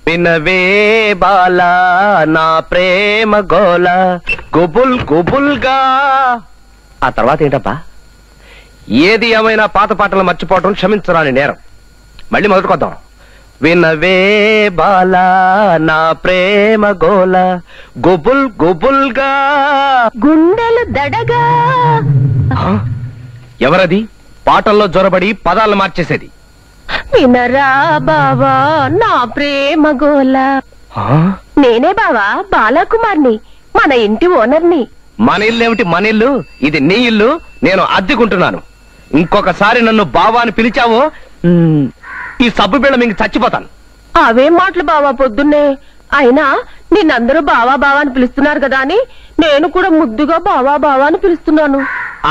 వినవే బాలా నా ప్రేమ గోల గుబుల్ గుబుల్గా. ఆ తర్వాత ఏంటబ్బా? ఏది ఏమైనా పాత పాటలు మర్చిపోవటం క్షమించరాని నేరం. మళ్ళీ మొదలుకొద్దాం. వినవే బాలా నా ప్రేమ గోల గుబుల్ గుబుల్గా గుండెలు దడగా. ఎవరది పాటల్లో జొరబడి పదాలు మార్చేసేది? వినరా బావా నా ప్రేమ గోల. నేనే బావా బాలాకుమార్ని, మన ఇంటి ఓనర్ని. మన ఇల్లు ఏమిటి మన ఇల్లు? ఇది నీ ఇల్లు, నేను అద్దెకుంటున్నాను. ఇంకొకసారి నన్ను బావా అని పిలిచావో ఈ సబ్బు బిళ్ళ మీకు చచ్చిపోతాను. అవేం మాటలు బావా పొద్దున్నే. అయినా నిన్నందరూ బావా బావా అని పిలుస్తున్నారు కదా అని నేను కూడా ముద్దుగా బావా బావా అని పిలుస్తున్నాను.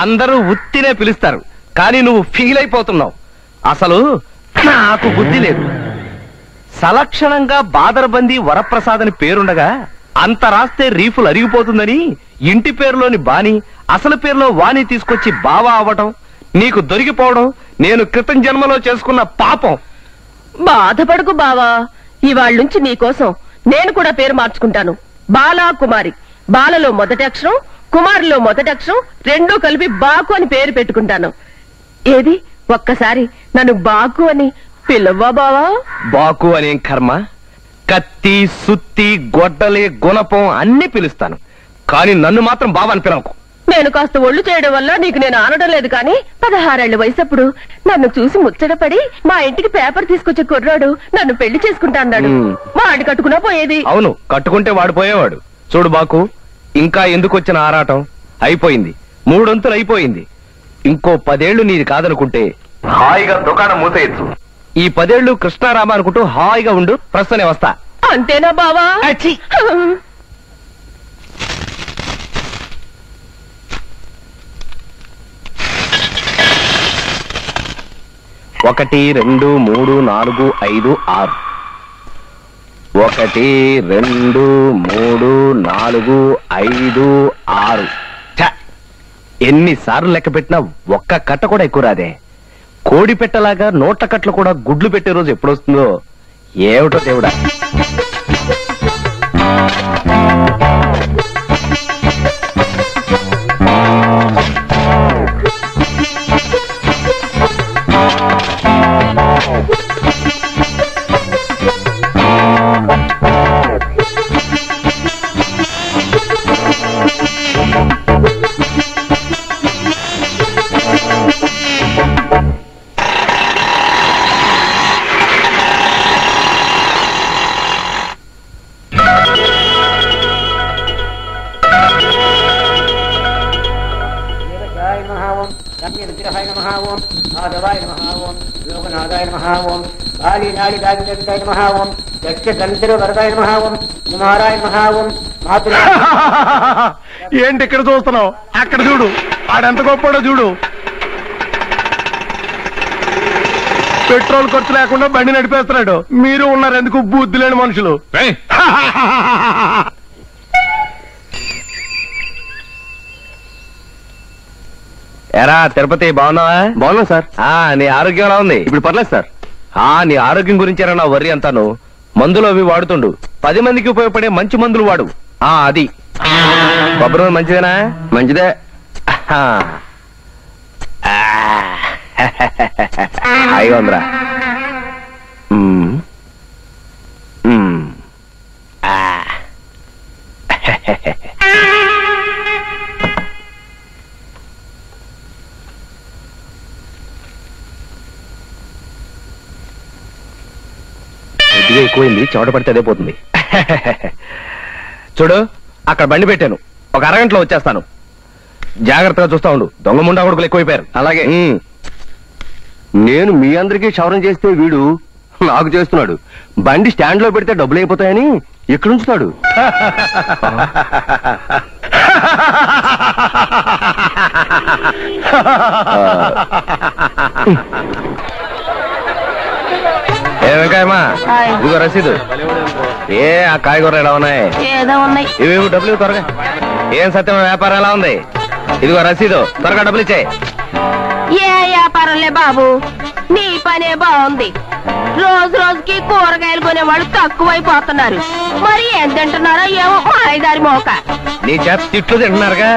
అందరూ ఉత్తినే పిలుస్తారు, కానీ నువ్వు ఫీల్ అయిపోతున్నావు. అసలు నాకు బుద్ధి లేదు. సలక్షణంగా బాదరబందీ వరప్రసాద్ అని పేరుండగా అంత రాస్తే రీఫులు అరిగిపోతుందని ఇంటి పేరులోని బాని అసలు పేరులో వాణి తీసుకొచ్చి బావా అవ్వటం, నీకు దొరికిపోవడం నేను క్రితం జన్మలో చేసుకున్న పాపం. బాధపడకు బావా, ఇవాళ్ళ నుంచి నీకోసం నేను కూడా పేరు మార్చుకుంటాను. బాలా కుమారి. బాలలో మొదటి అక్షరం, కుమారిలో మొదటి అక్షరం రెండూ కలిపి బాకు అని పేరు పెట్టుకుంటాను. ఏది ఒక్కసారి నన్ను బాకు అని పిలవ్వా బావా? బాకు అనేం కర్మ. కత్తి సుత్తి గొడ్డలి గుణపం అన్ని పిలుస్తాను, కానీ నన్ను మాత్రం బావా అని పిలవకు. నేను కాస్త ఒళ్ళు చేయడం వల్ల నీకు నేను ఆనడం లేదు, కానీ 16 ఏళ్ల వయసప్పుడు నన్ను చూసి ముచ్చటపడి మా ఇంటికి పేపర్ తీసుకొచ్చే కుర్రాడు నన్ను పెళ్లి చేసుకుంటా అన్నాడు. వాడి కట్టుకున్నా పోయేది. అవును, కట్టుకుంటే వాడు పోయేవాడు. చూడు బాకు, ఇంకా ఎందుకు వచ్చిన ఆరాటం? అయిపోయింది, 3 వంతులు అయిపోయింది. ఇంకో 10 ఏళ్లు నీది కాదనుకుంటే హాయిగా దుకాణం మూసేయచ్చు. ఈ 10 ఏళ్లు కృష్ణారామ అనుకుంటూ హాయిగా ఉండు. ప్రస్తుతనే వస్తా. అంతేనా బావా? అచ్చి. 1 2 3 4 5 6 1 2 3 4 5 6. ఎన్నిసార్లు లెక్క పెట్టినా ఒక్క కట్ట కూడా ఎక్కువ రాదే. కోడి పెట్టలాగా నోట్ల కట్టలు కూడా గుడ్లు పెట్టే రోజు ఎప్పుడొస్తుందో ఏమిటో దేవుడా. ఏంటి ఇక్కడ చూస్తున్నావు? అక్కడ చూడు, ఆడెంత గొప్పడో చూడు. పెట్రోల్ ఖర్చు లేకుండా బండి నడిపేస్తున్నాడు. మీరు ఉన్నారు ఎందుకు బుద్ధి లేని మనుషులు. ఎరా తిరుపతి, బాగున్నావా? బాగున్నా సార్. నీ ఆరోగ్యం ఎలా ఉంది? ఇప్పుడు పర్లేదు సార్. నీ ఆరోగ్యం గురించేరా నా వర్రీ అంతాను. మందులు అవి వాడుతుండు. 10 మందికి ఉపయోగపడే మంచి మందులు వాడు. అది కొబ్బరి నూనె మంచిదేనా? మంచిదే. హాయిగా ఉందిరా. కొద్దిగా ఎక్కువైంది, చెమట పడితే అదే పోతుంది. చూడు, అక్కడ బండి పెట్టాను. ఒక అరగంటలో వచ్చేస్తాను. జాగ్రత్తగా చూస్తా ఉండు. దొంగ ముండా కొడుకులు ఎక్కువైపోయారు. అలాగే. నేను మీ అందరికీ క్షవరం చేస్తే వీడు నాకు చేస్తున్నాడు. బండి స్టాండ్ లో పెడితే డబ్బులు అయిపోతాయని ఇక్కడ ఉంచుతాడు. వెంకాయమ్మా, ఇదిగో రసీదు. ఆ కాయగూరలు ఎలా ఉన్నాయి? ఇవి డబ్బులు త్వరగా. ఏం సత్యం, వ్యాపారం ఎలా ఉంది? ఇదిగో రసీదు, త్వరగా డబ్బులు ఇచ్చాయి. ఏ వ్యాపారంలే బాబు, నీ పనే బాగుంది. రోజు రోజుకి కూరగాయలు కొనేవాళ్ళు తక్కువైపోతున్నారు. మరి ఏం తింటున్నారో ఏమో మాయదారి మోక. నీ చేత తిట్లు తింటున్నారుగా.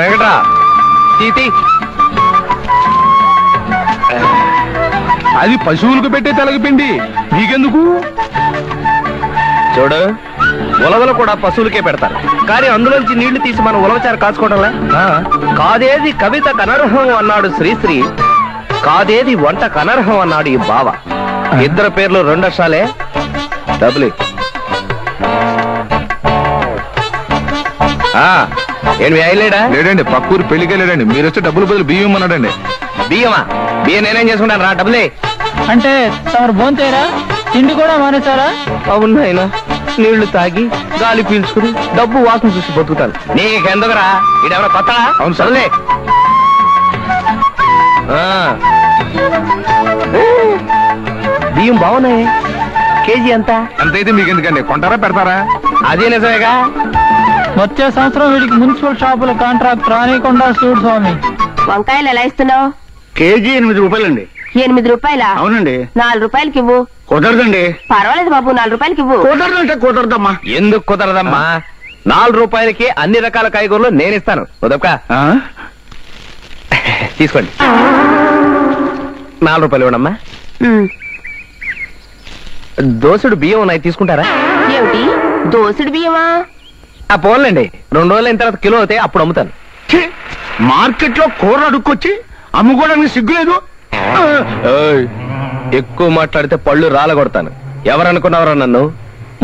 వెంకట్రా తీతి. అది పశువులకు పెట్టే తెలగపిండి, నీకెందుకు? చూడు, ఉలవలు కూడా పశువులకే పెడతారు, కానీ అందులోంచి నీళ్లు తీసి మనం ఉలవచారు కాచుకోవడంలే. కాదేది కవిత కనర్హం అన్నాడు శ్రీశ్రీ, కాదేది వంట కనర్హం అన్నాడు ఈ బావ. ఇద్దరు పేర్లు 2 అక్షరాలే. డబ్బులు ఏంటి అయిలేడా? లేడండి, పక్కూరు పెళ్లికే లేడండి. మీరు వచ్చి డబ్బులు బదులు బియ్యం అన్నాడండి. బియ్యమా? బియ్యం నేనేం చేసుకుంటాను రా. డబ్బులే అంటే తమరు భోంతేరా? తిండి కూడా మానేశారా? అవును ఆయన, నీళ్లు తాగి గాలి పీల్చుకుని డబ్బు వాసన చూసి బతుకుతాను. నీకెందుకురా? ఇడెవరో కొత్తడా? అవును సార్. సర్లే. బియ్యం బాగున్నాయి. కేజీ ఎంత? అంతైతే మీకు ఎందుకండి, కొంటారా పెడతారా? అదే నిజమేగా. వచ్చే సంవత్సరం వీడికి మున్సిపల్ షాపుల కాంట్రాక్ట్ రానికుండా చూడు స్వామి. వంకాయలు ఎలా ఇస్తున్నావు? కేజీ 8 రూపాయలండి. 8 రూపాయలా? అవునండి. 4 రూపాయలకి ఇవ్వు. కుదరదండి. పర్వాలేదు బాబు, 4 రూపాయలకి ఇవ్వు. కుదరదంటే కుదరదమ్మా. ఎందుకు కుదరదమ్మా? 4 రూపాయలకి అన్ని రకాల కాయగూరలు నేనిస్తాను. ఉదప్కా తీసుకోండి. 4 రూపాయలు ఇవ్వడమ్మా. దోసుడు బియ్యం ఉన్నాయి, తీసుకుంటారా? ఏమిటి దోసుడు బియ్యమా? పోన్లేండి, 2 రోజులు అయిన తర్వాత కిలో అవుతాయి, అప్పుడు అమ్ముతాను. మార్కెట్ లో కూర అడుక్కొచ్చి అమ్ముకోవడానికి సిగ్గులేదు. ఎక్కువ మాట్లాడితే పళ్ళు రాలగొడతాను. ఎవరనుకున్నావరా నన్ను?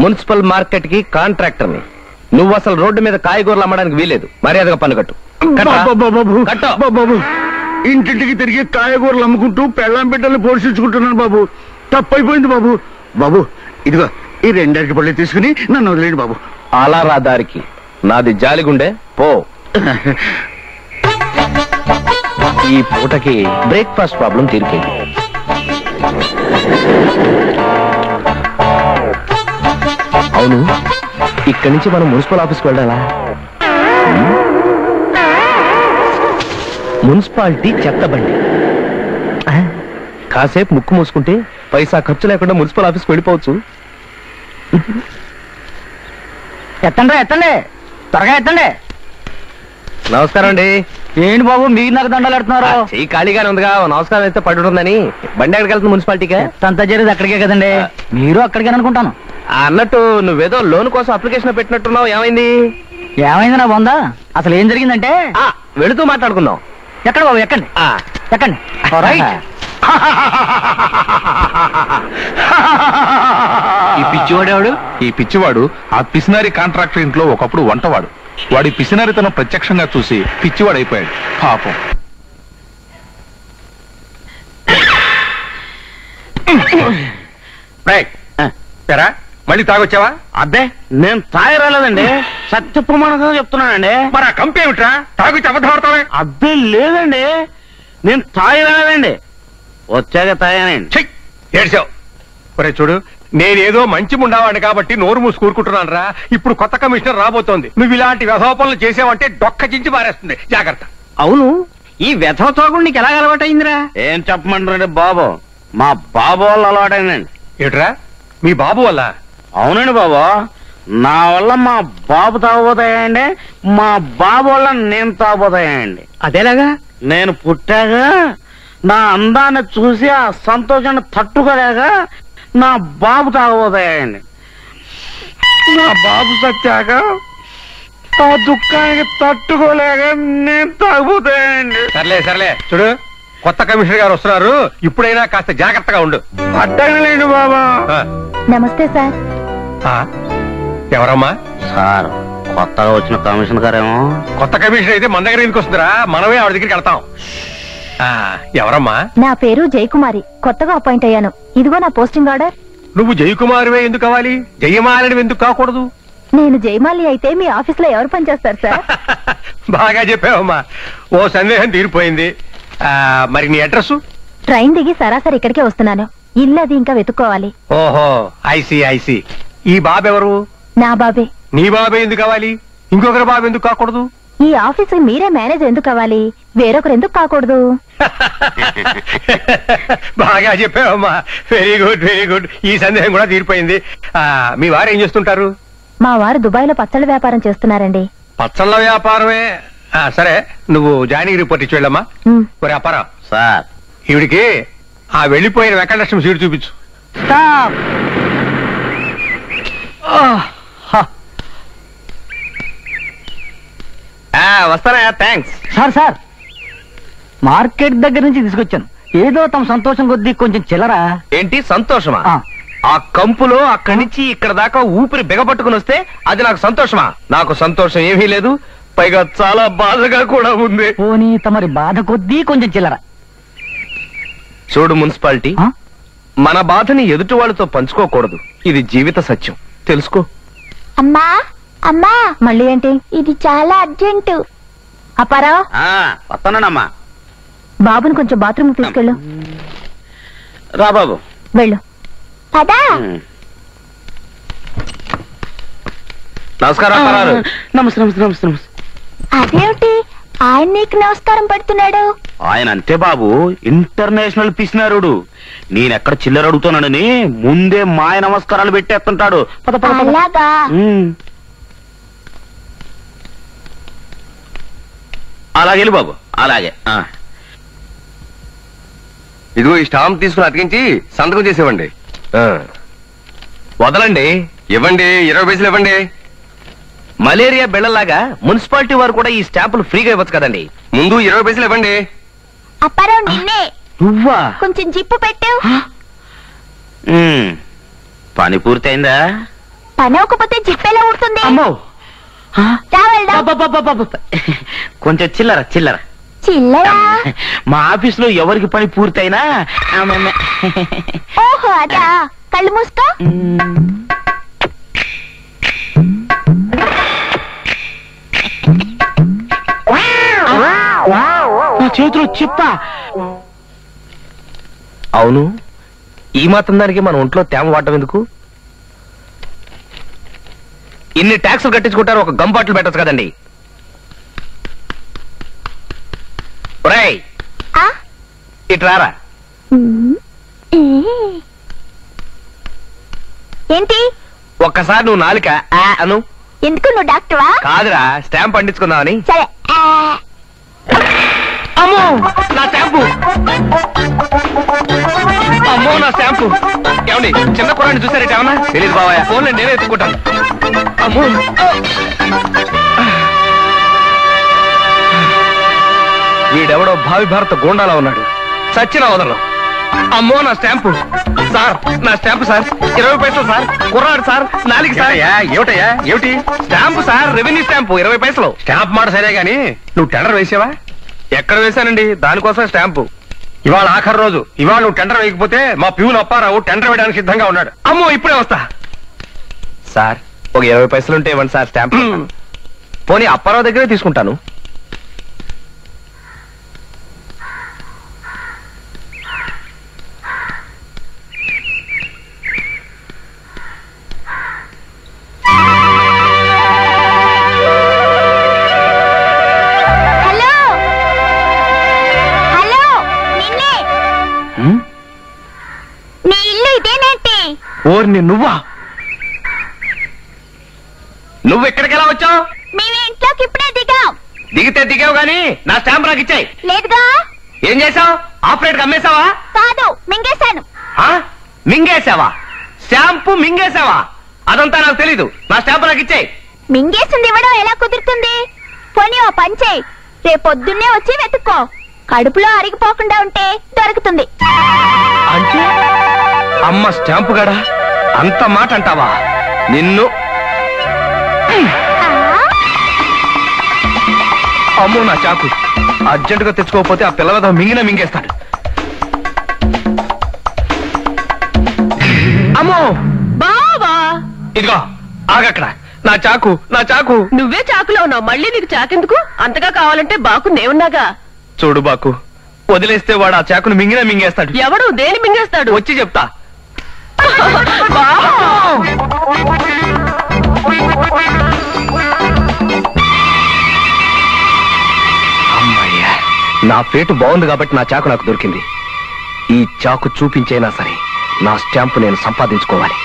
మున్సిపల్ మార్కెట్ కి కాంట్రాక్టర్ని. నువ్వు అసలు రోడ్డు మీద కాయగూరలు అమ్మడానికి వీలేదు. మర్యాదగా పన్ను కట్టు. బాబు, ఇంటింటికి తిరిగి కాయగూరలు అమ్ముకుంటూ పెళ్ళాం బిడ్డల్ని పోషించుకుంటున్నాను బాబు. తప్పైపోయింది బాబు. బాబు ఇదిగో ఈ 2 అరటి పళ్ళు తీసుకుని నన్ను వదిలేండి బాబు. అలా రా దారికి. నాది జాలిగుండే పో. ఈ పూటకి బ్రేక్ఫాస్ట్ ప్రాబ్లం తీరిపోయింది. అవును, ఇక్కడి నుంచి మనం మున్సిపల్ ఆఫీస్కి వెళ్ళాలా? మున్సిపాలిటీ చెత్త బండి. కాసేపు ముక్కు మూసుకుంటే పైసా ఖర్చు లేకుండా మున్సిపల్ ఆఫీస్కి వెళ్ళిపోవచ్చు. ఎత్తండి ఎత్తండి, త్వరగా ఎత్తండి. నమస్కారం అండి. ఏంటి బాబు మీరు నాకు దండాలు పెడుతున్నారు? చెయ్యి ఖాళీగానే ఉందిగా, నమస్కారం అయితే పడుతుందని. బండి ఎక్కడికి వెళ్తుంది? మున్సిపాలిటీగా. అంతా జరిగేది అక్కడికే కదండి. మీరు అక్కడికే అనుకుంటాను. అన్నట్టు నువ్వేదో లోన్ కోసం అప్లికేషన్ పెట్టినట్టున్నావు, ఏమైంది? ఏమైంది నా బొందా? అసలు ఏం జరిగిందంటే వెళుతూ మాట్లాడుకుందాం. ఎక్కడ బాబు? ఎక్కండి ఎక్కండి. ఈ పిచ్చివాడేవాడు? ఈ పిచ్చివాడు ఆ పిసినారి కాంట్రాక్టర్ ఇంట్లో ఒకప్పుడు వంటవాడు. వాడి పిసినారితనం ప్రత్యక్షంగా చూసి పిచ్చివాడైపోయాడు పాపం. మళ్ళీ తాగొచ్చావా? అబ్బే నేను తాగి రాలేదండి, సత్య ప్రమాణంగా చెప్తున్నానండి. మరి ఆ కంపెనీ ఏమిట్రా? తాగుచ్చి అబద్ధపడతావే? అబ్బే లేదండి, నేను తాగి రాలేదండి, వచ్చాక తాగానండి. ఏడ్చావు. ఒరే చూడు, నేనేదో మంచి ముండావాడిని కాబట్టి నోరు మూసి కూరుకుంటున్నాను రా. ఇప్పుడు కొత్త కమిషనర్ రాబోతోంది. నువ్వు ఇలాంటి వ్యధోపనలు చేసావంటే డొక్క చించి పారేస్తుంది. జాగ్రత్త. అవును, ఈ వ్యధ తాగుడు నీకు ఎలా అలవాటైందిరా? ఏం చెప్పమంటారండి బాబు, మా బాబు వాళ్ళు అలవాటైందండి. ఏట్రా మీ బాబు వల్ల? అవునండి బాబు, నా వల్ల మా బాబు తాగబోతాయండి, మా బాబు వల్ల నేను తాగబోతాయండి. అదేలాగా? నేను పుట్టాక నా అందాన్ని చూసి ఆ సంతోషాన్ని తట్టుకోలేక నా బాబు తాగబోతాయండి. నా బాబు సత్యాక ఆ దుఃఖానికి తట్టుకోలేక నేను తాగబోతాయండి. సర్లే సర్లే, చూడు కొత్త కమిషనర్ గారు వస్తున్నారు, ఇప్పుడైనా కాస్త జాగ్రత్తగా ఉండు. అట్టగలేండి బాబా. నమస్తే సార్. ఎవరమ్మా? సార్, కొత్తగా వచ్చిన కమిషనర్ గారేమో. కొత్త కమిషనర్ అయితే మన దగ్గర ఎందుకు వస్తుందిరా? మనమే ఆవిడ దగ్గరికి వెళ్తాం. ఎవరమ్మా? నా పేరు జయకుమారి, కొత్తగా అపాయింట్ అయ్యాను. ఇదిగో నా పోస్టింగ్ ఆర్డర్. నువ్వు జయకుమారివే ఎందుకు కావాలి? జయమాలిని ఎందుకు కాకూడదు? నేను జయమాలి అయితే మీ ఆఫీస్ లో ఎవరు పనిచేస్తారు సార్? బాగా చెప్పావమ్మా, ఓ సందేహం తీరిపోయింది. మరి నీ అడ్రస్? ట్రైన్ దిగి సరాసరి ఇక్కడికే వస్తున్నాను. ఇల్లు అది ఇంకా వెతుక్కోవాలి. ఓహో, ఐసి ఐసి. ఈ బాబు ఎవరు? నా బాబే. నీ బాబే ఎందుకు కావాలి? ఇంకొకరి బాబు ఎందుకు కాకూడదు? ఈ ఆఫీస్ మీరే మేనేజర్ ఎందుకు కావాలి, వేరొకరు ఎందుకు కాకూడదు? బాగా చెప్పావమ్మా. Very good very good. ఈ సందేహం కూడా తీరిపోయింది. మీ వారు ఏం చేస్తుంటారు? మా వారు దుబాయ్లో పచ్చళ్ళ వ్యాపారం చేస్తున్నారండి. పచ్చళ్ళ వ్యాపారమే. సరే, నువ్వు జాయినింగ్ రిపోర్ట్ ఇచ్చి వెళ్ళమ్మా. ఒరే అప్పారా సార్, ఈవిడికి ఆ వెళ్ళిపోయిన వెంకటలక్ష్మి సీటు చూపించు. వస్తారా? థ్యాంక్స్. సార్ మార్కెట్ దగ్గర నుంచి తీసుకొచ్చాను. ఏదో తమ సంతోషం కొద్దీ కొంచెం చిల్లరా. ఏంటి సంతోషమా? ఆ. ఆ కంపులో అక్కడి నుంచి ఇక్కడ దాకా ఊపిరి బిగపట్టుకుని వస్తే అది నాకు సంతోషమా? నాకు సంతోషం ఏమీ లేదు, పైగా చాలా బాధగా కూడా ఉంది. పోనీ తమరి బాధ కొద్దీ కొంచెం చిల్లరా. చూడు మున్సిపాలిటీ, మన బాధని ఎదుటి వాళ్ళతో పంచుకోకూడదు. ఇది జీవిత సత్యం, తెలుసుకో. అమ్మా అమ్మా, మళ్ళీ ఏంటి? ఇది చాలా అర్జెంటు. అప్పారా, వస్తానమ్మా. బాబుని కొంచెం బాత్రూమ్ తీసుకెళ్ళు. రా బాబు, వెళ్ళు. పదా. నమస్కారం అప్పారావు. నమస్తే. అదేమిటి ఆయన నీకు నమస్కారం పెడుతున్నాడు? ఆయన అంతే బాబు, ఇంటర్నేషనల్ పిసినారుడు. నేనెక్కడ చిల్లర అడుగుతానని ముందే మాయ నమస్కారాలు పెట్టేస్తుంటాడు. అలాగా? అలాగే బాబు, అలాగే. ఇదిగో ఈ స్టాంప్ తీసుకుని అతికించి సంతకం చేసేవండి. వదలండి. ఇవ్వండి, 20 పైసలు ఇవ్వండి. మలేరియా బిళ్ళలాగా మున్సిపాలిటీ వారు కూడా ఈ స్టాంపులు ఫ్రీగా ఇవ్వచ్చు కదండి. ముందు 20 పైసలు ఇవ్వండి. అప్పారావు నిన్నే. నువ్వా? కొంచెం జిప్పు పెట్టు. పని పూర్తయిందా? పని అవ్వకపోతే జిప్పెలా ఊడుతుంది? అమ్మో, రా వెళ్దాం. కొంచెం చిల్లర. చిల్లరా? మా ఆఫీస్ లో ఎవరికి పని పూర్తయినా ఓహో అదా. కళ్ళు మూసుకో. నా చేతిలో చెప్పా. అవును, ఈ మాత్రం దానికి మన ఒంట్లో తేమ వాడటం ఎందుకు? ఇన్ని ట్యాక్సులు కట్టించుకుంటారు, ఒక గమ్ బాటిల్ పెట్టచ్చు కదండి. ఒరేయ్, ఇటు రారా. ఏంటి? ఒక్కసారి నువ్వు నాలుక అను. ఎందుకు, నువ్వు డాక్టర్వా? కాదురా, స్టాంప్ పండించుకుందామని. సరే. అమ్మో నా స్టాంపు! అమ్మో నా స్టాంపు! ఏమండి, చిన్న కురాన్ని చూసారేట? ఏమన్నా తెలీదు బాబాయ్, ఫోన్ నేనే ఎత్తుకుంటాను. అమ్మో, వీడెవడో భావి భారత గోండాలా ఉన్నాడు. చచ్చిన వదలను. అమ్మో నా స్టాంపు! సార్, నా స్టాంపు సార్, 20 పైసలు సార్. కుర్రాడు సార్, 4 సార్. ఏమిటయ్యా? ఏమిటి స్టాంపు సార్? రెవెన్యూ స్టాంపు 20 పైసలు. స్టాంప్ మాట సరే గాని నువ్వు టెండర్ వేసావా? ఎక్కడ వేశానండి, దానికోసం స్టాంపు. ఇవాళ ఆఖరి రోజు. ఇవాళ నువ్వు టెండర్ వేయకపోతే మా ప్యూన్ అప్పారావు టెండర్ వేయడానికి సిద్ధంగా ఉన్నాడు. అమ్మో, ఇప్పుడే వస్తా. సార్, ఒక 20 పైసలు ఉంటే ఇవ్వండి సార్ స్టాంప్. పోనీ అప్పారావు దగ్గరే తీసుకుంటాను. నీ ఇల్లు ఇదేనేంటి? ఓర్ని నువ్వా? నువ్వు ఎక్కడికి ఎలా వచ్చావు? మేము ఇంట్లోకి ఇప్పుడే దిగాం. దిగితే దిగావు గాని నా స్టాంప్ నాకు ఇచ్చాయి. లేదుగా. ఏం చేసావు? ఆపరేట్ అమ్మేశావా? కాదు, మింగేశాను. మింగేశావా? స్టాంపు మింగేశావా? అదంతా నాకు తెలీదు. నా స్టాంప్ నాకు ఇచ్చాయి. మింగేసింది ఇవ్వడం ఎలా కుదురుతుంది? పోనీ ఓ పని చేయి, రేపొద్దున్నే వచ్చి వెతుక్కో. కడుపులో అరిగిపోకుండా ఉంటే దొరుకుతుంది. అంటే అమ్మ స్టాంపు గడా అంత మాట అంటావా? నిన్ను అమ్మో నా చాకు! అర్జెంటుగా తెచ్చుకోకపోతే ఆ పిల్లవద మింగేస్తాడు. అమ్మో బావా, ఇదిగో ఆగక్కడ. నా చాకు, నా చాకు! నువ్వే చాకులో ఉన్నావు, మళ్ళీ నీకు చాకెందుకు? అంతగా కావాలంటే బాకు నేనున్నాగా. చూడు బాకు, వదిలేస్తే వాడు ఆ చాకును మింగేస్తాడు. ఎవడు దేని మింగేస్తాడు? వచ్చి చెప్తా. నా పేటు బాగుంది కాబట్టి నా చాకు నాకు దొరికింది. ఈ చాకు చూపించైనా సరే నా స్టాంపు నేను సంపాదించుకోవాలి.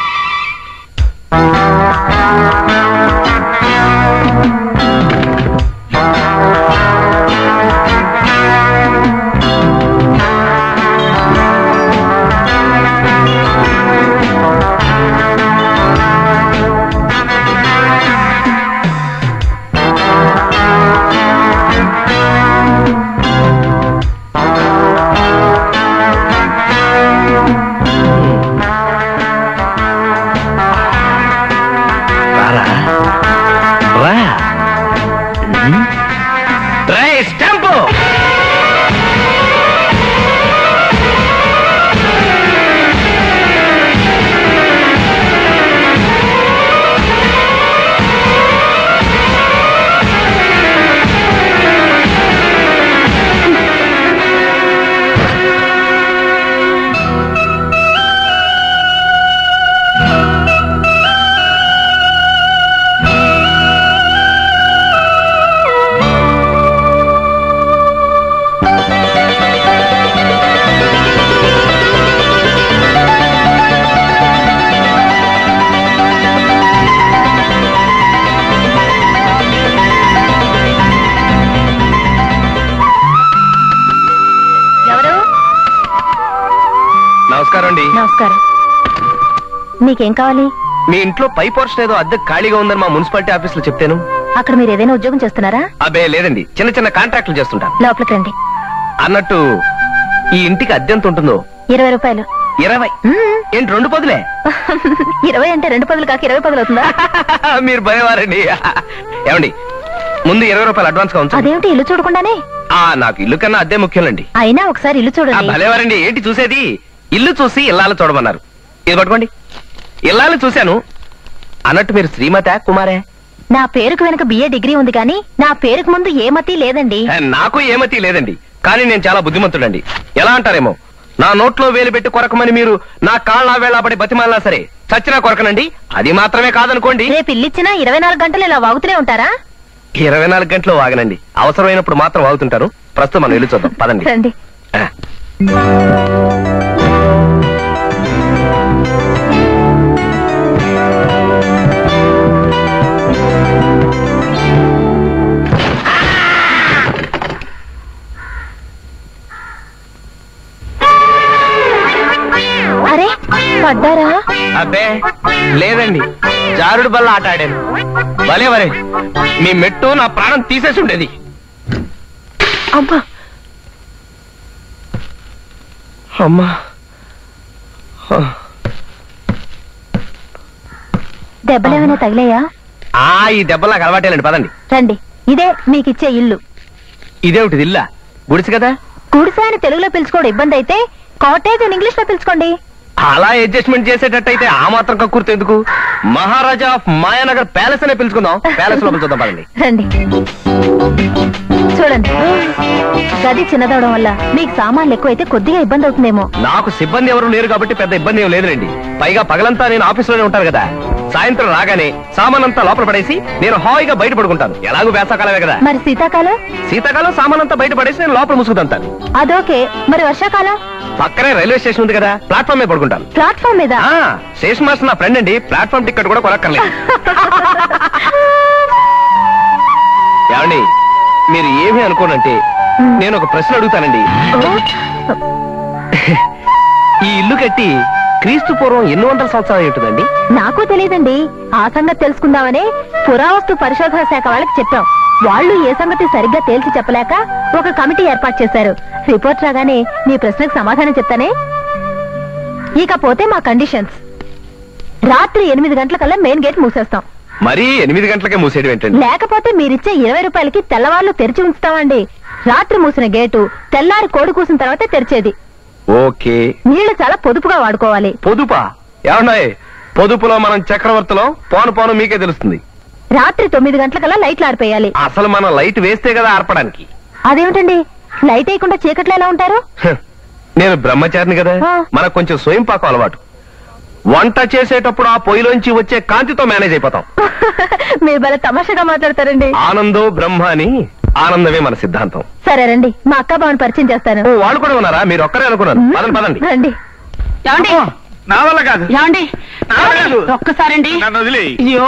నమస్కారం. మీకేం కావాలి? మీ ఇంట్లో పై పోర్షన్ ఏదో అద్దె ఖాళీగా ఉందని మా మున్సిపాలిటీ ఆఫీస్ లో చెప్తాను. అక్కడ మీరు ఏదైనా ఉద్యోగం చేస్తున్నారా? అబ్బే లేదండి, చిన్న చిన్న కాంట్రాక్టులు చేస్తుంటాను. లోపలికి రండి. అన్నట్టు ఈ ఇంటికి అద్దె ఎంత ఉంటుందో? 20 రూపాయలు. 20? ఏంటి 2 పదులే? 20 అంటే 2 పదులు కాక 20 పదులు అవుతుందా? మీరు భయవారండి. ఏమండి, ముందు 20 రూపాయలు అడ్వాన్స్ గా ఉంచండి. అదేమిటి, ఇల్లు చూడకుండానే? నాకు ఇల్లు కన్నా అద్దె ముఖ్యండి. అయినా ఒకసారి ఇల్లు చూడండి. భలేవారండి, ఏంటి చూసేది? ఇల్లు చూసి ఇల్లాలు చూడమన్నారు. ఇది పట్టుకోండి. ఇల్లాలు చూశాను. అన్నట్టు మీరు శ్రీమత కుమారే? నా పేరుకు వెనక BA డిగ్రీ ఉంది కానీ నా పేరుకు ముందు ఏ మతి లేదండి. నాకు ఏ మతి లేదండి, కానీ నేను చాలా బుద్ధిమంతుడండి. ఎలా అంటారేమో, నా నోట్లో వేలు పెట్టి కొరకమని మీరు నా కాళ్ళ వేళపడి బతిమాలినా సరే చచ్చినా కొరకనండి. అది మాత్రమే కాదనుకోండి, రేపు ఇల్లిచ్చినా 24 గంటలు ఇలా వాగుతూనే ఉంటారా? 24 గంటలు వాగనండి, అవసరమైనప్పుడు మాత్రం వాగుతుంటారు. ప్రస్తుతం మనం ఇల్లు చూద్దాం, పదండి. రండి. అరే, పడ్డారా? అబ్బే లేదండి, జారుడు బల్ల ఆట ఆడాను. భలే వరే, మీ మెట్టు నా ప్రాణం తీసేసి ఉండేది. అమ్మా అమ్మా, దెబ్బలేమైనా తగిలాయా? ఈ దెబ్బలు నాకు అలవాటేలండి, పదండి. రండి, ఇదే మీకిచ్చే ఇల్లు. ఇదేమిటిది, ఇల్లా? గుడిసి కదా? గుడిసె అని తెలుగులో పిలుచుకోవడం ఇబ్బంది అయితే కాటేజ్ అని ఇంగ్లీష్ లో పిలుచుకోండి. అలా అడ్జస్ట్మెంట్ చేసేటట్టయితే ఆ మాత్రం కక్కుర్తి ఎందుకు? మహారాజా ఆఫ్ మాయానగర్ ప్యాలెస్ అనే పిలుచుకుందాం. ప్యాలెస్ లో చూద్దాం, పదండి. రండి, చూడండి. గది చిన్నదవడం వల్ల మీకు సామాన్లు ఎక్కువైతే కొద్దిగా ఇబ్బంది అవుతుందేమో. నాకు సిబ్బంది ఎవరు లేరు కాబట్టి పెద్ద ఇబ్బంది ఏం లేదులేండి. పైగా పగలంతా నేను ఆఫీసులోనే ఉంటాను కదా. సాయంత్రం రాగానే సామానంతా లోపల పడేసి నేను హాయిగా బయట పడుకుంటాను. ఎలాగూ వేసవకాలమే కదా. మరి శీతాకాలం? శీతాకాలం సామానంతా బయట పడేసి నేను లోపల ముసుగుతాను. అదోకే. మరి వర్షాకాలం? పక్కనే రైల్వే స్టేషన్ ఉంది కదా, ప్లాట్ఫామ్ మీద పడుకుంటాను. ప్లాట్ఫామ్ మీద? స్టేషన్ మాస్టర్ నా ఫ్రెండ్ అండి, ప్లాట్ఫామ్ టికెట్ కూడా కొనక్కర్లేదు. ఏమండి, మీరు ఏమీ అనుకోనంటే నేను ఒక ప్రశ్న అడుగుతానండి. ఈ ఇల్లు కట్టి క్రీస్తు పూర్వం ఎన్ని వందల సంవత్సరాలు ఉంటుందండి? నాకు తెలియదండి. ఆ సంగతి తెలుసుకుందామని పురావస్తు పరిశోధన శాఖ వాళ్ళకి చెప్పాం. వాళ్ళు ఏ సంగతి సరిగ్గా తేల్చి చెప్పలేక ఒక కమిటీ ఏర్పాటు చేశారు. రిపోర్ట్ రాగానే మీ ప్రశ్నకు సమాధానం చెప్తానే. ఇకపోతే మా కండిషన్స్. రాత్రి 8 గంటలకల్లా మెయిన్ గేట్ మూసేస్తాం. మరి 8 గంటలకే మూసేయడం ఏంటండి? లేకపోతే మీరిచ్చే 20 రూపాయలకి తెల్లవాళ్ళు తెరిచి ఉంచుతామండి. రాత్రి మూసిన గేటు తెల్లారి కోడి కూసిన తర్వాత తెరిచేది. ఓకే. నీళ్లు చాలా పొదుపుగా వాడుకోవాలి. పొదుపా? ఏమన్నాయి, పొదుపులో మనం చక్రవర్తిలో పోను పోను మీకే తెలుస్తుంది. రాత్రి 9 గంటలకల్లా లైట్లు ఆరిపోయాలి. అసలు మనం లైట్ వేస్తే కదా ఆర్పడానికి. అదేమిటండి, లైట్ వేయకుండా చీకట్లో ఎలా ఉంటారు? నేను బ్రహ్మచారిని కదా, మనకు కొంచెం స్వయం పాకం అలవాటు. వంట చేసేటప్పుడు ఆ పొయ్యిలోంచి వచ్చే కాంతితో మేనేజ్ అయిపోతాం. మీరు భలే తమాషాగా మాట్లాడతారండి. ఆనందో బ్రహ్మ అని, ఆనందమే మన సిద్ధాంతం. సరే రండి, మా అక్క బావని పరిచయం చేస్తాను. ఓ, వాళ్ళు కూడా ఉన్నారా? మీరు ఒక్కరే అనుకున్నాను. పదండి పదండి. రండి. ఏమండి నా వల్ల కాదు. ఏమండి ఒక్కసారండి. నన్ను వదిలి. అయ్యో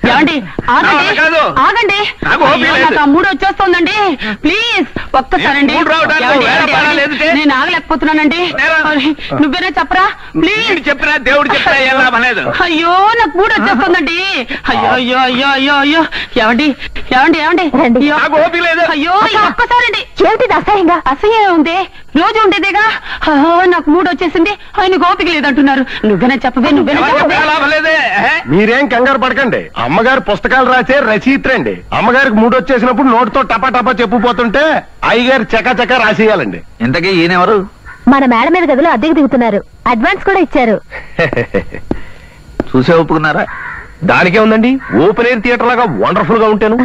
ఏమండి ఆగండి కాదు. ఆగండి. నాకు ఓపిక అయ్యో, లేదు. నాకు ఆ మూడు వచ్చేస్తోందండి. ప్లీజ్ ఒక్కసారండి. మూడు రావడానికి ఏమండి, వేరే ఏమండి, పని లేదు. నేను ఆగలేకపోతున్నానండి. అరే, నువ్వేనా చెప్పరా ప్లీజ్. వీడు చెప్పినా దేవుడు చెప్పినా ఏం లాభం లేదు. అయ్యో నాకు మూడు వచ్చేస్తుందండి. అయ్యో అయ్యో అయ్యో అయ్యో అయ్యో ఏమండి ఏమండి ఏమండి రండి. అయ్యో, నాకు ఓపిక లేదు. అయ్యో ఈ ఒక్కసారండి. ఏమిటిది అసహ్యంగా? అసహ్యం ఉంది, రోజు ఉండేదేగా. నాకు మూడు వచ్చేసింది, ఆయన ఓపిక లేదంటున్నారు. నువ్వేనా చెప్పవే, నువ్వేనా ఎవరు చెప్పవే. చెప్పినా లాభం లేదే. మీరేం కంగారు పడకండి. అమ్మగారు పుస్తకాలు రాసే రచయిత్రండి. అమ్మగారికి మూడొచ్చేసినప్పుడు నోటితో టపా టపా చెప్పుపోతుంటే అయ్యగారు చకా రాసేయాలండి. ఇంతకీ ఈయనెవరు? మన మేడ మీద గదిలో అద్దెకు దిగుతున్నారు. అడ్వాన్స్ కూడా ఇచ్చారు. చూసే ఒప్పుకున్నారా? దానికే ఉందండి, ఓపెన్ ఎయిర్ థియేటర్ లాగా వండర్ఫుల్ గా ఉంటాను.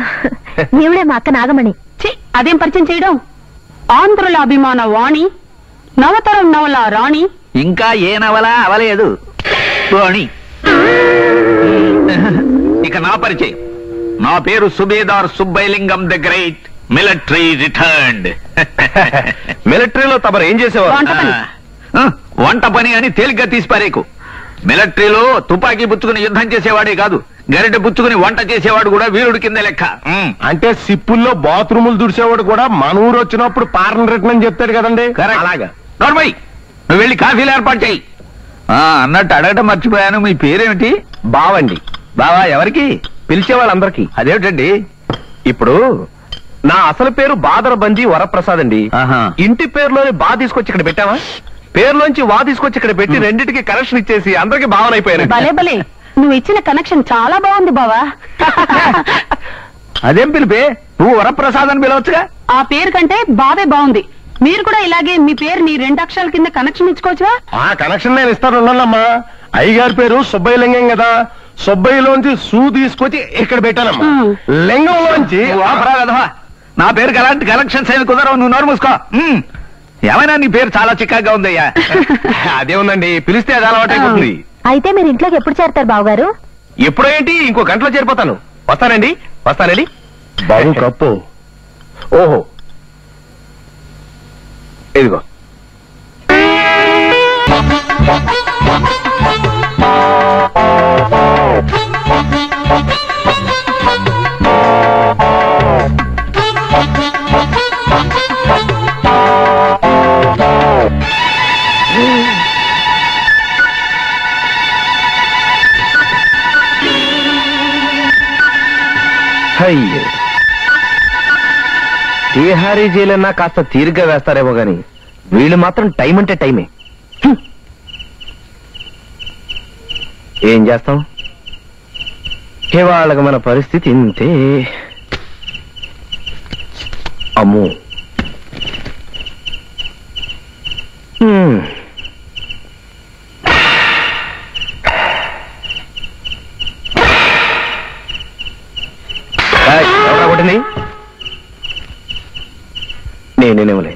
ఈవిడే మా అక్క నాగమణి. ఛీ, అదేం పరిచయం చేయడం. ఆంధ్రుల అభిమాన వాణి, నవతరం నవల రాణి. ఇంకా ఏ నవల అవలేదు పోనీ. ఇక నా పరిచయం. నా పేరు subedar Subbailingam the great, military returned. మిలిటరీలో తమరు ఏం చేసేవారు? వంట పని. వంట పని అని తేలిగ్గా తీసిపారేకు. మిలిటరీలో తుపాకీ పుచ్చుకుని యుద్ధం చేసేవాడే కాదు, గరిటె పుచ్చుకుని వంట చేసేవాడు కూడా వీరుడి కింద లెక్క. అంటే సిప్పుల్లో బాత్రూములు దుడిసేవాడు కూడా మన ఊరు వచ్చినప్పుడు పాలన రిటర్న్ అని చెప్తాడు కదండి. అలాగా. నోర్మై, నువ్వు వెళ్ళి కాఫీలు ఏర్పాటు చేయి. అన్నట్టు అడగటం మర్చిపోయాను, మీ పేరేమిటి? బావండి. బావా ఎవరికి? పిలిచే వాళ్ళందరికీ. అదేమిటండి? ఇప్పుడు నా అసలు పేరు బాదరబంది వరప్రసాద్ అండి. ఆహా. ఇంటి పేరులోని బా తీసుకొచ్చి ఇక్కడ పెట్టావా? పేరులోంచి వా తీసుకొచ్చి ఇక్కడ పెట్టి రెండింటికి కనెక్షన్ ఇచ్చేసి అందరికి భావనైపోయారు. భలే భలే, నువ్వు ఇచ్చిన కనెక్షన్ చాలా బాగుంది బావా. అదేం పిలిపే, నువ్వు వరప్రసాద్ అని పిలవచ్చుగా. ఆ పేరు కంటే బావే బాగుంది. మీరు కూడా ఇలాగే మీ పేరుని 2 అక్షరాల కింద కనెక్షన్ ఇచ్చుకోవచ్చుగా. ఆ కనెక్షన్ నేను ఇస్తాను ఉన్నానమ్మా. అయ్యగారి పేరు సుబ్బయ్యలింగం కదా, సుబ్బయ్యలోంచి సూ తీసుకొచ్చి ఇక్కడ పెట్టానమ్మా. లింగంలోంచి నా పేరుకి అలాంటి కలెక్షన్స్ ఏమి కుదరవు, నువ్వు నోరు మూసుకో. ఏమైనా నీ పేరు చాలా చిక్కగా ఉందయ్యా. అదే ఉందండి, పిలిస్తే అది అలవాటు అయిపోతుంది. అయితే మీరు ఇంట్లోకి ఎప్పుడు చేరతారు బావగారు? ఎప్పుడో ఏంటి, ఇంకో గంటలో చేరిపోతాను. వస్తానండి, వస్తానండి. బాబు కప్పు. ఓహో, ఇదిగో. అయ్యో, తీహారీ జైలన్నా కాస్త తీరిగ్గా వేస్తారేమో గాని వీళ్ళు మాత్రం టైం అంటే టైమే. ఏం చేస్తాం, ఇవాళకి మన పరిస్థితి ఇంతే. అమ్మో, ఎవరా కొట్టింది? నేనేమలే.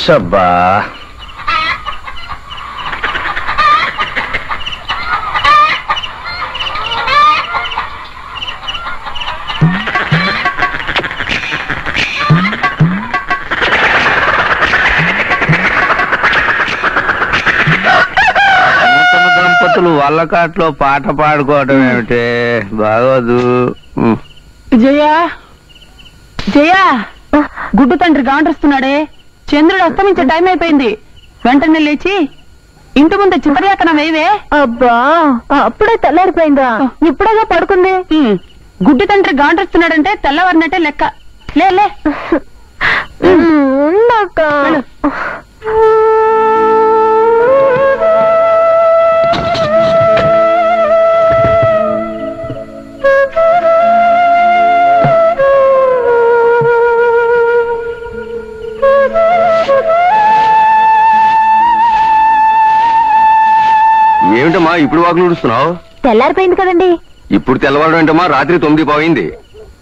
సబ్బా, దంపతులు వల్లకాట్లో పాట పాడుకోవడం ఏమిటే బాగోదు. జయా జయా, గుడ్డు తండ్రి గాండ్రస్తున్నాడే. చంద్రుడు అస్తమించే టైం అయిపోయింది. వెంటనే లేచి ఇంటి ముందు చివరియాకన వేవే. అబ్బా, అప్పుడే తెల్లారిపోయిందా? ఇప్పుడేగా పడుకుంది. గుడ్డు తండ్రి గాండ్రస్తున్నాడంటే తెల్లవారినట్టే లెక్క. లే లే. ఉందక్క. ఏమిటమ్మా ఇప్పుడు వాకులు ఊడుస్తున్నావు? తెల్లారిపోయింది కదండి. ఇప్పుడు తెల్లవారు ఏంటమ్మా, రాత్రి 9 పావైంది.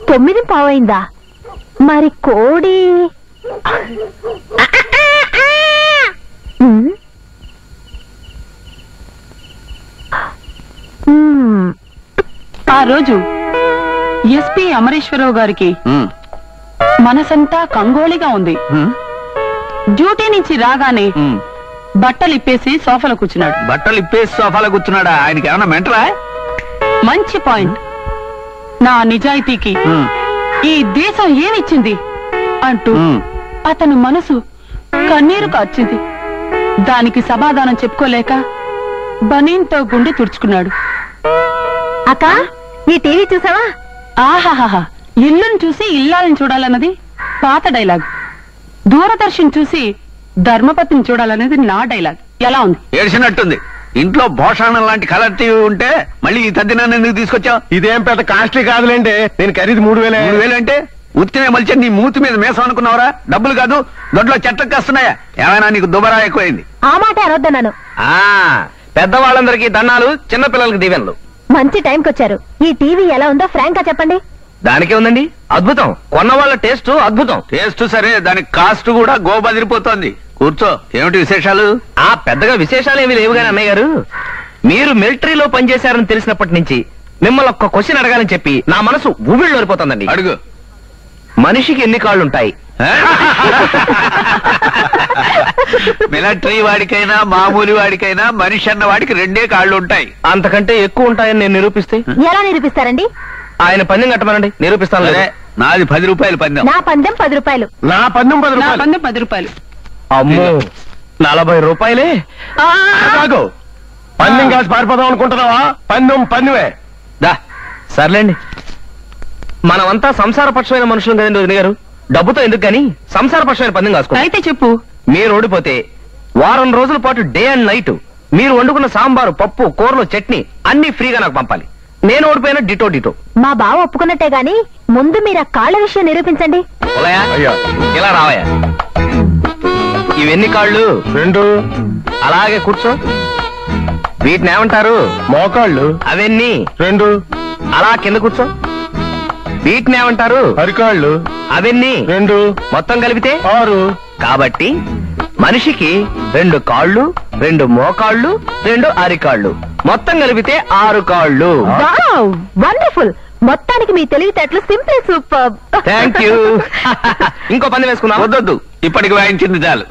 9 పావైందా? మరి కోడి ఆ రోజు ఎస్పీ అమరేశ్వరరావు గారికి మనసంతా కంగోళిగా ఉంది. డ్యూటీ నుంచి రాగానే బట్టలు ఇప్పేసి సోఫాలో కూర్చున్నాడు. బట్టలు ఇప్పేసి సోఫాలో కూర్చున్నాడా? ఆయనకి ఏమన్నా మెంటరా? మంచి పాయింట్. నా నిజాయితీకి ఈ దేశం ఏమిచ్చింది అంటూ అతను మనసు కన్నీరు కార్చింది. దానికి సమాధానం చెప్పుకోలేక బనీన్తో గుండె తుడుచుకున్నాడు. అక్క, ఈ టీవీ చూసావా? ఆహాహా, ఇల్లుని చూసి ఇల్లాలని చూడాలన్నది పాత డైలాగ్. దూరదర్శన్ చూసి ధర్మపతిని చూడాలనేది నా డైలాగ్. ఎలా ఉంది? ఏడ్చినట్టుంది. ఇంట్లో భోషాణం లాంటి కలర్ టీవీ ఉంటే మళ్ళీ ఈ తద్దినాన్ని ఎందుకు తీసుకొచ్చావు? ఇదేం పెద్ద కాస్ట్లీ కాదులేండి, నేను ఖరీదు 3000. 3000 అంటే ఉత్తినే మలిచి నీ మూతి మీద మేసం అనుకున్నావరా? డబ్బులు కాదు, దొడ్లో చెట్లకు కాస్తున్నాయా? ఏమైనా నీకు దుబరా ఎక్కువైంది? ఆ మాట అనొద్దన్నాను. పెద్దవాళ్ళందరికీ దండాలు, చిన్నపిల్లలకి దీవెనలు. మంచి టైంకి వచ్చారు. ఈ టీవీ ఎలా ఉందో ఫ్రాంక్ గా చెప్పండి. దానికే ఉందండి, అద్భుతం. కొన్న వాళ్ళ టేస్ట్ అద్భుతం. టేస్ట్ సరే, దానికి కాస్ట్ కూడా గోబదిరిపోతోంది. కూర్చో, ఏమిటి విశేషాలు? పెద్దగా విశేషాలు ఏమీ లేవు గాని అన్నయ్య గారు, మీరు మిలిటరీలో పనిచేశారని తెలిసినప్పటి నుంచి మిమ్మల్ని ఒక్క క్వశ్చన్ అడగాలని చెప్పి నా మనసు ఊబిళ్ళు ఓడిపోతుందండి. అడుగు. మనిషికి ఎన్ని కాళ్ళుంటాయి? మిలిటరీ వాడికైనా మామూలు వాడికైనా మనిషి అన్న వాడికి 2 కాళ్ళు ఉంటాయి. అంతకంటే ఎక్కువ ఉంటాయని నేను నిరూపిస్తే? ఎలా నిరూపిస్తారండి? ఆయన పందెం కట్టమనండి, నిరూపిస్తాను. సరే, నాది 10 రూపాయలు పందెం. నా పందెం 10 రూపాయలు. నా పందెం 10 నా రూపాయలు. పందెం 10 రూపాయలు. అమ్మో, 40 రూపాయలే. ఆ! పందెం కాసి పారిపోదాం అనుకుంటున్నావా? పందెమే. సర్లేండి, మనమంతా సంసారపక్షమైన మనుషులు కదండి వదిన గారు. డబ్బుతో ఎందుకు గాని సంసారపక్షమైన పందెం కాసుకో. అయితే చెప్పు. మీరు ఓడిపోతే వారం రోజుల పాటు డే అండ్ నైట్ మీరు వండుకున్న సాంబారు, పప్పు, కూరలు, చట్నీ అన్ని ఫ్రీగా నాకు పంపాలి. నేను ఓడిపోయిన డిటో. మా బావ ఒప్పుకున్నట్టే గాని ముందు మీరు ఆ కాళ్ళ విషయం నిరూపించండి. ఇలా రావయ్యా. ఇవెన్ని కాళ్ళు? 2. అలాగే కూర్చో. వీటిని ఏమంటారు? మోకాళ్ళు. అవన్నీ 2. అలా కింద కూర్చో. వీటిని ఏమంటారు? అరికాళ్ళు. అవన్నీ 2. మొత్తం కలిపితే 6. కాబట్టి మనిషికి 2 కాళ్ళు, 2 మోకాళ్ళు, 2 అరికాళ్ళు, మొత్తం కలిపితే 6 కాళ్ళు. వండర్ఫుల్. మొత్తానికి మీ తెలివితేటలు సింపుల్ సూపర్. Thank you. ఇంకో పందెం వేసుకుందాం. వద్దొద్దు, ఇప్పటికి వాయించింది చాలు.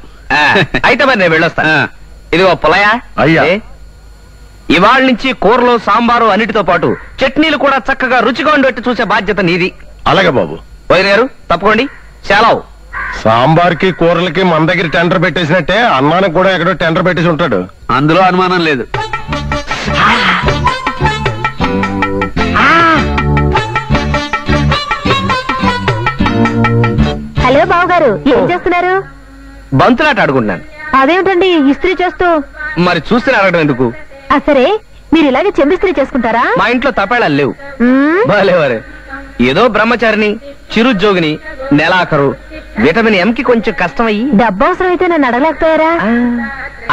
అయితే మరి నేను వెళ్ళొస్తాను. ఇదిగో పులయా, అయ్యా. ఇవాళ నుంచి కూరలు, సాంబారు అన్నిటితో పాటు చట్నీలు కూడా చక్కగా రుచిగా ఉండేట్టు చూసే బాధ్యత నీది. అలాగే బాబు. వదిన గారు తప్పుకోండి. సెలవు. సాంబార్కి కూరలకి మన దగ్గర టెండర్ పెట్టేసినట్టే అన్నానికి కూడా ఎక్కడో టెండర్ పెట్టేసి ఉంటాడు. అందులో అనుమానం లేదు. హలో బావగారు, ఏం చేస్తున్నారు? బంతులాట ఆడుకుంటున్నాను. అదేమిటండి ఇస్త్రీ చేస్తూ? మరి చూస్తే అడగడం ఎందుకు? సరే, మీరు ఇలాగే చెంబిస్త్రీ చేసుకుంటారా? మా ఇంట్లో తపేళాలు లేవు. బాలేవారే, ఏదో బ్రహ్మచారిని, చిరుద్యోగిని, నెలాఖరు, విటమిన్ M కి కొంచెం కష్టమయ్యి డబ్బు అవసరం అయితే నన్ను అడగలేకపోయారా?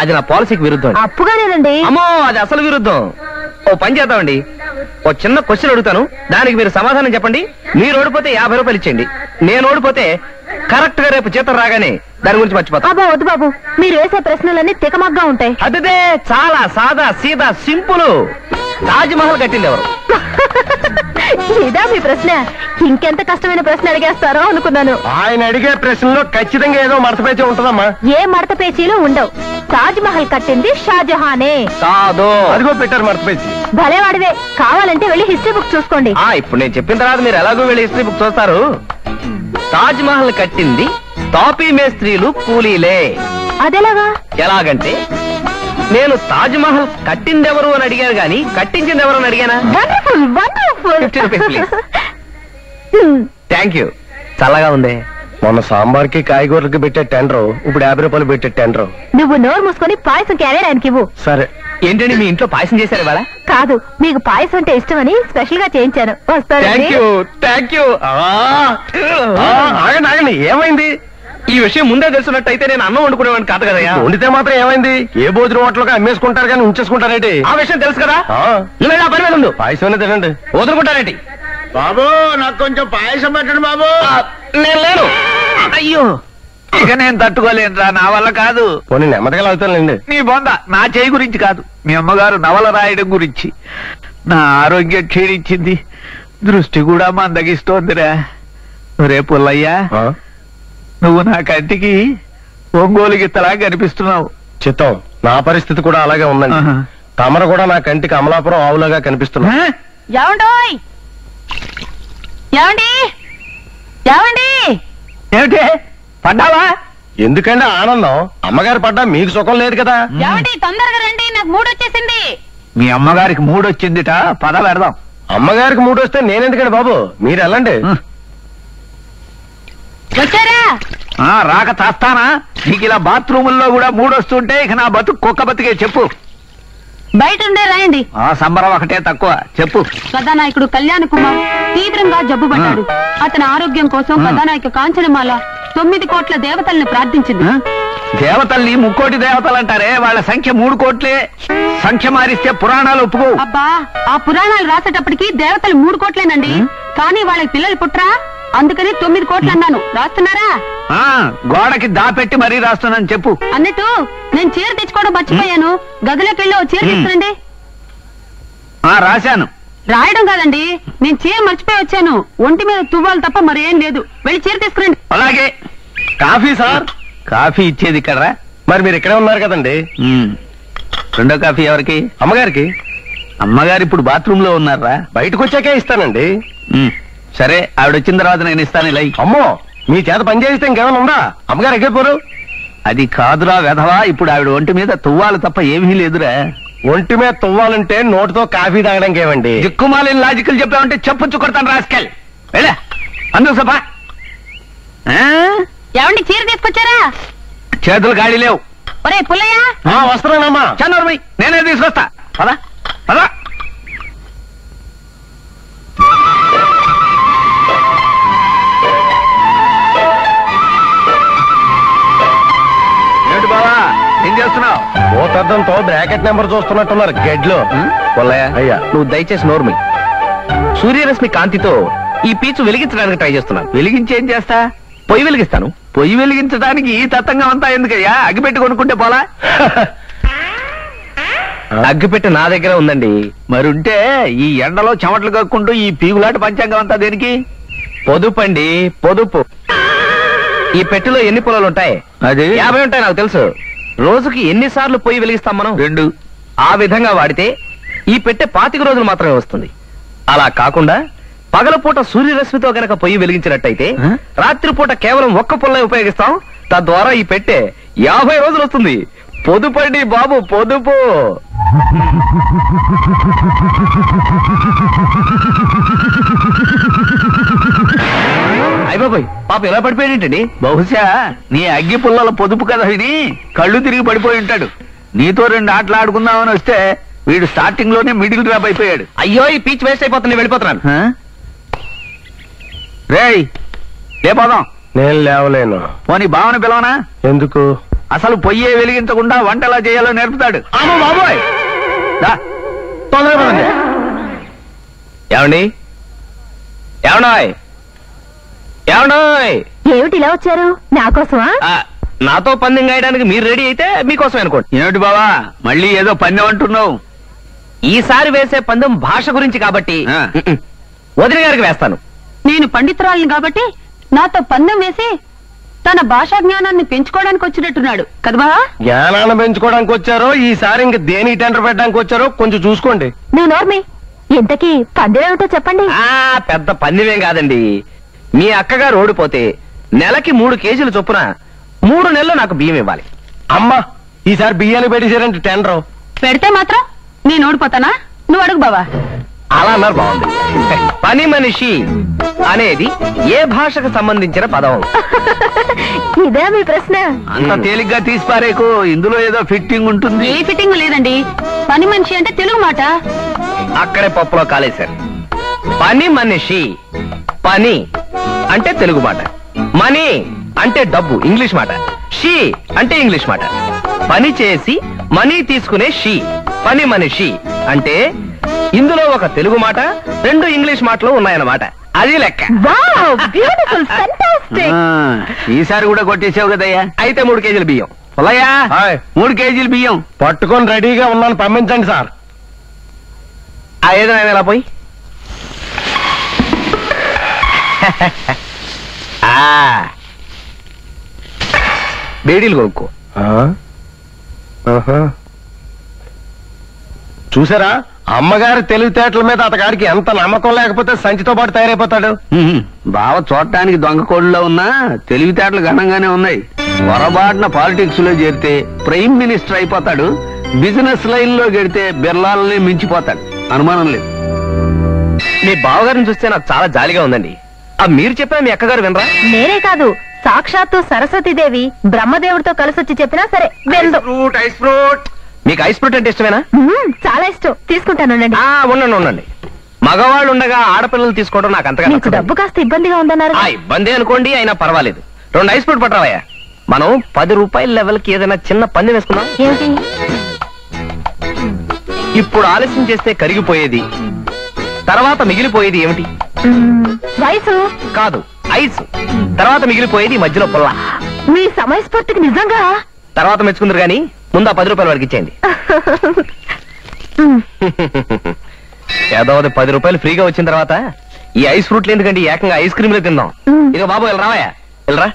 అది నా పాలసీకి విరుద్ధం. అప్పుగానేనండి. అమ్మో, అది అసలు విరుద్ధం. ఓ పని చేద్దామండి, ఓ చిన్న క్వశ్చన్ అడుగుతాను, దానికి మీరు సమాధానం చెప్పండి. మీరు ఓడిపోతే 50 రూపాయలు ఇచ్చేయండి. నేను ఓడిపోతే కరెక్ట్ గా రేపు జీతం రాగానే దాని గురించి మర్చిపోతా. అబ్బా వద్దు బాబు, మీరు వేసే ప్రశ్నలన్నీ తికమగ్గా ఉంటాయి. అదే చాలా సాదా సీదా సింపుల్. తాజ్ మహల్ కట్టింది ఎవరు? ఇదా మీ ప్రశ్న? ఇంకెంత కష్టమైన ప్రశ్న అడిగేస్తారో అనుకున్నాను. ఆయన అడిగే ప్రశ్నలో ఖచ్చితంగా ఏదో మడతపేచి ఉంటుందమ్మా. ఏ మడత పేచీలు ఉండవు. తాజ్ మహల్ కట్టింది షాజహానే. కాదు, అదిగో పెట్టారు మడతపేచి. భలేవాడివే. కావాలంటే వెళ్ళి హిస్టరీ బుక్ చూసుకోండి. ఇప్పుడు నేను చెప్పిన తర్వాత మీరు ఎలాగో వెళ్ళి హిస్టరీ బుక్ చూస్తారు. తాజ్ మహల్ కట్టింది తాపీ మేస్త్రీలు, కూలీలే. అదెలాగా? ఎలాగంటే నేను తాజ్ మహల్ కట్టిందెవరు అని అడిగాను గాని కట్టించింది ఎవరు అని అడిగానా? Wonderful wonderful. 50 rupees please. Thank you. చల్లగా ఉంది. మొన్న సాంబార్కి కాయగూరలకి పెట్టే టెండర్ ఇప్పుడు 50 రూపాయలు పెట్టే టెండర్. నువ్వు నోరు మూసుకొని పాయసం క్యారియర్ ఆయనకి ఇవ్వు. సరే. ఏంటండి మీ ఇంట్లో పాయసం చేశారు ఇవాళ? కాదు, మీకు పాయసం అంటే ఇష్టమని స్పెషల్ గా చేయించాను. Thank you, thank you. ఆగండి ఆగండి, ఏమైంది? ఈ విషయం ముందే తెలుసున్నట్టయితే నేను అన్నం వండుకునేవాడిని కాదు కదయ్యా. వండితే మాత్రం ఏమైంది? ఏ భోజనం హోటల్గా అమ్మేసుకుంటారు కానీ ఉంచేసుకుంటారేంటి? ఆ విషయం తెలుసు కదా. ఆ. నువ్వు వెళ్ళి ఆ పని మీద ఉండు. పాయసం తినండి. వదులుకుంటారేంటి? బాబు, నాకు కొంచెం పాయసం పెట్టండి బాబు. నేను లేను. అయ్యో, ఇక నేను తట్టుకోలేనురా, నా వల్ల కాదు. పోనీ నెమ్మదిగా అవుతానులేండి. నీ బొంద నా చేయి గురించి కాదు, మీ అమ్మగారు నవల రాయడం గురించి. నా ఆరోగ్యం క్షీణించింది, దృష్టి కూడా మందగిస్తోందిరా. రేపు పుల్లయ్యా, నువ్వు నా కంటికి ఒంగోలు గిత్తలా కనిపిస్తున్నావు. చిత్తం, నా పరిస్థితి కూడా అలాగే ఉందండి. తమరు కూడా నా కంటికి అమలాపురం ఆవులాగా కనిపిస్తున్నా. ఏమండోయ్, ఏమండి, ఏమండి, ఏమిటి పడ్డావా? ఎందుకంటే ఆనందం, అమ్మగారు పడ్డా మీకు సుఖం లేదు కదా. ఏమండి, తొందరగా రండి, నాకు మూడొచ్చేసింది. మీ అమ్మగారికి మూడొచ్చిందిట, పద పెడదాం. అమ్మగారికి మూడు వస్తే నేనెందుకండి బాబు, మీరు వెళ్ళండి. వచ్చారా? రాక తాస్తానా? నీకు ఇలా బాత్రూముల్లో కూడా మూడొస్తుంటే ఇక నా బతుకు కుక్క బతికే. చెప్పు. బయట ఉండే రాయండి. సంబరం ఒకటే తక్కువ. చెప్పు. కథానాయకుడు కళ్యాణ్ కుమార్ తీవ్రంగా జబ్బు పడ్డాడు. అతని ఆరోగ్యం కోసం కథానాయక కాంచనమాల 9 కోట్ల దేవతల్ని ప్రార్థించింది. దేవతల్ని 3 కోటి దేవతలు అంటారే, వాళ్ళ సంఖ్య 3 కోట్లే. సంఖ్య మారిస్తే పురాణాలు ఒప్పుకో. అబ్బా, ఆ పురాణాలు రాసేటప్పటికి దేవతలు 3 కోట్లేనండి. కానీ వాళ్ళకి పిల్లలు పుట్రా, అందుకని 9 కోట్లు అన్నాను. రాస్తున్నారా? గోడకి దాపెట్టి మరీ రాస్తున్నాను. చెప్పు. అన్నట్టు నేను చీర తెచ్చుకోవడం మర్చిపోయాను. గదిలోకి వెళ్ళి ఓ చీర తీసుకురండి. రాశాను. రాయడం కాదండి, నేను చీర మర్చిపోయి వచ్చాను. ఒంటి మీద తువ్వాలు తప్ప మరేం లేదు. వెళ్ళి చీర తీసుకురండి. అలాగే. Coffee sir. కాఫీ ఇచ్చేది ఇక్కడ. మరి మీరు ఇక్కడే ఉన్నారు కదండి. రెండో కాఫీ ఎవరికి? అమ్మగారికి. అమ్మగారు ఇప్పుడు బాత్రూమ్ లో ఉన్నారా? బయటకు వచ్చాకే ఇస్తానండి. సరే, ఆవిడ వచ్చిన తర్వాత నేను ఇస్తాను. ఇలా. అమ్మో, మీ చేత పని చేయిస్తే ఇంకేమైనా ఉందా? అమ్మగారు ఎక్కిపోరు. అది కాదురా వెధవా, ఇప్పుడు ఆవిడ ఒంటి మీద తువ్వాలు తప్ప ఏమీ లేదురా. ఒంటి మీద తువ్వాలంటే నోటితో కాఫీ తాగడానికి ఏమండి? దిక్కుమాలిన లాజికల్ చెప్పామంటే చెప్పొచ్చు కొడతాను రాస్కెల్. వెళ్ళా అందుకు సభ. ఏమండి, చీర తీసుకొచ్చారా? చేతులు గాడి లేవు. ఒరే పుల్లయ్య, వస్తున్నానమ్మా. చంద్రబాబు నేనే తీసుకొస్తా. పదా పదా. ఏమిటి బావా, ఏం చేస్తున్నావు? పోతద్దంతో బ్రాకెట్ నెంబర్ చూస్తున్నట్టున్నారు గెడ్లో. పుల్లయ్య, అయ్యా. నువ్వు దయచేసి నోర్మి. సూర్యరశ్మి కాంతితో ఈ పీచు వెలిగించడానికి ట్రై చేస్తున్నాను. వెలిగించి ఏం చేస్తా? పొయ్యి వెలిగిస్తాను. పొయ్యి వెలిగించడానికి ఈ తత్తంగా అంతా ఎందుకయ్యా? అగ్గిపెట్టి కొనుక్కుంటే పోలా? అగ్గిపెట్టి నా దగ్గర ఉందండి. మరుంటే ఈ ఎండలో చెమటలు కక్కుంటూ ఈ పీగులాట పంచాంగం అంతా దేనికి? పొదుపండి, పొదుపు. ఈ పెట్టెలో ఎన్ని పొలాలు ఉంటాయి? అది 50 ఉంటాయి, నాకు తెలుసు. రోజుకి ఎన్నిసార్లు పొయ్యి వెలిగిస్తాం మనం? 2. ఆ విధంగా వాడితే ఈ పెట్టె 25 రోజులు మాత్రమే వస్తుంది. అలా కాకుండా పగలపూట సూర్యరశ్మితో గనక పొయ్యి వెలిగించినట్టయితే రాత్రిపూట కేవలం 1 పుల్లే ఉపయోగిస్తాం. తద్వారా ఈ పెట్టె 50 రోజులు వస్తుంది. పొదుపండి బాబు, పొదుపు. అయిపోయి పాప ఎలా పడిపోయాడేంటండి? బహుశా నీ అగ్గి పుల్లల పొదుపు కదా విని కళ్ళు తిరిగి పడిపోయి ఉంటాడు. నీతో 2 ఆటలు ఆడుకుందామని వస్తే వీడు స్టార్టింగ్ లోనే మిడిల్ డ్రాప్ అయిపోయాడు. అయ్యో, ఈ పీచ్ వేస్ట్ అయిపోతుంది, వెళ్ళిపోతున్నాను. రేయ్ లేపోదాం. నేను లేవలేను. పోనీ భావన పిలవనా? ఎందుకు? అసలు పొయ్యే వెలిగించకుండా వంట ఎలా చేయాలో నేర్పుతాడు. అమ్మో బాబోయ్, తొందరగా పదండి. ఏమండి, ఏమన్నాయ్, ఏమన్నాయ్? ఏమిటి ఇలా వచ్చారు? నా కోసమా? నాతో పందెం గాయడానికి మీరు రెడీ అయితే మీకోసం అనుకోండి. ఏమిటి బావా, మళ్ళీ ఏదో పందెం అంటున్నావు? ఈసారి వేసే పందెం భాష గురించి కాబట్టి వదిన గారికి వేస్తాను. నేను పండితురాలిని కాబట్టి నాతో పందెం వేసి తన భాషా జ్ఞానాన్ని పెంచుకోవడానికి వచ్చినట్టున్నాడు కదా? జ్ఞానాన్ని పెంచుకోవడానికి వచ్చారో, ఈసారి ఇంక దేనికి టెండర్ పెట్టడానికి వచ్చారో కొంచెం చూసుకోండి. నువ్వు నోర్మి. ఇంతకీ పందెం ఏమిటో చెప్పండి. పెద్ద పందెమేం కాదండి. మీ అక్కగారు ఓడిపోతే నెలకి 3 కేజీలు చొప్పున 3 నెలలు నాకు బియ్యం ఇవ్వాలి. అమ్మా, ఈసారి బియ్యాన్ని పెట్టేశారంటే టెండర్. పెడితే మాత్రం నేను ఓడిపోతానా? నువ్వు అడుగు బావా. అలా అన్నారు, బాగుంది. పని మనిషి అనేది ఏ భాషకు సంబంధించిన పదం? ఇదే మీ ప్రశ్న? అంత తేలిగ్గా తీసిపారేకు, ఇందులో ఏదో ఫిట్టింగ్ ఉంటుంది. ఏ ఫిట్టింగ్ లేదండి. పని మనిషి అంటే తెలుగు మాట. అక్కడే పప్పులో కాలేశారు. పని మనిషి, పని అంటే తెలుగు మాట. మనీ అంటే డబ్బు, ఇంగ్లీష్ మాట. షీ అంటే ఇంగ్లీష్ మాట. పని చేసి మనీ తీసుకునే షీ, పని మనిషి అంటే ఇందులో ఒక తెలుగు మాట, 2 ఇంగ్లీష్ మాటలు ఉన్నాయన్నమాట. అది లెక్క. Beautiful, fantastic. ఈసారి కూడా కొట్టేసావు కదయ్యా. అయితే 3 కేజీలు బియ్యం. 3 కేజీలు బియ్యం పట్టుకొని రెడీగా ఉన్నాను, పంపించండి సార్. ఏదో ఎలా పోయి బేడీలు కొనుక్కో. చూసారా అమ్మగారి తెలివితేటల మీద అతగారికి ఎంత నమ్మకం లేకపోతే సంచితో పాటు తయారైపోతాడు. బావ చూడటానికి దొంగ కోడిలో ఉన్నా తెలివితేటలు ఘనంగానే ఉన్నాయి. పొరపాటున పాలిటిక్స్ లో చేరితే ప్రైమ్ మినిస్టర్ అయిపోతాడు. బిజినెస్ లైన్ లో గెడితే బిర్లాలనే మించిపోతాడు. అనుమానం లేదు. మీ బావగారిని చూస్తే నాకు చాలా జాలిగా ఉందండి. మీరు చెప్పినా మీ అక్కగారు వినరా? నేనే కాదు, సాక్షాత్తు సరస్వతీదేవి బ్రహ్మదేవుడితో కలిసొచ్చి చెప్పినా సరే వెళ్దు. Ice fruit. మీకు ఐస్ ఫ్రూట్ అంటే ఇష్టమేనా? చాలా ఇష్టం, తీసుకుంటానండి. ఉండండి ఉండండి. మగవాళ్ళు ఉండగా ఆడపిల్లలు తీసుకోవడం నాకు అంతగా మీకు నచ్చదు. డబ్బు కాస్త ఇబ్బందిగా ఉందన్నారు. ఇబ్బంది అనుకోండి, అయినా పర్వాలేదు. 2 ఐస్ ఫ్రూట్ పట్టరావయ్యా. మనం 10 రూపాయల లెవెల్ కి ఏదైనా చిన్న పందెం వేసుకుందాం. ఏమిటి? ఇప్పుడు ఆలస్యం చేస్తే కరిగిపోయేది, తర్వాత మిగిలిపోయేది ఏమిటి? వయసు కాదు, ఐస్. తర్వాత మిగిలిపోయేది మధ్యలో పుల్ల. మీ సమయస్ఫూర్తికి నిజంగా తర్వాత మెచ్చుకుందరు గాని ముందు ఆ 10 రూపాయల వరకు ఇచ్చేయండి. ఏదో 10 రూపాయలు ఫ్రీగా వచ్చిన తర్వాత ఈ ఐస్ ఫ్రూట్లు ఎందుకండి, ఏకంగా ఐస్ క్రీమ్లే తిందాం. ఇదిగో బాబు ఇలా రావయ్యా, వెళ్ళరా.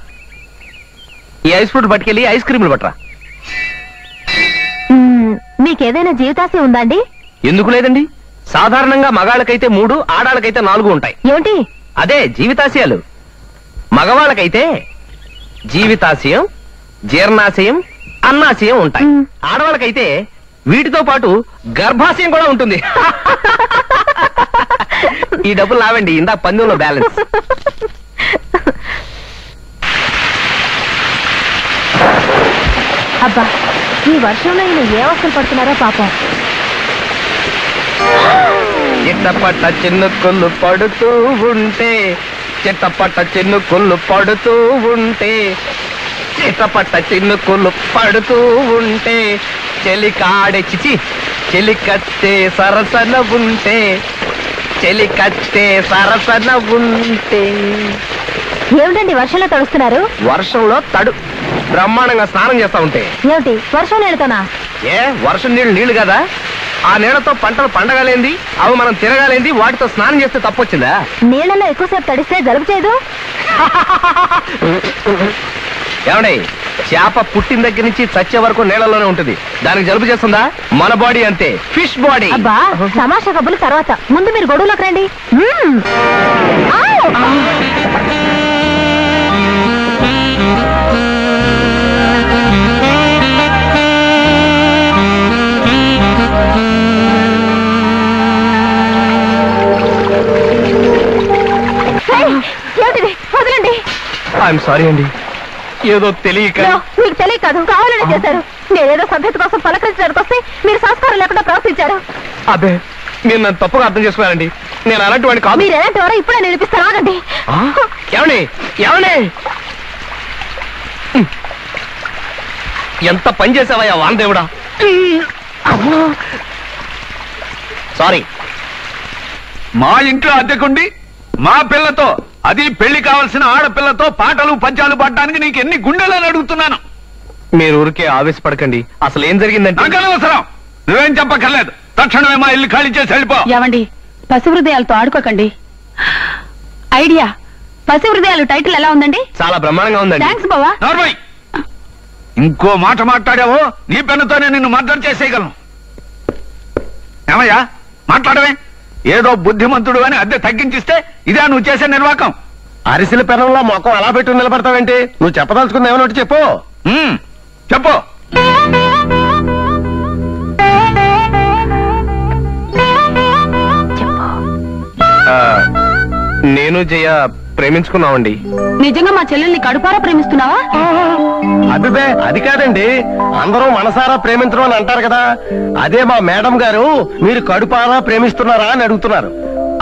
ఈ ఐస్ ఫ్రూట్ పట్టుకెళ్ళి ఐస్ క్రీములు పట్టరా. మీకేదైనా జీవితాశయం ఉందా అండి? ఎందుకు లేదండి. సాధారణంగా మగాళ్ళకైతే 3, ఆడాళ్ళకైతే 4 ఉంటాయి. ఏమిటి? అదే జీవితాశయాలు. మగవాళ్ళకైతే జీవితాశయం, జీర్ణాశయం, అన్నాశయం ఉంటాయి. ఆడవాళ్ళకైతే వీటితో పాటు గర్భాశయం కూడా ఉంటుంది. ఈ డబ్బులు నావండి, ఇందా పందెంలో బ్యాలెన్స్. అబ్బా, ఈ వర్షంలో ఈయన ఏ అవసరం పడుతున్నారో పాపం. చిట్టపట్ట చిన్నుకుళ్ళు పడుతూ ఉంటే, చిట్టపట్ట చిన్నుకుళ్ళు పడుతూ ఉంటే, చిట్టపట్ట చిన్నుకుళ్ళు పడుతూ ఉంటే, చెలికాడే చిచి చెలికత్తే సరసన ఉంటే, చెలికత్తే సరసన ఉంటే. ఏమిటండి వర్షంలో తడుస్తున్నారు? వర్షంలో తడు బ్రహ్మాండంగా స్నానం చేస్తా ఉంటే. ఏమిటి వర్షం నీళ్ళతోనా? వర్షం నీళ్లు కదా, ఆ నీళ్లతో పంటలు పండగలేంది, అవి మనం తిరగాలేంది, వాటితో స్నానం చేస్తే తప్పొచ్చిందా? నీళ్లలో ఎక్కువసేపు తడిస్తే జలుబు చేయదు? ఏమండి, చేప పుట్టిన దగ్గర నుంచి చచ్చే వరకు నీళ్లలోనే ఉంటుంది. దానికి జలుబు చేస్తుందా? మన బాడీ అంతే, ఫిష్ బాడీ. అబ్బా, తమాషా కబుర్లు తర్వాత, ముందు మీరు గొడవలోకి రండి. వదలండి. ఐఎమ్ సారీ అండి, ఏదో తెలియక. మీకు తెలియక కాదు, కావాలని చేశారు. నేనేదో సభ్యత కోసం పలకరించడానికి వస్తే మీరు సంస్కారం లేకుండా ప్రవర్తించారు. అబ్బే, మీరు నన్ను తప్పుగా అర్థం చేసుకున్నారండి. నేను అలాంటి వాడిని కాదు. మీరు ఎలాంటి వారో ఇప్పుడే నిరూపిస్తాను, ఆగండి. ఏమండి ఏమండి, ఎంత పని చేసావయ్యా వానదేవుడా. సారీ. మా ఇంట్లో అద్దెకుండి మా పిల్లతో, అది పెళ్లి కావాల్సిన ఆడపిల్లతో పాటలు పద్యాలు పాడడానికి నీకు ఎన్ని గుండెలని అడుగుతున్నాను. మీరు ఊరికే ఆవేశపడకండి. అసలు ఏం జరిగిందంటే, నాకు అనవసరం, నువ్వేం చెప్పక్కర్లేదు. తక్షణమే మా ఇల్లు ఖాళీ చేసి వెళ్ళిపో. ఏమండి, పసి హృదయాలతో ఆడుకోకండి. ఐడియా, పసి హృదయాలు టైటిల్ ఎలా ఉందండి? చాలా బ్రహ్మాండంగా ఉందండి. థ్యాంక్స్ బావా. నార్మల్, ఇంకో మాట మాట్లాడావో నీ పెన్నుతోనే నిన్ను మర్డర్ చేసేయగలను. ఏమయ్యా మాట్లాడవే? ఏదో బుద్ధిమంతుడు అని అద్దె తగ్గించిస్తే ఇదే నువ్వు చేసే నిర్వాకం. అరిసెల పెనంలో మొఖం అలా పెట్టుకుని నిలబడతావేంటి? నువ్వు చెప్పదలుచుకున్న ఏమన్నట్టు చెప్పు. చెప్పు. నేను జయ ప్రేమించుకున్నామండి. నిజంగా మా చెల్లెల్ని కడుపారా ప్రేమిస్తున్నావా? అబ్బిబే, అది కాదండి. అందరూ మనసారా ప్రేమించడం అని అంటారు కదా, అదే మా మేడం గారు మీరు కడుపారా ప్రేమిస్తున్నారా అని అడుగుతున్నారు.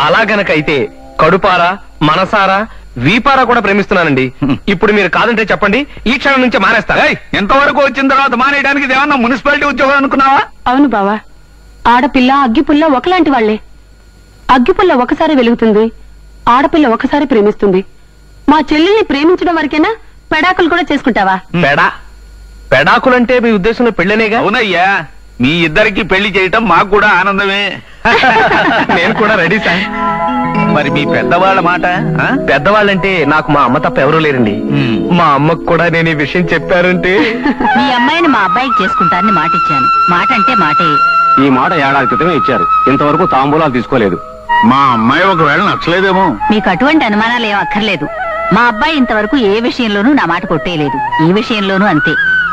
అలా గనకైతే కడుపారా, మనసారా, వీపారా కూడా ప్రేమిస్తున్నానండి. ఇప్పుడు మీరు కాదంటే చెప్పండి, ఈ క్షణం నుంచి మానేస్తా. ఎంతవరకు వచ్చిన తర్వాత మానేయడానికి ఏమన్నా మున్సిపాలిటీ ఉద్యోగం అనుకున్నావా? అవును బావా, ఆడపిల్ల అగ్గిపుల్ల ఒకలాంటి వాళ్లే. అగ్గిపుల్ల ఒకసారి వెలుగుతుంది, ఆడపిల్ల ఒకసారి ప్రేమిస్తుంది. మా చెల్లెల్ని ప్రేమించడం వరకేనా? పెడాకులు కూడా చేసుకుంటావా? పెడాకులంటే మీ ఉద్దేశంలో పెళ్ళనేగా? అవునయ్యా, మీ ఇద్దరికి పెళ్లి చేయటం మాకు కూడా ఆనందమే. నేను కూడా రెడీ సార్. మరి మీ పెద్దవాళ్ళ మాట ఆ? పెద్దవాళ్ళంటే నాకు మా అమ్మ తప్ప ఎవరూ లేరండి. మా అమ్మకు కూడా నేను ఈ విషయం చెప్పారంటే మీ అమ్మాయిని మా అబ్బాయికి చేసుకుంటానని మాటిచ్చాను. మాట అంటే మాటే. ఈ మాట ఏడాది క్రితమే ఇచ్చారు, ఇంతవరకు తాంబూలాలు తీసుకోలేదు. మా అమ్మాయి ఒకవేళ నచ్చలేదేమో. మీకు అటువంటి అనుమానాలు ఏం అక్కర్లేదు. మా అబ్బాయి ఇంతవరకు ఏ విషయంలోనూ నా మాట కొట్టేయలేదు. ఈ విషయంలోనూ అంతే.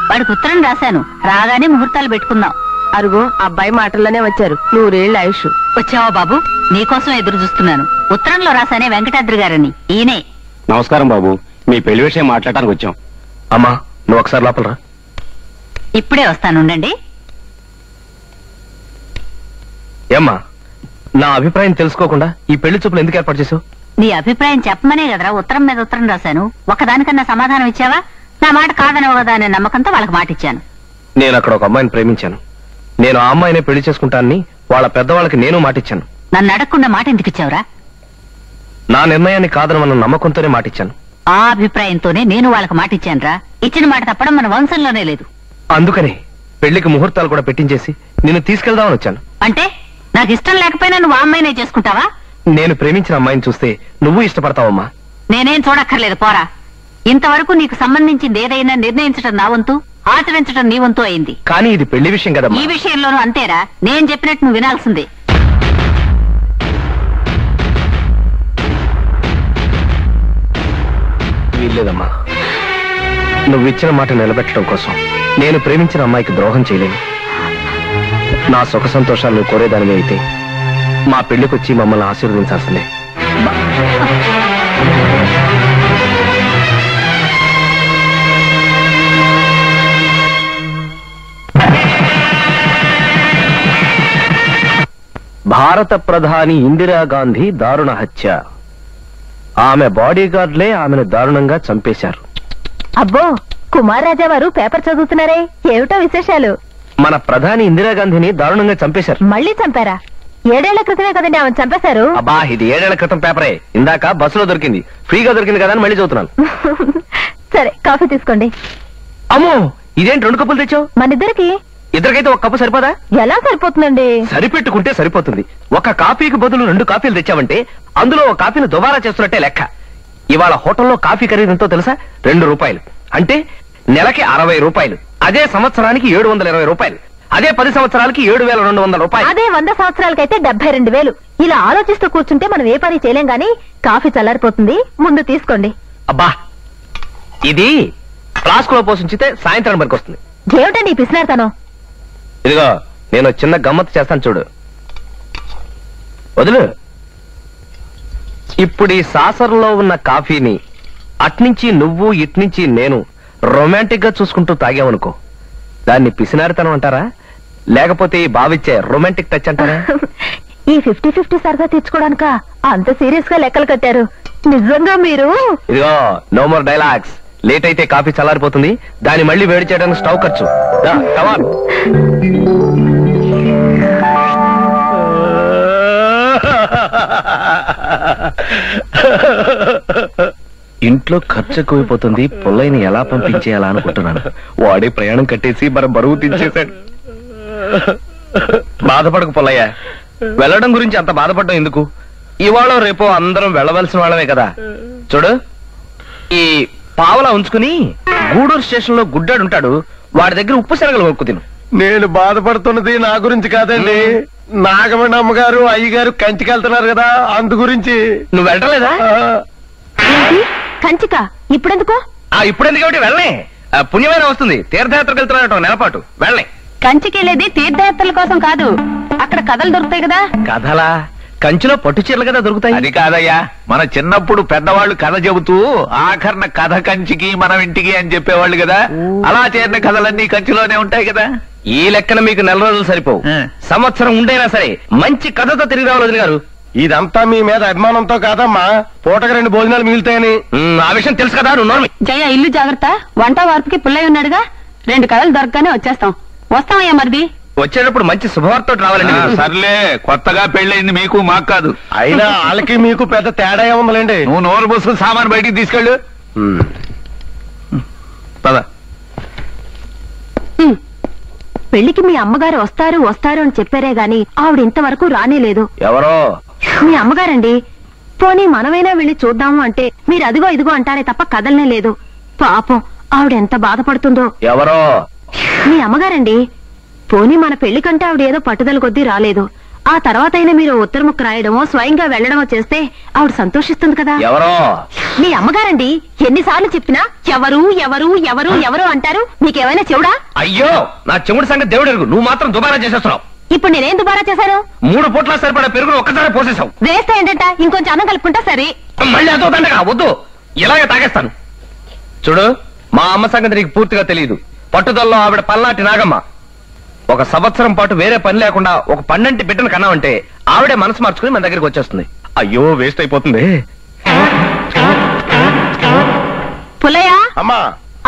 వాడికి ఉత్తరం రాశాను, రాగానే ముహూర్తాలు పెట్టుకుందాం. అరుగో అబ్బాయి మాటల్లోనే వచ్చారు. 100 ఏళ్ల ఆయుష్. వచ్చావా బాబు? నీకోసం ఎదురు చూస్తున్నాను. ఉత్తరంలో రాశానే వెంకటాద్రి గారని, ఈయనే. నమస్కారం బాబు, మీ పెళ్లి విషయం మాట్లాడటానికి వచ్చాం. అమ్మా నువ్వు ఒకసారి లోపలరా. ఇప్పుడే వస్తానుండండి. ఏమ్మా నా అభిప్రాయం తెలుసుకోకుండా ఈ పెళ్లి చూపులు ఎందుకు ఏర్పాటు చేసావు? నీ అభిప్రాయం చెప్పమనే కదరా ఉత్తరం మీద ఉత్తరం రాశాను. ఒకదానికన్నా సమాధానం ఇచ్చావా? నా మాట కాదనవు కదా అనే నమ్మకంతో వాళ్ళకి మాట ఇచ్చాను. నేను అక్కడ ఒక అమ్మాయిని ప్రేమించాను. నేను ఆ అమ్మాయినే పెళ్లి చేసుకుంటానని వాళ్ళ పెద్దవాళ్ళకి నేను మాటిచ్చాను. నన్ను అడగకుండా మాట ఎందుకు ఇచ్చావురా? నా నిర్ణయాన్ని కాదనమన్న నమ్మకంతోనే మాటిచ్చాను. ఆ అభిప్రాయంతోనే నేను వాళ్ళకి మాట ఇచ్చానురా. ఇచ్చిన మాట తప్పడం మన వంశంలోనే లేదు. అందుకని పెళ్లికి ముహూర్తాలు కూడా పెట్టించేసి నిన్ను తీసుకెళ్దామని వచ్చాను. అంటే నాకు ఇష్టం లేకపోయినా నువ్వు ఆ అమ్మాయినే చేసుకుంటావా? నేను ప్రేమించిన అమ్మాయిని చూస్తే నువ్వు ఇష్టపడతావమ్మా. నేనేం చూడక్కర్లేదు, పోరా. ఇంతవరకు నీకు సంబంధించింది ఏదైనా నిర్ణయించడం నా వంతు, ఆచరించడం నీ వంతు అయింది. కానీ ఇది పెళ్లి విషయం ఈ కదమ్మా. విషయంలోనూ అంతేరా. నేను చెప్పినట్టు నువ్వు వినాల్సిందే. వీల్లేదమ్మా. నువ్వు ఇచ్చిన మాట నిలబెట్టడం కోసం నేను ప్రేమించిన అమ్మాయికి ద్రోహం చేయలేను. నా సుఖ సంతోషాలు నువ్వు కోరేదానివి అయితే మా పెళ్లికొచ్చి మమ్మల్ని ఆశీర్వదించాల్సిందే. భారత ప్రధాని ఇందిరాగాంధీ దారుణ హత్య. ఆమె బాడీగార్డ్లే ఆమెను దారుణంగా చంపేశారు. అబ్బో కుమార్ రాజా వారు పేపర్ చదువుతున్నారే, ఏమిటో విశేషాలు? మన ప్రధాని ఇందిరాగాంధీని దారుణంగా చంపేశారు. మళ్ళీ చంపారా? 7 ఏళ్ల క్రితమే కదండి ఆమె చంపేశారు. అబ్బా ఇది 7 ఏళ్ల క్రితం పేపరే. ఇందాక బస్సులో దొరికింది, ఫ్రీగా దొరికింది కదా అని మళ్ళీ చదువుతున్నాను. సరే కాఫీ తీసుకోండి. అమ్మో ఇదేంటి 2 కప్పులు తెచ్చావు? మనిద్దరికి ఇద్దరికైతే ఒక కప్పు సరిపోదా? ఎలా సరిపోతుందండి? సరిపెట్టుకుంటే సరిపోతుంది. ఒక కాఫీకి బదులు 2 కాఫీలు తెచ్చావంటే అందులో ఒక కాఫీని దుబారా చేస్తున్నట్టే లెక్క. ఇవాళ హోటల్లో కాఫీ ఖరీదు ఎంతో తెలుసా? 2 రూపాయలు. అంటే నెలకి 60 రూపాయలు. అదే సంవత్సరానికి 720 రూపాయలు. అదే 10 సంవత్సరాలకి 7,200 రూపాయలు. అదే 100 సంవత్సరాలకైతే 72,000. ఇలా ఆలోచిస్తూ కూర్చుంటే మనం ఏ పని చేయలేం గానీ కాఫీ చల్లారిపోతుంది, ముందు తీసుకోండి. అబ్బా ఇది ఫ్లాస్క్ లో పోషించితే సాయంత్రం వరకు వస్తుంది. ఏమిటండి పిసినారుతాను? ఇదిగో నేను చిన్న గమ్మత్తు చేస్తాను చూడు. వదులు. ఇప్పుడు ఈ సాసర్లో ఉన్న కాఫీని అట్నుంచి నువ్వు ఇట్నుంచి నేను రొమాంటిక్ గా చూసుకుంటూ తాగామనుకో, దాన్ని పిసినారితనం అంటారా లేకపోతే ఈ బావిచ్చే రొమాంటిక్ టచ్ అంటారా? ఈ 50-50 సరదా తీర్చుకోవడానిక అంత సీరియస్ గా లెక్కలు కట్టారు? నిజంగా మీరు? ఇదిగో నో మోర్ డైలాగ్స్. లేట్ అయితే కాఫీ చల్లారిపోతుంది, దాన్ని మళ్ళీ వేడి చేయడానికి స్టవ్ ఖర్చు. కమాన్. ఇంట్లో ఖర్చు ఎక్కువైపోతుంది, పుల్లయ్యని ఎలా పంపించేయాలా అనుకుంటున్నాను. వాడే ప్రయాణం కట్టేసి మన బరువు తెచ్చేశాడు. బాధపడకు పుల్లయ్య, వెళ్ళడం గురించి అంత బాధపడడం ఎందుకు? ఇవాళ రేపో అందరం వెళ్ళవలసిన వాళ్ళమే కదా. చూడు ఈ పావలా ఉంచుకుని గూడూరు స్టేషన్ లో గుడ్డాడు ఉంటాడు, వాడి దగ్గర ఉప్పు శనగలు కొనుక్కు తిను. నేను బాధపడుతున్నది నా గురించి కాదండి, నాగమణి అమ్మగారు అయ్యగారు కంచికి వెళ్తున్నారు కదా, అందు గురించి. నువ్వు వెళ్ళలేదా? ఏంటి కంచిక? ఇప్పుడెందుకో? ఇప్పుడెందుకు కాబట్టి వెళ్ళే. పుణ్యమైన వస్తుంది, తీర్థయాత్రకు వెళ్తున్నాడు నెలపాటు. వెళ్ళే. కంచికెళ్ళేది తీర్థయాత్రల కోసం కాదు, అక్కడ కథలు దొరుకుతాయి కదా. కథలా? కంచిలో పట్టు చీరలు కదా దొరుకుతాయి. అది కాదయ్యా, మన చిన్నప్పుడు పెద్దవాళ్ళు కథ చెబుతూ ఆఖరణ కథ కంచికి మనం ఇంటికి అని చెప్పేవాళ్ళు కదా, అలా చేరిన కథలన్నీ కంచిలోనే ఉంటాయి కదా. ఈ లెక్కన మీకు 4 రోజులు సరిపోవు, సంవత్సరం ఉండైనా సరే మంచి కథతో తిరిగి రావాలి వదిన గారు. ఇదంతా మీ మీద అభిమానంతో కాదమ్మా, పూటకు 2 భోజనాలు మిగులుతాయని. ఆ విషయం తెలుసు కదా, నువ్వు నోర్మి. జయ ఇల్లు జాగ్రత్త, వంట వార్పుకి పుల్లయ్య ఉన్నాడుగా, 2 కథలు దొరకగానే వచ్చేస్తాం. వస్తామయ్యా మరిది. వచ్చేటప్పుడు మంచి శుభవార్త రావాలండి. సర్లే, కొత్తగా పెళ్ళయింది మీకు మాకు కాదు. అయినా వాళ్ళకి మీకు పెద్ద తేడా ఏముందండి. నువ్వు నోరు బస్సు సామాన్ బయటికి తీసుకెళ్ళు. పద. పెళ్లికి మీ అమ్మగారు వస్తారు అని చెప్పారే గాని ఆవిడ ఇంతవరకు రానేలేదు. ఎవరో? మీ అమ్మగారండి. పోనీ మనమైనా వెళ్ళి చూద్దాము అంటే మీరు అదిగో ఇదిగో అంటారే తప్ప కదలనే లేదు. పాపం ఆవిడ ఎంత బాధపడుతుందో. ఎవరో మీ అమ్మగారండి. పోనీ మన పెళ్లి కంటే ఆవిడ ఏదో పట్టుదల కొద్దీ రాలేదు. ఆ తర్వాత అయినా మీరు ఉత్తర ముక్క రాయడమో స్వయంగా వెళ్లడమో చేస్తే ఆవిడ సంతోషిస్తుంది కదా. ఎవరో మీ అమ్మగారండి. ఎన్నిసార్లు చెప్పినా ఎవరు ఎవరు ఎవరు ఎవరు అంటారు. మీకేమైనా చెవుడా? అయ్యో, నా చెముడు సంగతి దేవుడు ఎరుగు. నువ్వు మాత్రం దుబారా చేసేస్తున్నావు. ఇప్పుడు నేనేం దుబారా చేశాను? 3 పూట్ల సరిపడా పెరుగును ఒక్కసారి పోసేసావు. వేస్తే ఏంటంట ఇంకొంచెం అన్నం కలుపుకుంటా సరే. మళ్ళీ అదో దండగా వద్దు, ఇలాగే తాగేస్తాను. చూడు, మా అమ్మ సంగతి నీకు పూర్తిగా తెలియదు. పట్టుదలలో ఆవిడ పల్నాటి నాగమ్మ. 1 సంవత్సరం పాటు వేరే పని లేకుండా ఒక పండంటి బిడ్డను కన్నామంటే ఆవిడే మనసు మార్చుకుని మన దగ్గరికి వచ్చేస్తుంది. అయ్యో, వేస్ట్ అయిపోతుంది. పుల్లయ్య, అమ్మా,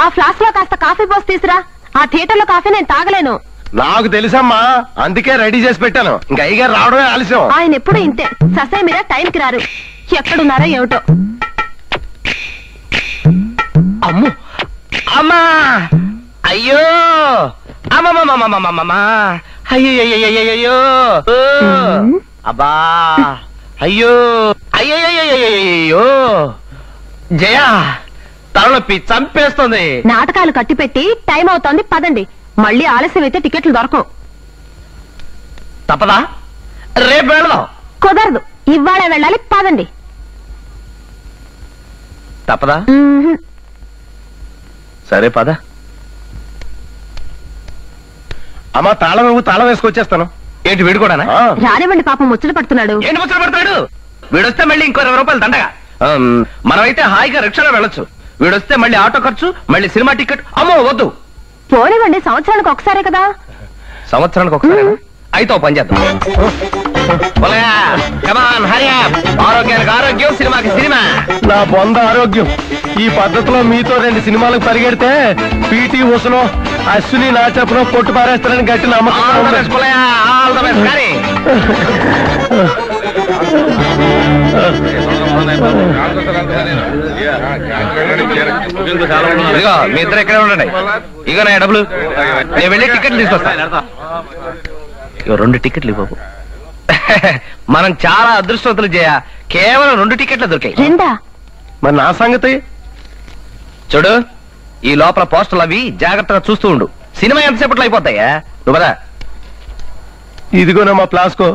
ఆ ఫ్లాస్క్ లో కాస్త కాఫీ పోసి తీసురా. ఆ థియేటర్ లో కాఫీ నేను తాగలేను. నాకు తెలుసమ్మా, అందుకే రెడీ చేసి పెట్టాను. ఇంకా అయ్యగారు రావడమే ఆలస్యం. ఆయన ఎప్పుడు ఇంతే, ససే మీరా టైంకి రారు. ఎక్కడున్నారో ఏమిటో. అమ్ము, అమ్మా, అయ్యో, అమ్మమ్మమ్మమ్మమ్మమ్మమ్మా, అయ్యయ్యయ్యయ్యయ్యో, అబ్బా, అయ్యో, అయ్యయ్యయ్యయ్యో, జయ, తలనొప్పి చంపేస్తుంది. నాటకాలు కట్టిపెట్టి టైం అవుతోంది, పదండి. మళ్ళీ ఆలస్యం అయితే టికెట్లు దొరకవు. తప్పదా? రేపు వెళదాం. కుదరదు, ఇవాళే వెళ్ళాలి, పదండి. తప్పదా? మ్మ్. సరే పద. అమ్మా, తాళం వేసుకొచ్చేస్తాను. ఏంటి, వీడు కూడానా? రానివ్వండి, పాపం ముచ్చట పడుతున్నాడు. ఏంటి ముచ్చట పడతాడు? వీడొస్తే మళ్ళీ ఇంకో 20 రూపాయలు దండగా. మనమైతే హాయిగా రిక్షాలో వెళ్ళొచ్చు. వీడొస్తే మళ్ళీ ఆటో ఖర్చు, మళ్ళీ సినిమా టికెట్. అమ్మో వద్దు. పోనివ్వండి, సంవత్సరానికి ఒకసారే కదా. సంవత్సరానికి ఒకసారి అయితే ఓ పని చేద్దాం. ఆరోగ్యానికి ఆరోగ్యం, సినిమాకి సినిమా. నా బొంద ఆరోగ్యం. ఈ పద్ధతిలో మీతో 2 సినిమాలకు పరిగెడితే పీటీ ఉసలో అశ్విని నా చెప్పులో కొట్టు పారేస్తారని గట్టి నమ్మకం. ఇదిగో, మీ ఇద్దరు ఎక్కడే ఉండండి. ఇక నా డబ్బులు నేను వెళ్ళి టికెట్లు తీసుకొస్తా. ఇక 2 టికెట్లు ఇవ్వవు. మనం చాలా అదృష్టవంతులు చేయ. కేవలం 2 టికెట్లు దొరికాయి. రెండా? మరి నా సంగతి చూడు, ఈ లోపల పోస్టర్లు అవి జాగ్రత్తగా చూస్తూ ఉండు. సినిమా ఎంతసేపట్లో అయిపోతాయా? నువ్వు కదా. ఇదిగోనా మా ప్లాస్కో.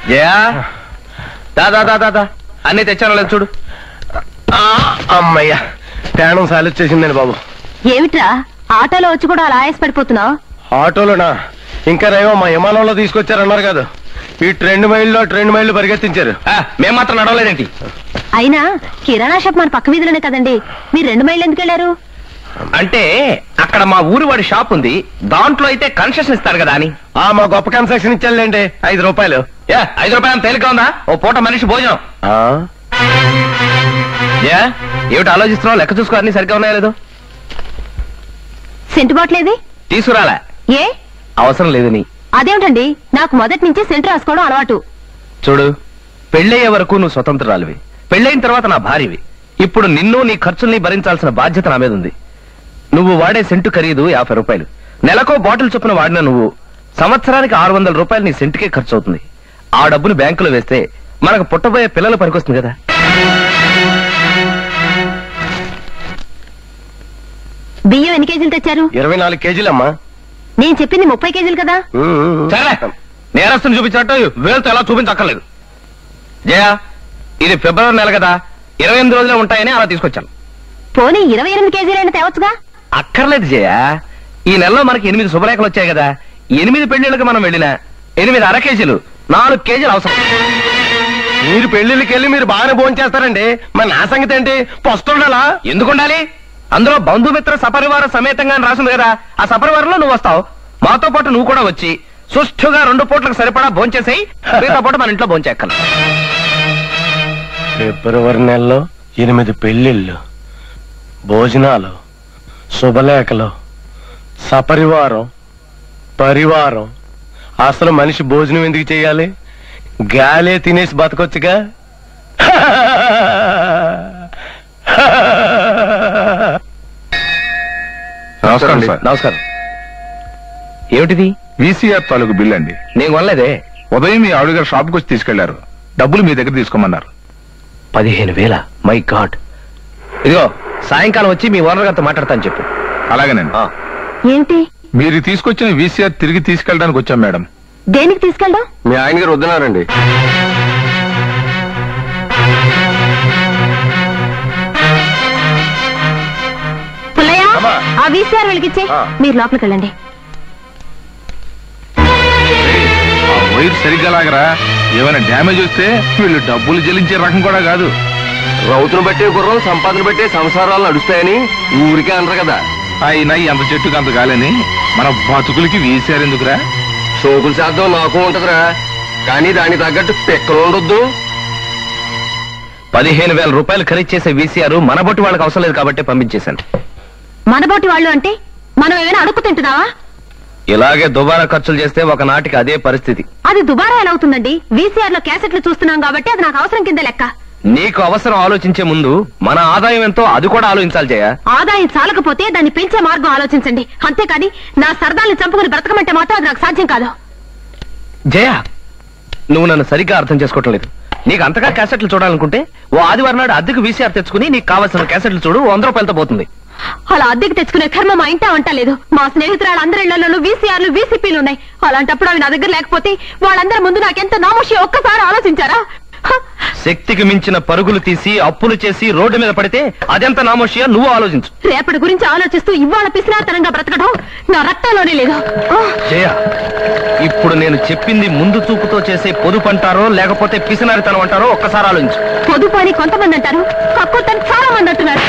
జయా, దాదా అన్ని తెచ్చాను లేదు చూడు. అమ్మయ్యా, ప్రయాణం సాలిచ్చేసిందండి బాబు. ఏమిట్రా, ఆటోలో వచ్చి కూడా అలా ఆయాస పడిపోతున్నావు? ఆటోలోనా? ఇంకా రేమో మా విమానంలో తీసుకొచ్చారన్నారు కదా. ఈ 2 మైళ్ళు పరిగెత్తించారు. మేము మాత్రం నడవలేదేంటి? అయినా కిరాణా షాప్ మన పక్క వీధిలోనే కదండి, మీరు 2 మైళ్ళు ఎందుకు వెళ్ళారు? అంటే అక్కడ మా ఊరి వాడి షాప్ ఉంది, దాంట్లో అయితే కన్సెషన్ ఇస్తారు కదా అని. మా గొప్ప కన్సెషన్ ఇచ్చారులేండి, 5 రూపాయలు. 5 రూపాయలు తేలిక ఉందా? ఓ పూట మనిషి భోజనం. ఏమిటి ఆలోచిస్తున్నావు? లెక్క చూసుకో, అన్ని సరిగ్గా ఉన్నాయో లేదో. సెంటు బాట్లేది? తీసుకురాలే. ఏ అవసరం లేదని. అదేమిటండి, నాకు మొదటి నుంచి సెంటు రాసుకోవడం అలవాటు. చూడు, పెళ్ళయ్యే వరకు నువ్వు స్వతంత్రాలివి, పెళ్ళైన తర్వాత నా భార్యవి. ఇప్పుడు నిన్ను నీ ఖర్చుల్ని భరించాల్సిన బాధ్యత నా మీద ఉంది. నువ్వు వాడే సెంటు ఖరీదు 50 రూపాయలు. నెలకో బాటిల్ చొప్పున వాడిన నువ్వు సంవత్సరానికి 600 రూపాయలు నీ సెంటుకే ఖర్చు అవుతుంది. ఆ డబ్బును బ్యాంకులో వేస్తే మనకు పుట్టబోయే పిల్లలు పనికొస్తుంది కదా. బియ్యం ఎన్ని కేజీలు తెచ్చారు? 24 కేజీలమ్మా. నేను చెప్పింది 30 కేజీలు కదా. సరే, నేరస్తుని చూపించినట్టు వేలుతో ఎలా చూపించక్కర్లేదు. జయ, ఇది ఫిబ్రవరి నెల కదా, 28 రోజులే ఉంటాయని అలా తీసుకొచ్చాను. పోనీ 28 కేజీలైనా తేవచ్చుగా. అక్కర్లేదు జయ, ఈ నెలలో మనకి 8 శుభరేఖలు వచ్చాయి కదా. 8 పెళ్లిళ్ళకి మనం వెళ్ళినా 8 అర కేజీలు, 4 కేజీలు అవసరం. మీరు పెళ్లిళ్ళకి వెళ్ళి మీరు బాగానే భోజనం చేస్తారండి. మరి నా సంగతి ఏంటి? పొస్తుండాలా? ఎందుకు ఉండాలి? అందులో బంధుమిత్ర సపరివార సమేతంగా రాసింది కదా. ఆ సపరివారంలో నువ్వు వస్తావు, మాతో పాటు నువ్వు కూడా వచ్చి సుష్ఠుగా 2 పూట్లకు సరిపడా భోంచేసేయి. మిగతా పూట మన ఇంట్లో భోంచేక్కల. ఫిబ్రవరి నెలలో 8 పెళ్లిళ్ళు, భోజనాలు, శుభలేఖలు, సపరివారం, పరివారం. అసలు మనిషి భోజనం ఎందుకు చేయాలి? గాలే తినేసి బతకొచ్చుగా. నమస్కారం సార్. నమస్కారం. ఏమిటిది? వీసీఆర్ తాలూకు బిల్ అండి. నేను కొనలేదే. ఉదయం మీ ఆవిడ గారు షాప్కి వచ్చి తీసుకెళ్లారు. డబ్బులు మీ దగ్గర తీసుకోమన్నారు. 15,000. My God. ఇదిగో సాయంకాలం వచ్చి మీ ఓనర్ గారితో మాట్లాడతాను చెప్పు. అలాగేనండి. ఏంటి? మీరు తీసుకొచ్చిన వీసీఆర్ తిరిగి తీసుకెళ్ళడానికి వచ్చాం మేడం. దేనికి తీసుకెళ్దాం? మీ ఆయన గారు వద్దన్నారండి. పుల్లయ్య, ఆ వీసీఆర్ వెలిగించే. మీరు లోపలికి వెళ్ళండి. ఆ వైర్ సరిగ్గా లాగరా. ఏమైనా డ్యామేజ్ వస్తే వీళ్ళు డబ్బులు చెల్లించే రకం కూడా కాదు. రౌతును బట్టే గుర్రం సంపాదన బట్టే సంసారాలు నడుస్తాయని ఊరికే అనరు కదా. అయినా ఎంత చెట్టుకు అంత గాలని మన బతుకులకి వీసీఆర్ ఎందుకురా? సోకులు శాతం నాకు ఉంటదిరా, కానీ దానికి తగ్గట్టు పెక్కలు ఉండొద్దు. 15,000 రూపాయలు ఖరీదు చేసే వీసీఆర్ మన బొట్టు వాళ్ళకి అవసరం లేదు కాబట్టి పంపించేశాను. మనబోటి వాళ్ళు అంటే మనం ఏమైనా అడుక్కు తింటున్నావా? ఇలాగే దుబారా ఖర్చులు చేస్తే ఒకనాటికి అదే పరిస్థితి. అది దుబారా ఎలా అవుతుందండి? వీసీఆర్ లో క్యాసెట్లు చూస్తున్నాం కాబట్టి అది నాకు అవసరం కింద లెక్క. నీకు అవసరం ఆలోచించే ముందు మన ఆదాయం ఎంతో అది కూడా ఆలోచించాలి జయ. ఆదాయం చాలకపోతే దాన్ని పెంచే మార్గం ఆలోచించండి. అంతేకాని నా సరదాల్ని చంపుకుని బ్రతకమంటే మాత్రం అది నాకు సాధ్యం కాదు. జయ, నువ్వు నన్ను సరిగ్గా అర్థం చేసుకోవటం లేదు. నీకు అంతగా క్యాసెట్లు చూడాలనుకుంటే ఓ ఆదివారం నాడు అద్దెకు వీసీఆర్ తెచ్చుకుని నీకు కావాల్సిన క్యాసెట్లు చూడు. 100 రూపాయలతో పోతుంది. అలా అద్దెకి తెచ్చుకునే కర్మ మా ఇంటా వంట లేదు. మా స్నేహితురాలు అందరి ఇళ్లలోనూ వీసీఆర్లు వీసీపీలు ఉన్నాయి. అలాంటప్పుడు అవి నా దగ్గర లేకపోతే వాళ్ళందరి ముందు నాకెంత నామోషి ఒక్కసారి ఆలోచించారా? శక్తికి మించిన పరుగులు తీసి అప్పులు చేసి రోడ్డు మీద పడితే అదెంత నామోషియా నువ్వు ఆలోచించు. రేపటి గురించి ఆలోచిస్తూ ఇవాళ పిసినాతనంగా బ్రతకడం నా రక్తంలోనే లేదు. జయ, ఇప్పుడు నేను చెప్పింది ముందు చూపుతో చేసే పొదుపు అంటారో లేకపోతే పిసినారితనం అంటారో ఒక్కసారి ఆలోచించు. పొదుపు అని కొంతమంది అంటారు, కక్కుర్తని చాలా మంది అంటున్నారు.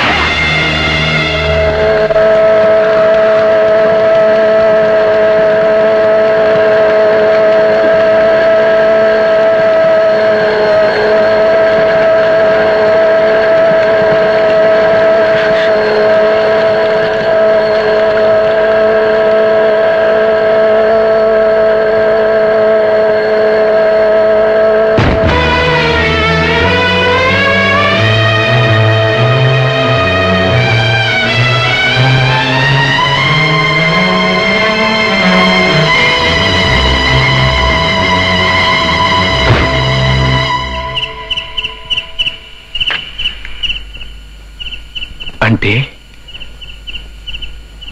అంటే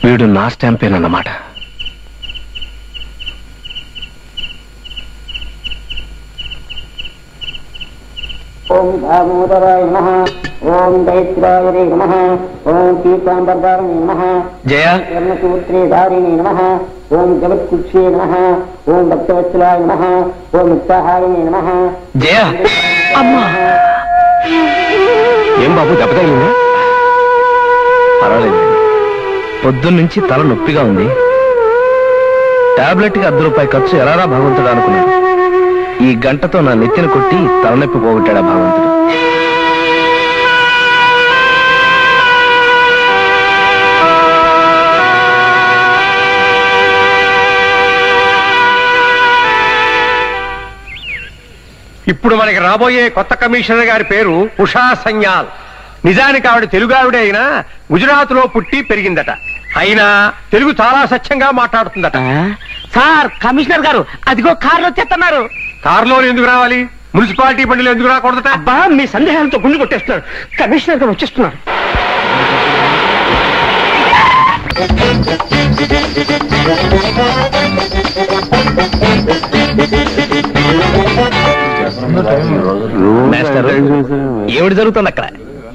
వీడు నా స్టాంపేనన్నమాట. ఓం దామోదరాయ నమః, ఓం దైత్రాయ నమః, ఓం పీతాంబరాయ నమః, జయ, ధర్మసూత్రధారిణే నమః, ఓం జగత్కుక్షే నమః, ఓం భక్తవత్సలాయ నమః, ఓం ముక్తాహారిణే నమః. జయ, అమ్మా, ఏం బాబు దెబ్బ తగిలిందా? పర్వాలేదు. పొద్దున్నుంచి తల నొప్పిగా ఉంది. టాబ్లెట్ కి 100 రూపాయలు ఖర్చు ఎలారా భగవంతుడు అనుకున్నాను. ఈ గంటతో నా నెత్తిన కొట్టి తలనొప్పి పోగొట్టాడా భగవంతుడు. ఇప్పుడు మనకి రాబోయే కొత్త కమిషనర్ గారి పేరు ఉషా సన్యాల్. నిజానికి ఆవిడ తెలుగు ఆవిడే అయినా గుజరాత్ లో పుట్టి పెరిగిందట. అయినా తెలుగు చాలా స్వచ్ఛంగా మాట్లాడుతుందట. సార్, కమిషనర్ గారు అదిగో కార్లో వచ్చేస్తున్నారు. కారులో ఎందుకు రావాలి? మున్సిపాలిటీ బండిలో ఎందుకు రాకూడదట? అబ్బా, మీ సందేహాలతో గుండు కొట్టేస్తున్నారు. కమిషనర్ గారు వచ్చేస్తున్నారు. ఏమిటి జరుగుతుంది అక్కడ?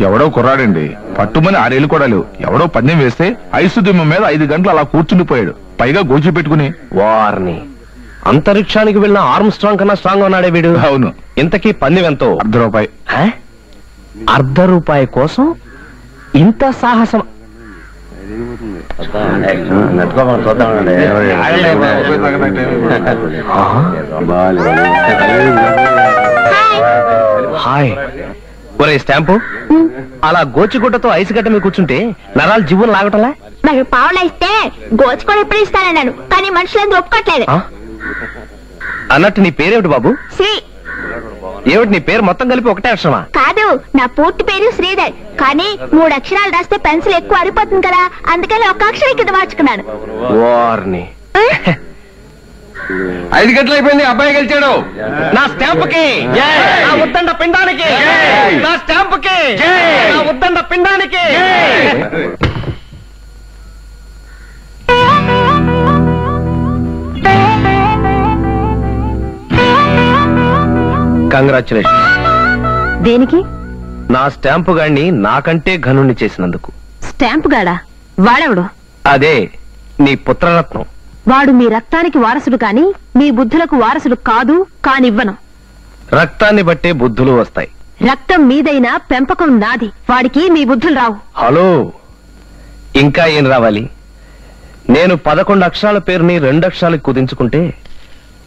ఎవడో కుర్రాడండి, పట్టుమని 6 ఏళ్ళు కూడా లేవు. ఎవడో పందెం వేస్తే ఐసు దిమ్మ మీద 5 గంటలు అలా కూర్చుండిపోయాడు. పైగా గోచి పెట్టుకుని. వారిని అంతరిక్షానికి వెళ్ళిన ఆర్మ్ స్ట్రాంగ్ కన్నా స్ట్రాంగ్ ఉన్నాడే వీడు. అవును. ఇంతకీ పందెం ఎంతో? 1/2 రూపాయి. 1/2 రూపాయి కోసం ఇంత సాహసం? హాయ్. ఒరే స్టాంపు, అలా గోచిగుడ్డతో ఐసు గడ్డ మీద కూర్చుంటే నరాలు జీవులు లాగటంలా? మరి పావులా ఇస్తే గోచుకొని ఎప్పుడు ఇస్తానన్నాను, కానీ మనుషులందరూ ఒప్పుకోట్లేదు. అన్నట్టు నీ పేరేమిటి బాబు? శ్రీ. ఏమిటి నీ పేరు మొత్తం కలిపి ఒకటే అక్షరమా? కాదు, నా పూర్తి పేరు శ్రీధర్. కానీ 3 అక్షరాలు రాస్తే పెన్సిల్ ఎక్కువ అరిపోతుంది కదా, అందుకని ఒక అక్షరం కింద మార్చుకున్నాను. వార్ని 5 గంటలు అయిపోయింది, అబ్బాయి గెలిచాడు. నా స్టాంపుకి, నా ఉద్దండ పిండానికి, నా స్టాంపుకి, నా ఉద్దండ పిండానికి. కంగ్రాచులేషన్. దేనికి? నా స్టాంపు గాడిని నాకంటే ఘనుణ్ణి చేసినందుకు. స్టాంపు గాడా? వాడెవడు? అదే నీ పుత్రరత్నం. వాడు మీ రక్తానికి వారసుడు కాని మీ బుద్ధులకు వారసుడు కాదు, కానివ్వను. రక్తాన్ని బట్టే బుద్ధులు వస్తాయి. రక్తం మీదైనా పెంపకం నాది. వాడికి మీ బుద్ధులు రావు. హలో, ఇంకా ఏం రావాలి? నేను 11 అక్షరాల పేరుని 2 అక్షరాలకు కుదించుకుంటే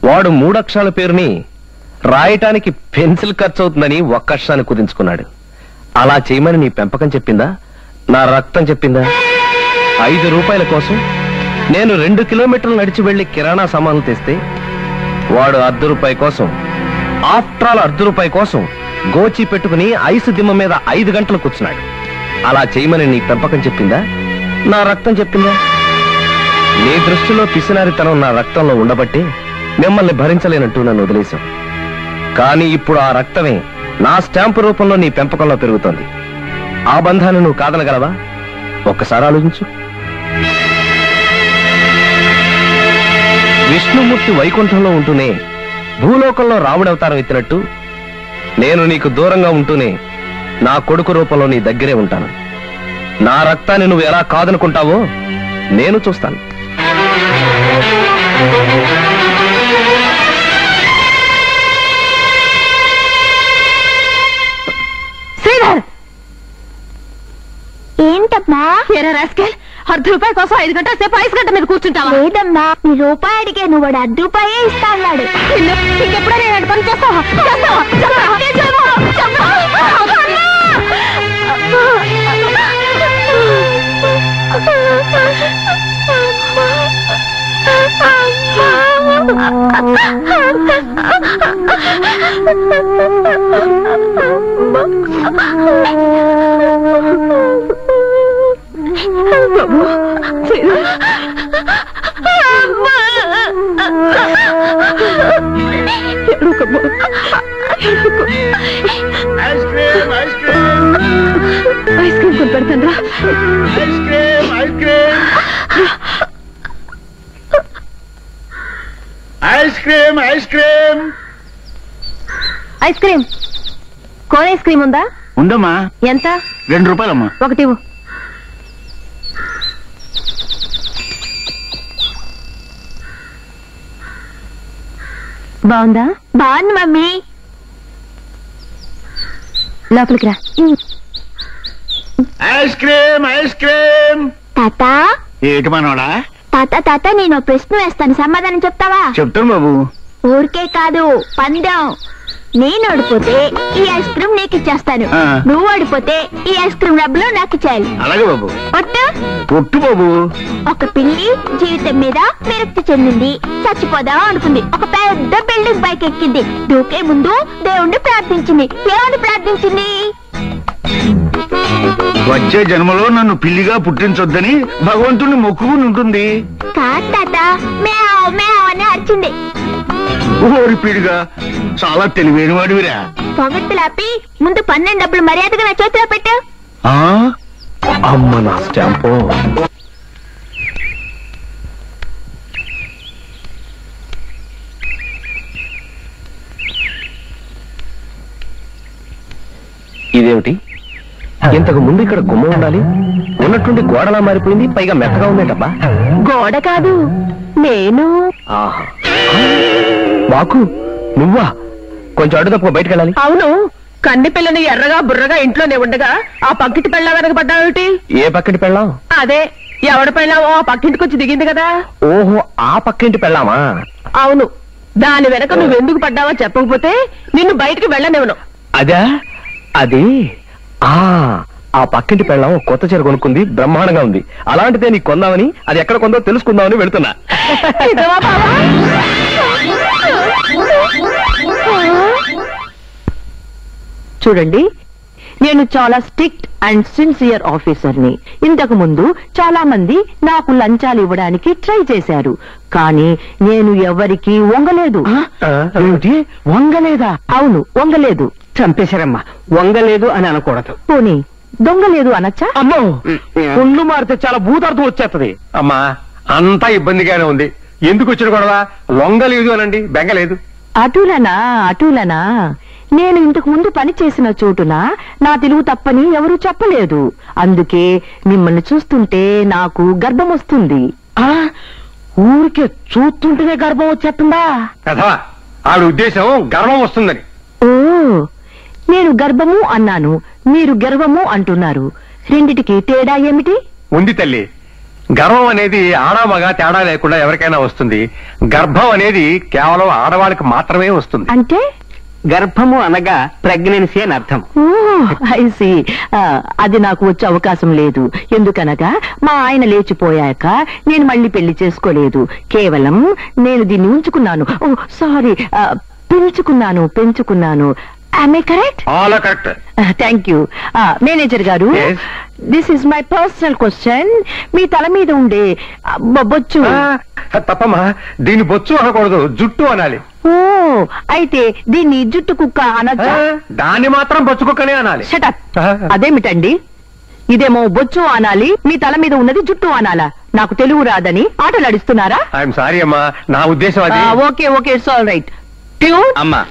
వాడు 3 అక్షరాల పేరుని రాయటానికి పెన్సిల్ ఖర్చు అవుతుందని 1 అక్షరాన్ని కుదించుకున్నాడు. అలా చేయమని నీ పెంపకం చెప్పిందా? నా రక్తం చెప్పిందా? 5 రూపాయల కోసం నేను 2 కిలోమీటర్లు నడిచి వెళ్లి కిరాణా సామాన్లు తెస్తే వాడు 1/2 రూపాయి కోసం, ఆఫ్టర్ ఆల్ 1/2 రూపాయి కోసం గోచి పెట్టుకుని ఐసు దిమ్మ మీద 5 గంటలు కూర్చున్నాడు. అలా చేయమని నీ పెంపకం చెప్పిందా? నా రక్తం చెప్పిందా? నీ దృష్టిలో పిసినారితనం నా రక్తంలో ఉండబట్టే మిమ్మల్ని భరించలేనంటూ నన్ను వదిలేశాం. కానీ ఇప్పుడు ఆ రక్తమే నా స్టాంపు రూపంలో నీ పెంపకంలో పెరుగుతోంది. ఆ బంధాన్ని నువ్వు కాదనగలవా? ఒక్కసారి ఆలోచించు. విష్ణుమూర్తి వైకుంఠంలో ఉంటూనే భూలోకంలో రాముడవతారం ఎత్తినట్టు నేను నీకు దూరంగా ఉంటూనే నా కొడుకు రూపంలో నీ దగ్గరే ఉంటాను. నా రక్తాన్ని నువ్వు ఎలా కాదనుకుంటావో నేను చూస్తాను. శ్రీధర్! ఏంటమ్మా? ఏరా రాస్కెల్, 1/2 రూపాయి కోసం 5 గంటల సేపు ఐస్ గంట మీద కూర్చుంటావా? లేదమ్మా, నీ రూపాయి అడిగే నువ్వు 1/2 రూపాయే ఇస్తా అన్నాడు. ఇంకెప్పుడో నేను పని చేస్తావా? Ice cream ice cream ice cream కొని పెడతాను రా. Ice cream ice cream ice cream ice cream ice cream, cone ice cream ఉందా? ఉందమ్మా. ఎంత? 2 రూపాయలమ్మా. ఒకటి ఇవ్వు. బాగుందా? బాగుంది మమ్మీ. లోపలికి రా. Ice cream ice cream. తాత ఏటి మనోడా? తాత తాత, నేను ఒక ప్రశ్న వేస్తాను, సమాధానం చెప్తావా? చెప్తాను బాబు. ఊరికే కాదు, పందెం. నేను ఓడిపోతే ఈ ఐస్ క్రీమ్ నీకు ఇచ్చేస్తాను, ఆ. నువ్వు ఓడిపోతే ఈ ఐస్ క్రీమ్ డబ్బులు నాకు ఇచ్చేయాలి. అలాగే బాబు. ఒట్టు. పొట్టు బాబు. ఒక పిల్లి జీవితం మీద విరక్తి చెందింది, చచ్చిపోదాం అనుకుంది. ఒక పెద్ద బిల్డింగ్ పైకి ఎక్కింది. దూకే ముందు దేవుణ్ణి ప్రార్థించింది. ఏమని ప్రార్థించింది? వచ్చే జన్మలో నన్ను పిల్లిగా పుట్టించొద్దని భగవంతుని మొక్కుకుని ఉంటుంది. కాదు తాత, మేవ్ మేవ్ అని అరిచింది. ఓరి పీడిగా, చాలా తెలివైన వాడివిరా. పొగట్టులాపి ముందు 12 డబ్బులు మర్యాదగా నా చేతిలో పెట్టు. ఆ? అమ్మ నా స్టాంపు. ఇదేమిటి? ఇంతకు ముందు ఇక్కడ గుమ్మ ఉండాలి, ఉన్నట్టుండి గోడలా మారిపోయింది, పైగా మెత్తగా ఉందేటబ్బా. గోడ కాదు, నేను. ఆహా, బాకు నువ్వా? కొంచెం అడ్డు తప్పుకో, బయటకు వెళ్ళాలి. అవును, కన్ని పిల్లని ఎర్రగా బుర్రగా ఇంట్లోనే ఉండగా ఆ పక్కింటి పెళ్ళ వెనక పడ్డావేమిటి? ఏ పక్కటి పెళ్ళాం? అదే, ఎవడ పెళ్ళావో ఆ పక్కింటికి వచ్చి దిగింది కదా. ఓహో, ఆ పక్కింటి పెళ్ళామా? అవును, దాని వెనక నువ్వెందుకు పడ్డావో చెప్పకపోతే నిన్ను బయటికి వెళ్ళనివ్వను. అదా? అది ఆ పక్కింటి పెళ్ళాం కొత్త చీర కొనుక్కుంది, బ్రహ్మాండంగా ఉంది. అలాంటిదే నీకు కొందామని, అది ఎక్కడ కొందో తెలుసుకుందామని వెళుతున్నా. నిజమా బావా? చూడండి, నేను చాలా స్ట్రిక్ట్ అండ్ సిన్సియర్ ఆఫీసర్ని. ఇంతకు ముందు చాలా మంది నాకు లంచాలు ఇవ్వడానికి ట్రై చేశారు, కానీ నేను ఎవరికీ వంగలేదు. వంగలేదా? అవును, వంగలేదు. చంపేశారమ్మా. వంగలేదు అని అనకూడదు. పోనీ దొంగలేదు అనొచ్చా? అమ్మో, ఒళ్ళు మారితే చాలా భూతార్థం వచ్చేస్తది. అమ్మా అంతా ఇబ్బందిగానే ఉంది. ఎందుకు వచ్చిన గొడవ? లొంగలేదు అనండి, బెంగలేదు. అటులనా నేను ఇంతకు ముందు పని చేసిన చోటున నా తెలుగు తప్పని ఎవరూ చెప్పలేదు. అందుకే మిమ్మల్ని చూస్తుంటే నాకు గర్భం వస్తుంది. ఊరికే చూస్తుంటేనే గర్భం వచ్చేస్తుందా? కథవా, ఆవిడ ఉద్దేశం గర్వం వస్తుందని. ఓ, నేను గర్భము అన్నాను, మీరు గర్వము అంటున్నారు. రెండిటికి తేడా ఏమిటి? ఉంది తల్లి. గర్వం అనేది ఆడా మగ తేడా లేకుండా ఎవరికైనా వస్తుంది. గర్భం అనేది కేవలం ఆడవాళ్ళకి మాత్రమే వస్తుంది. అంటే గర్భము అనగా ప్రెగ్నెన్సీ అని అర్థం. I see. అది నాకు వచ్చే అవకాశం లేదు. ఎందుకనగా మా ఆయన లేచిపోయాక నేను మళ్ళీ పెళ్లి చేసుకోలేదు. కేవలం నేను దీన్ని ఉంచుకున్నాను. ఓ సారీ, పెంచుకున్నాను. Am I correct? All correct. Thank you. Manager గారు, Yes. This is my personal question. మీ తల మీద ఉండే బొచ్చు. తప్పమ్మా, దీన్ని బొచ్చు అనకూడదు, జుట్టు అనాలి. ఓ, అయితే దీన్ని జుట్టు కుక్క అనొచ్చా? దాన్ని మాత్రం బొచ్చు కుక్కనే అనాలి. షటప్. అదేమిటండి? ఇదేమో బొచ్చు అనాలి, మీ తల మీద ఉన్నది జుట్టు అనాలా? నాకు తెలుగు రాదని ఆటలాడిస్తున్నారా? ఐఎమ్ సారీ అమ్మా, నా ఉద్దేశం అది. Okay, it's all right. అమ్మా,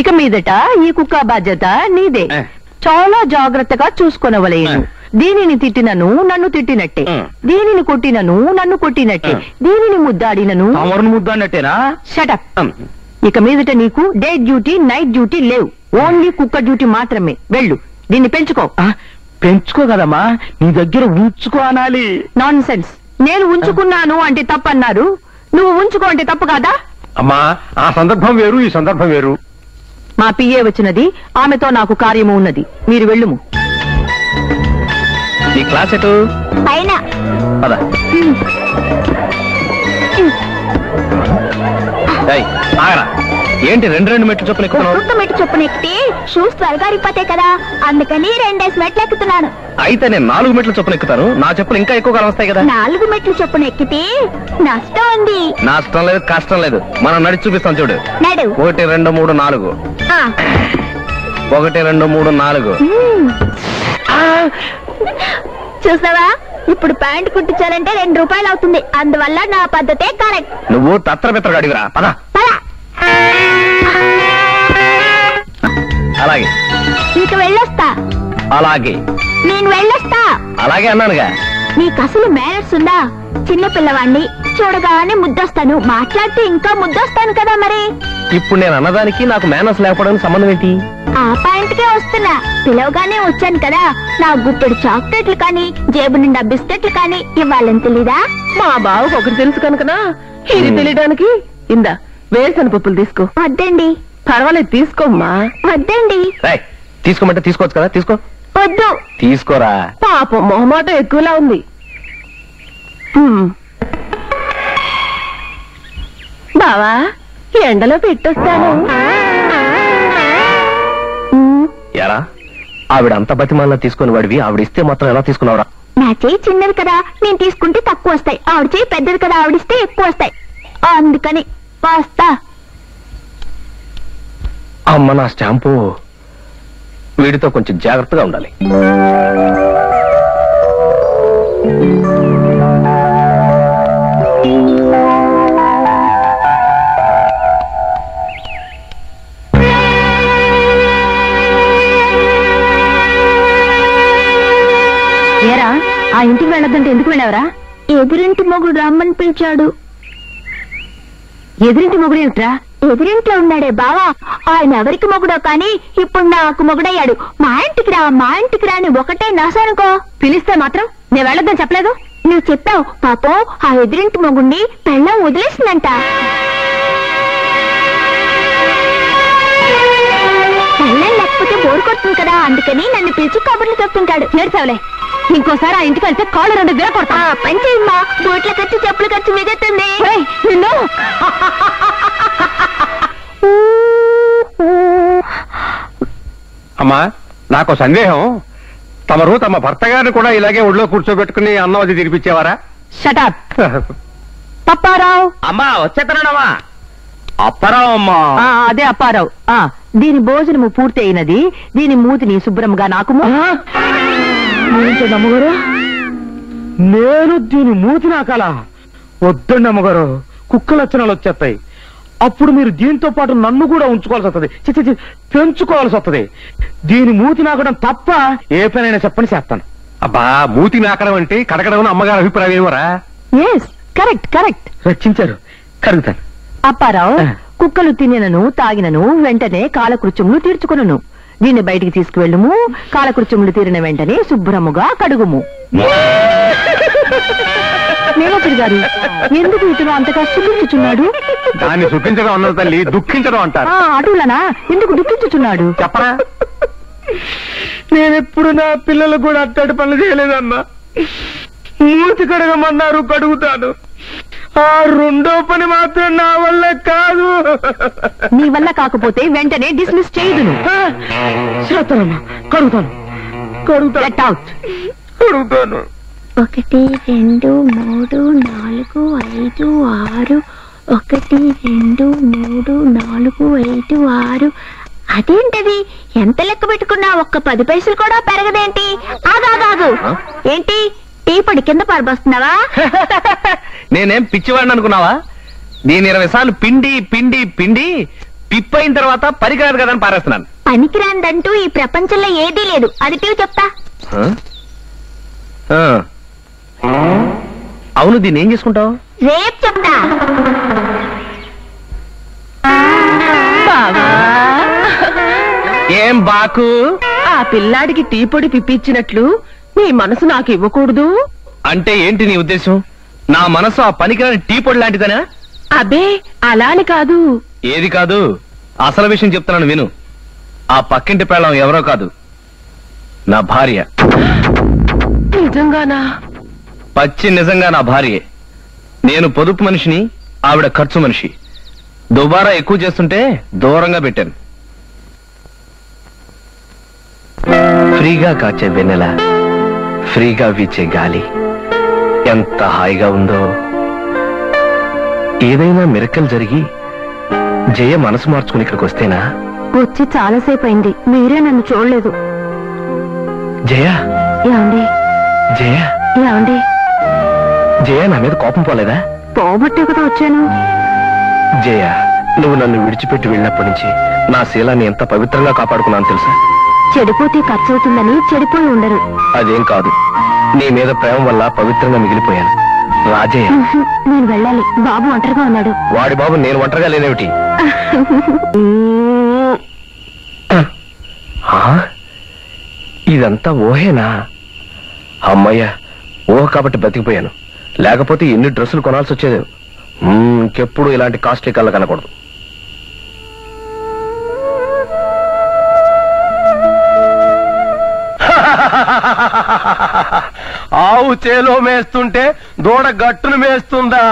ఇక మీదట ఈ కుక్క బాధ్యత నీదే. చాలా జాగ్రత్తగా చూసుకొనవలేను. దీనిని తిట్టినను నన్ను తిట్టినట్టే, దీనిని కొట్టినను నన్ను కొట్టినట్టే, దీనిని ముద్దాడినను ముద్దన్నట్టేనా? షటప్. ఇక మీదట నీకు డే డ్యూటీ, నైట్ డ్యూటీ లేవు. ఓన్లీ కుక్క డ్యూటీ మాత్రమే. వెళ్ళు, దీన్ని పెంచుకో. పెంచుకో కదమ్మా, నీ దగ్గర ఉంచుకో అనాలి. Non sense. నేను ఉంచుకున్నాను అంటే తప్పన్నారు, నువ్వు ఉంచుకో అంటే తప్పు కాదా? అమ్మా, ఆ సందర్భం వేరు, ఈ సందర్భం వేరు. మా పిఏ వచ్చినది, ఆమెతో నాకు కార్యము ఉన్నది. మీరు వెళ్ళుము. నీ క్లాస్ ఎటు? పైన పద. ఏయ్, ఆగరా. ఏంటి రెండు మెట్లు చొప్పున ఎక్కుతున్నావు? ఒక్కొక్క మెట్టు చొప్పున ఎక్కితే షూస్ త్వరగా అరిగిపోతాయి కదా, అందుకని 2 మెట్లు ఎక్కుతున్నాను. అయితే నేను 4 మెట్లు చొప్పున ఎక్కుతాను. నా చెప్పులు ఇంకా ఎక్కువ కాలం వస్తాయి కదా. 4 మెట్లు చొప్పున ఎక్కితే నష్టం ఉంది. నష్టం లేదు, కష్టం లేదు. మనం నడిచి చూపిస్తాం చూడు. నడు. 1 2 3 4. 1 2 3 4. చూసావా, ఇప్పుడు ప్యాంట్ కుట్టించాలంటే 2 రూపాయలు అవుతుంది. అందువల్ల నా పద్ధతే కరెక్ట్. నువ్వు తత్రపిత్ర అడిగిరా. పద. అలాగే. ఇంక వెళ్ళొస్తా. అలాగే. నేను వెళ్ళొస్తా. అలాగే అన్నానుగా. నీకు అసలు మేనర్స్ ఉందా? చిన్న పిల్లవాణ్ణి చూడగానే ముద్దొస్తాను, మాట్లాడితే ఇంకా ముద్దొస్తాను కదా. మరి ఇప్పుడు నేను అన్నదానికి నాకు మేనర్స్ లేకపోవడానికి సంబంధం ఏంటి? ఆ పాయింట్కే వస్తున్నా. పిలవగానే వచ్చాను కదా, నా గుప్పెడు చాక్లెట్లు కానీ జేబు నిండా బిస్కెట్లు కానీ ఇవ్వాలని తెలీదా? మా బావకు ఒకటి తెలుసు కనుకనా ఇది తెలియడానికి. ఇందా వేరుశనగ పప్పులు తీసుకో. వద్దండి. పర్వాలేదు, తీసుకోమ్మా. వద్దండి. తీసుకోమంటే తీసుకోవచ్చు కదా. తీసుకో. వద్దు. తీసుకోరా. పాపం మొహమాట ఎక్కువలా ఉంది. బావా, ఎండలో పెట్టొస్తాను. ఎరా, ఆవిడ అంత బతిమాల తీసుకుని వాడివి, ఆవిడ ఇస్తే మాత్రం ఎలా తీసుకున్నావురా? నా చేయి చిన్నది కదా, నేను తీసుకుంటే తక్కువ వస్తాయి. ఆవిడ చేయి పెద్దది కదా, ఆవిడిస్తే ఎక్కువ వస్తాయి. అందుకని వస్తా. అమ్మ, నా స్టాంపు. వీడితో కొంచెం జాగ్రత్తగా ఉండాలి. ఏరా, ఆ ఇంటికి వెళ్ళొద్దంటే ఎందుకు వెళ్ళావరా? ఎదురింటి మొగుడు రమ్మని పిలిచాడు. ఎదురింటి మొగుడు ఏమిట్రా? ఎదురింట్లో ఉన్నాడే బావా, ఆయన ఎవరికి మొగుడో కానీ ఇప్పుడు నాకు మొగుడయ్యాడు. మా ఇంటికి రా అని ఒకటే నాసానుకో. పిలిస్తే మాత్రం నేను వెళ్ళొద్దని చెప్పలేదు. నువ్వు చెప్పావు. పాపం ఆ ఎదురింటి మొగుడిని పెళ్ళం వదిలేసిందంట. పెళ్ళం లేకపోతే బోరు కొడుతుంది కదా, అందుకని నన్ను పిలిచి కబుర్లు చెప్తుంటాడు. ఏడ్చావులే, ఇంకోసారి ఆ ఇంటికి వెళ్తే కాళ్ళు 2 విరగొడతా. పని చేయమ్మా, బోట్ల ఖర్చు చెప్పుల ఖర్చు మిగుతుంది. నిన్ను అమ్మా నాకు సందేహం, తమరు తమ భర్త గారిని కూడా ఇలాగే ఒళ్ళో కూర్చోబెట్టుకుని అన్నం అది తినిపించేవారా? షటప్. పప్పారావు. అమ్మా వచ్చేతనమ్మా. అప్పారావు అమ్మా. అదే అప్పారావు. దీని భోజనము పూర్తి అయినది. దీని మూతిని శుభ్రంగా నాకు అమ్మగారు, నేను దీని మూతి నాకాలా? వద్దండి అమ్మగారు, కుక్క లక్షణాలు వచ్చేస్తాయి. అప్పుడు మీరు దీంతో పాటు నన్ను కూడా ఉంచుకోవాల్సి వస్తుంది, పెంచుకోవాల్సి వస్తుంది. దీని మూతి నాకడం తప్ప ఏ పనైనా చెప్పని చేస్తాను. అబ్బా, మూతి నాకడం అంటే కడగడం అమ్మగారి అభిప్రాయం ఏమరా? Correct correct. రక్షించారు, కరుగుతాను. అప్పారావు, కుక్కలు తినను తాగినను వెంటనే కాలకృత్యములు తీర్చుకును. దీన్ని బయటికి తీసుకువెళ్ళుము. కాలకృత్యములు తీరిన వెంటనే శుభ్రముగా కడుగుము. మేనేజర్ గారు, ఎందుకు ఇతను అంతగా సుఖించుచున్నాడు? దాన్ని సుఖించడం అన్నది తల్లి, దుఃఖించడం అంటారు. అటులనా? ఎందుకు దుఃఖించుచున్నాడు చెప్పరా? నేనెప్పుడు నా పిల్లలు కూడా అట్టడి పనులు చేయలేదమ్మా. మూతి కడగమన్నారు, కడుగుతాను. ఆ రెండో పని మాత్రం నా వల్ల కాదు. నీ వల్ల కాకపోతే వెంటనే డిస్మిస్ చేయదును. చేస్తానమ్మా, కడుగుతాను. Get out. కడుగుతాను. 1 2 3 4 5 6. 1 2 3 4 5 6. అదేంటది? ఎంత లెక్క పెట్టుకున్నా ఒక్క 10 పైసలు కూడా పెరగదేంటి? ఆగాగాగు. ఏంటి టీ పొడి కింద పరబోస్తున్నావా? నేనేం పిచ్చివాడిని అనుకున్నావా? నేను 20 సార్లు పిండి పిండి పిండి పిప్పైన తర్వాత పరికరాదు కదా అని పారేస్తున్నాను. పనికిరాందంటూ ఈ ప్రపంచంలో ఏదీ లేదు. అది టీవి చెప్తా. అవును, దీన్ని ఏం చేసుకుంటావు? రేపు చెప్తా. ఏం బాకు? ఆ పిల్లాడికి టీ పొడి పిప్పించినట్లు నీ మనసు నాకు ఇవ్వకూడదు అంటే ఏంటి నీ ఉద్దేశం? నా మనసు ఆ పనికిరాని టీ పొడి లాంటిదనా? అబ్బే, అలాని కాదు. ఏది కాదు? అసలు విషయం చెప్తున్నాను విను. ఆ పక్కింటి పెళ్ళం ఎవరో కాదు, నా భార్య. నిజంగానా? పచ్చి నిజంగా నా భార్యే. నేను పొదుపు మనిషిని, ఆవిడ ఖర్చు మనిషి. దుబారా ఎక్కువ చేస్తుంటే దూరంగా పెట్టాను. ఫ్రీగా కాచే వెన్నెల, ఫ్రీగా వీచే గాలి ఎంత హాయిగా ఉందో. ఏదైనా మిరకల్ జరిగి జయ మనసు మార్చుకుని ఇక్కడికి వస్తేనా? వచ్చి చాలాసేపు అయింది, మీరే నన్ను చూడలేదు. జయ, ఏమండి? జయ, ఏమండి? జయ, నా మీద కోపం పోలేదా? పోబట్టే కదా వచ్చాను. జయ, నువ్వు నన్ను విడిచిపెట్టి వెళ్ళినప్పటి నుంచి నా శీలాన్ని ఎంత పవిత్రంగా కాపాడుకున్నాను తెలుసా? చెడిపోతే ఖర్చు అవుతుందని చెడిపోయి ఉండరు. అదేం కాదు, నీ మీద ప్రేమ వల్ల పవిత్రంగా మిగిలిపోయాను. రాజయ్య, నేను వెళ్ళాలి. బాబు ఒంటరిగా ఉన్నాడు. వాడి బాబు నేను ఒంటరిగా లేనేమిటి? ఇదంతా ఊహేనా? అమ్మయ్యా, ఊహ కాబట్టి బతికిపోయాను. లేకపోతే ఎన్ని డ్రెస్సులు కొనాల్సి వచ్చేది. ఇంకెప్పుడు ఇలాంటి కాస్ట్లీ కళ్ళ కనకూడదు. ఆవు చేలో మేస్తుంటే దూడ గట్టును మేస్తుందా?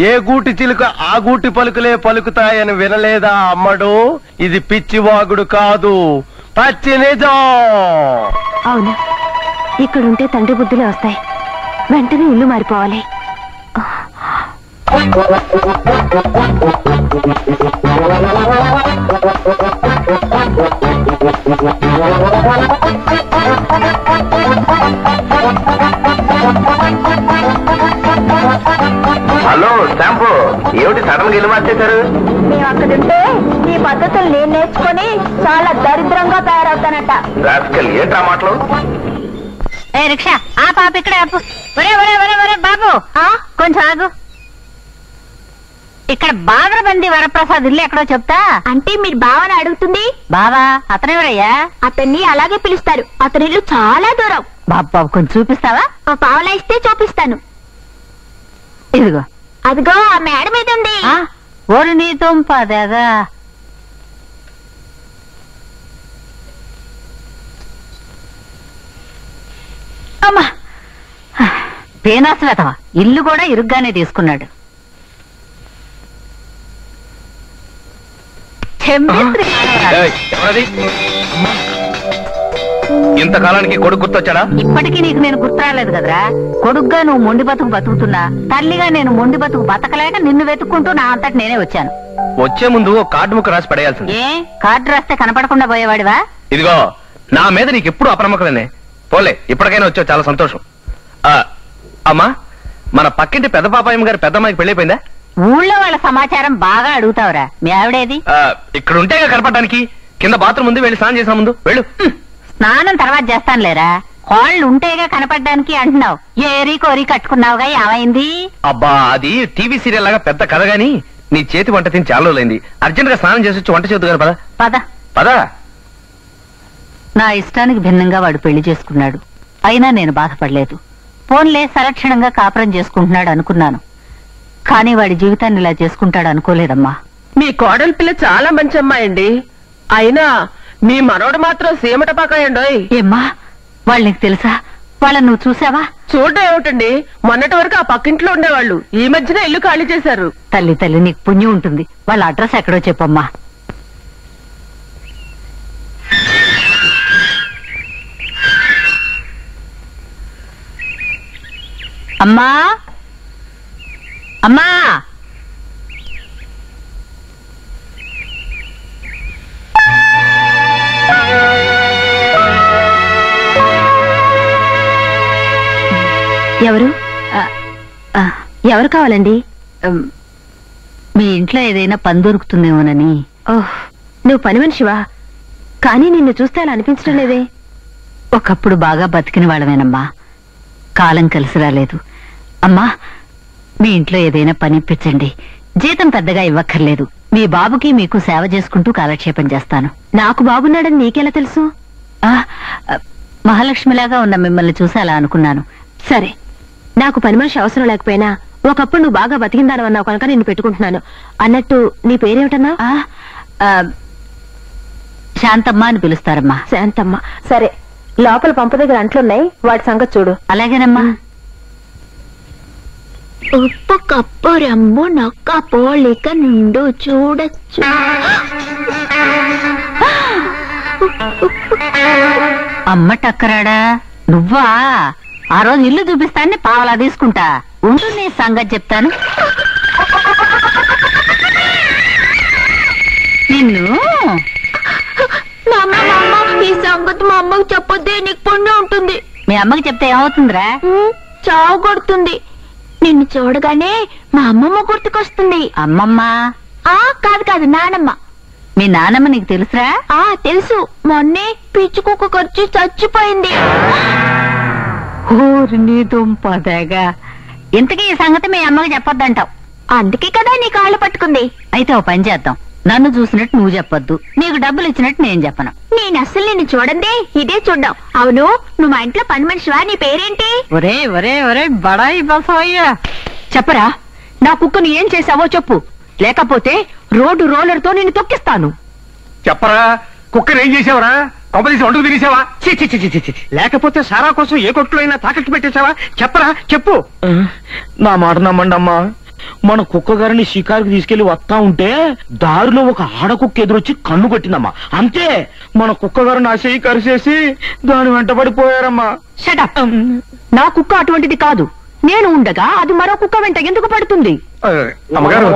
ఏ గూటి చిలుక ఆ గూటి పలుకులే పలుకుతాయని వినలేదా అమ్మడు? ఇది పిచ్చివాగుడు కాదు, పచ్చి నిజం. అవునా? ఇక్కడుంటే తండ్రి బుద్ధులే వస్తాయి. వెంటనే ఇల్లు మారిపోవాలి. హలో శాంపు, ఏమిటి సడన్ గా ఇల్లు మార్చేశారు? మేము అక్కడుంటే ఈ పద్ధతులు నేను నేర్చుకొని చాలా దరిద్రంగా తయారవుతానట. ఏంట్రా మాటలు? ఏ రిక్షా, ఆ పాప ఇక్కడ ఆపు. ఒరే ఒరే ఒరే ఒరే బాబు, కొంచెం ఆగు. ఇక్కడ బాదరబంది వరప్రసాద్ ఇల్లు ఎక్కడో చెప్తా. అంటే మీరు బావని అడుగుతుంది? బావా, అతనెవరయ్యా? అతన్ని అలాగే పిలుస్తారు. అతని ఇల్లు చాలా దూరం. బాబు కొంచెం చూపిస్తావా? పావలా ఇస్తే చూపిస్తాను. ఇదిగో. అదిగో ఆ మేడ మీద ఉంది. ఓరు నీ తుంపదేగా. అమ్మా, పేనాశ్వేతవా, ఇల్లు కూడా ఇరుగ్గానే తీసుకున్నాడు. ఇంతకాలానికి కొడుకు గుర్తొచ్చాడా? ఇప్పటికీ నీకు నేను గుర్తు రాలేదు కదరా. కొడుగ్గా నువ్వు మొండి బతుకు బతుకుతున్నా, తల్లిగా నేను మొండి బతుకు బతకలేక నిన్ను వెతుక్కుంటూ నా అంతటి నేనే వచ్చాను. వచ్చే ముందు ఓ కార్డు ముక్క రాసి పడేయాల్సింది. ఏ కార్డు రాస్తే కనపడకుండా పోయేవాడివా? ఇదిగో, నా మీద నీకు ఎప్పుడు అప్రమక్కలేనే. పోలే, ఇప్పటికైనా వచ్చావు, చాలా సంతోషం. అమ్మా, మన పక్కింటి పెద్ద పాపాయమ్మ గారి పెద్దమ్మాయికి పెళ్ళైపోయిందా? ఊళ్ళో వాళ్ళ సమాచారం బాగా అడుగుతావురా. మీ ఆవిడేది? ఇక్కడ ఉంటేగా కనపడడానికి. కింద బాత్రూమ్ ఉంది, వెళ్ళి స్నానం చేసా ముందు వెళ్ళు. స్నానం తర్వాత చేస్తాను లేరా, కాళ్ళు ఉంటేగా కనపడడానికి అంటున్నావు. ఏరి కోరి కట్టుకున్నావుగా, ఏమైంది? అబ్బా, అది టీవీ సీరియల్ లాగా పెద్ద కథ గాని నీ చేతి వంట తిని చాలా రోజులైంది. అర్జెంట్ గా స్నానం చేసి వచ్చి వంట చేద్దు గారు. పద పద పద. నా ఇష్టానికి భిన్నంగా వాడు పెళ్లి చేసుకున్నాడు. అయినా నేను బాధపడలేదు. ఫోన్లే సలక్షణంగా కాపురం చేసుకుంటున్నాడు అనుకున్నాను. కానీ వాడి జీవితాన్ని ఇలా చేసుకుంటాడు అనుకోలేదమ్మా. మీ కోడలి పిల్ల చాలా మంచి అమ్మాయి అండి. అయినా మీ మనోడు మాత్రం సీమట పాకాయండోయ్. ఏమ్మా, వాళ్ళు నీకు తెలుసా? వాళ్ళని నువ్వు చూసావా? చూడడం ఏమిటండి, మొన్నటి వరకు ఆ పక్కింట్లో ఉండేవాళ్ళు. ఈ మధ్యన ఇల్లు ఖాళీ చేశారు. తల్లి తల్లి, నీకు పుణ్యం ఉంటుంది. వాళ్ళ అడ్రస్ ఎక్కడో చెప్పమ్మా. అమ్మా, అమ్మా, ఎవరు ఎవరు కావాలండి? మీ ఇంట్లో ఏదైనా పని దొరుకుతుందేమోనని. ఓహ్, నువ్వు పని మనిషివా? కానీ నిన్ను చూస్తే అలా అనిపించడం లేదే. ఒకప్పుడు బాగా బతికిన వాళ్ళమేనమ్మా, కాలం కలిసి రాలేదు. అమ్మా, మీ ఇంట్లో ఏదైనా పని ఇప్పించండి. జీతం పెద్దగా ఇవ్వక్కర్లేదు. మీ బాబుకి మీకు సేవ చేసుకుంటూ కాలక్షేపం చేస్తాను. నాకు బాబున్నాడని నీకెలా తెలుసు? మహాలక్ష్మిలాగా ఉన్న మిమ్మల్ని చూసి అలా అనుకున్నాను. సరే, నాకు పని మనిషి అవసరం లేకపోయినా ఒకప్పుడు నువ్వు బాగా బతికిందానన్నావు కనుక నిన్ను పెట్టుకుంటున్నాను. అన్నట్టు నీ పేరేమిటన్నా? శాంతమ్మ అని పిలుస్తారమ్మా. శాంతమ్మ. సరే, లోపల పంపు దగ్గర అంట్లున్నాయి, వాటి సంగతి చూడు. అలాగేనమ్మా. ఉప్పు కప్పు రంబు నొక్క పోలిక నుండు చూడచ్చు. అమ్మ టక్కరాడా, నువ్వా? ఆ రోజు ఇల్లు చూపిస్తాన్ని పావలా తీసుకుంటా. ఉంటుంది సంగతి చెప్తాను. నిన్ను ఈ సంగతి మా అమ్మకి చెప్పొద్దే, నీకు పుణ్యం ఉంటుంది. మీ అమ్మకి చెప్తే ఏమవుతుందిరా? చావు కొడుతుంది. నిన్ను చూడగానే మా అమ్మమ్మ గుర్తుకొస్తుంది. అమ్మమ్మ? కాదు కాదు, నానమ్మ. మీ నానమ్మ నీకు తెలుసురా? తెలుసు. మొన్నే పిచ్చి కుక్క ఖర్చు చచ్చిపోయింది. ఊరిని దుంపదగా. ఇంతకీ ఈ సంగతి మీ అమ్మకి చెప్పొద్దంటావు. అందుకే కదా నీ కాళ్ళు పట్టుకుంది. అయితే ఓ పని చేద్దాం. నన్ను చూసినట్టు నువ్వు చెప్పొద్దు, నీకు డబ్బులు ఇచ్చినట్టు నేను చెప్పను. నేను అస్సలు నిన్ను చూడండి, ఇదే చూడ్డాం. అవును, నువ్వు మా ఇంట్లో పని మనిషివా? నీ పేరేంటి? ఒరే ఒరే ఒరే బడాయి బసవయ్యా, చెప్పరా, నా కుక్కను ఏం చేశావో చెప్పు, లేకపోతే రోడ్డు రోలర్ తో నిన్ను తొక్కిస్తాను. చెప్పరా, కుక్కను ఏం చేసావరా? కొంపదీసి వండుకు తినేసావా? లేకపోతే సారా కోసం ఏ కొట్లో అయినా తాకట్టు పెట్టేశావా? చెప్పరా, చెప్పు. నా మాట నమ్మండి అమ్మా, మన కుక్క గారిని షికారుకి తీసుకెళ్లి వస్తా ఉంటే దారిలో ఒక ఆడకుక్క ఎదురొచ్చి కన్ను కొట్టిందమ్మా. అంతే, మన కుక్క గారిని ఆ చెయ్యి కరిచేసి దాని వెంటబడిపోయారమ్మా. షటప్. నా కుక్క అటువంటిది కాదు. నేను ఉండగా అది మరో కుక్క వెంట ఎందుకు పడుతుంది? అమ్మగారు,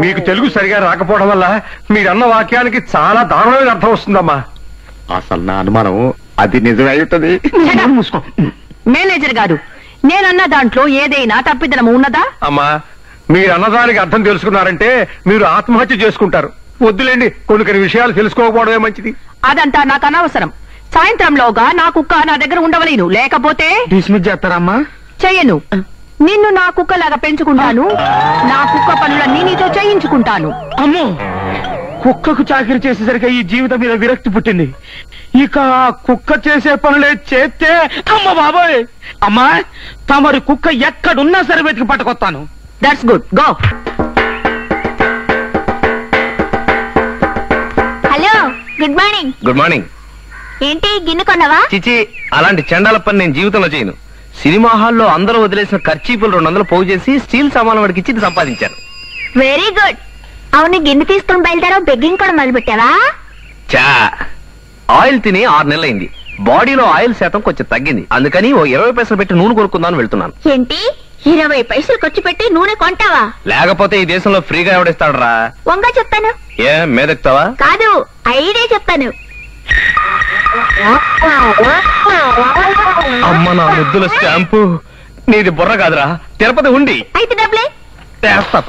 మీకు తెలుగు సరిగా రాకపోవడం వల్ల మీరన్న వాక్యానికి చాలా దారుణమైన అర్థం వస్తుందమ్మా. అసలు నా అనుమానం అది నిజమే అవుతుంది. మూసుకో. మేనేజర్ గారు, నేనన్న దాంట్లో ఏదైనా తప్పిదనము ఉన్నదా? అమ్మా, మీరు అన్నదానికి అర్థం తెలుసుకున్నారంటే మీరు ఆత్మహత్య చేసుకుంటారు. వద్దులేండి, కొన్ని విషయాలు తెలుసుకోకపోవడమే మంచిది. అదంతా నాకు అనవసరం. సాయంత్రంలోగా నా కుక్క నా దగ్గర ఉండవలేను, లేకపోతే డిస్మిస్ చేస్తారమ్మా? చెయ్యను. నిన్ను నా కుక్కలాగా పెంచుకుంటాను. నా కుక్క పనులన్నీ నీతో చేయించుకుంటాను. అమ్మో, కుక్కకు చాకరీ చేసేసరికి ఈ జీవితం మీద విరక్తి పుట్టింది. ఇక కుక్క చేసే పనులే చేస్తే అమ్మ బాబోయ్. అమ్మా, తమరి కుక్క ఎక్కడున్నా సరే వెతికి పట్టుకొస్తాను. That's good, go. Hello, good morning. Good morning. ఏంటి గిన్నె కొన్నావా? చిచి, అలాంటి చండాల పని నేను జీవితంలో చేయను. సినిమా హాల్లో అందరూ వదిలేసిన ఖర్చీపులు 200 పోగు చేసి స్టీల్ సామాన్ వాడికి ఇచ్చి సంపాదించాను. Very good. అవును, గిన్నె తీసుకుని బయలుదేరావు, బెగ్గింగ్ కూడా మొదలు పెట్టావా? చా, ఆయిల్ తిని 6 నెలలైంది. బాడీలో ఆయిల్ శాతం కొంచెం తగ్గింది, అందుకని ఓ 20 పైసలు పెట్టి నూనె కొనుక్కుందామని వెళ్తున్నాను. ఏంటి 20 పైసలు ఖర్చు పెట్టి నూనె కొంటావా? లేకపోతే ఈ దేశంలో ఫ్రీగా ఎవడిస్తాడరా? వంగా చెప్తాను. ఏ మీదెక్తావా? కాదు, ఐడియా చెప్తాను. అమ్మ నా ముద్దుల స్టాంపు, నీది బుర్ర కాదురా, తిరుపతి ఉండి. అయితే డబ్బులే. చేస్తా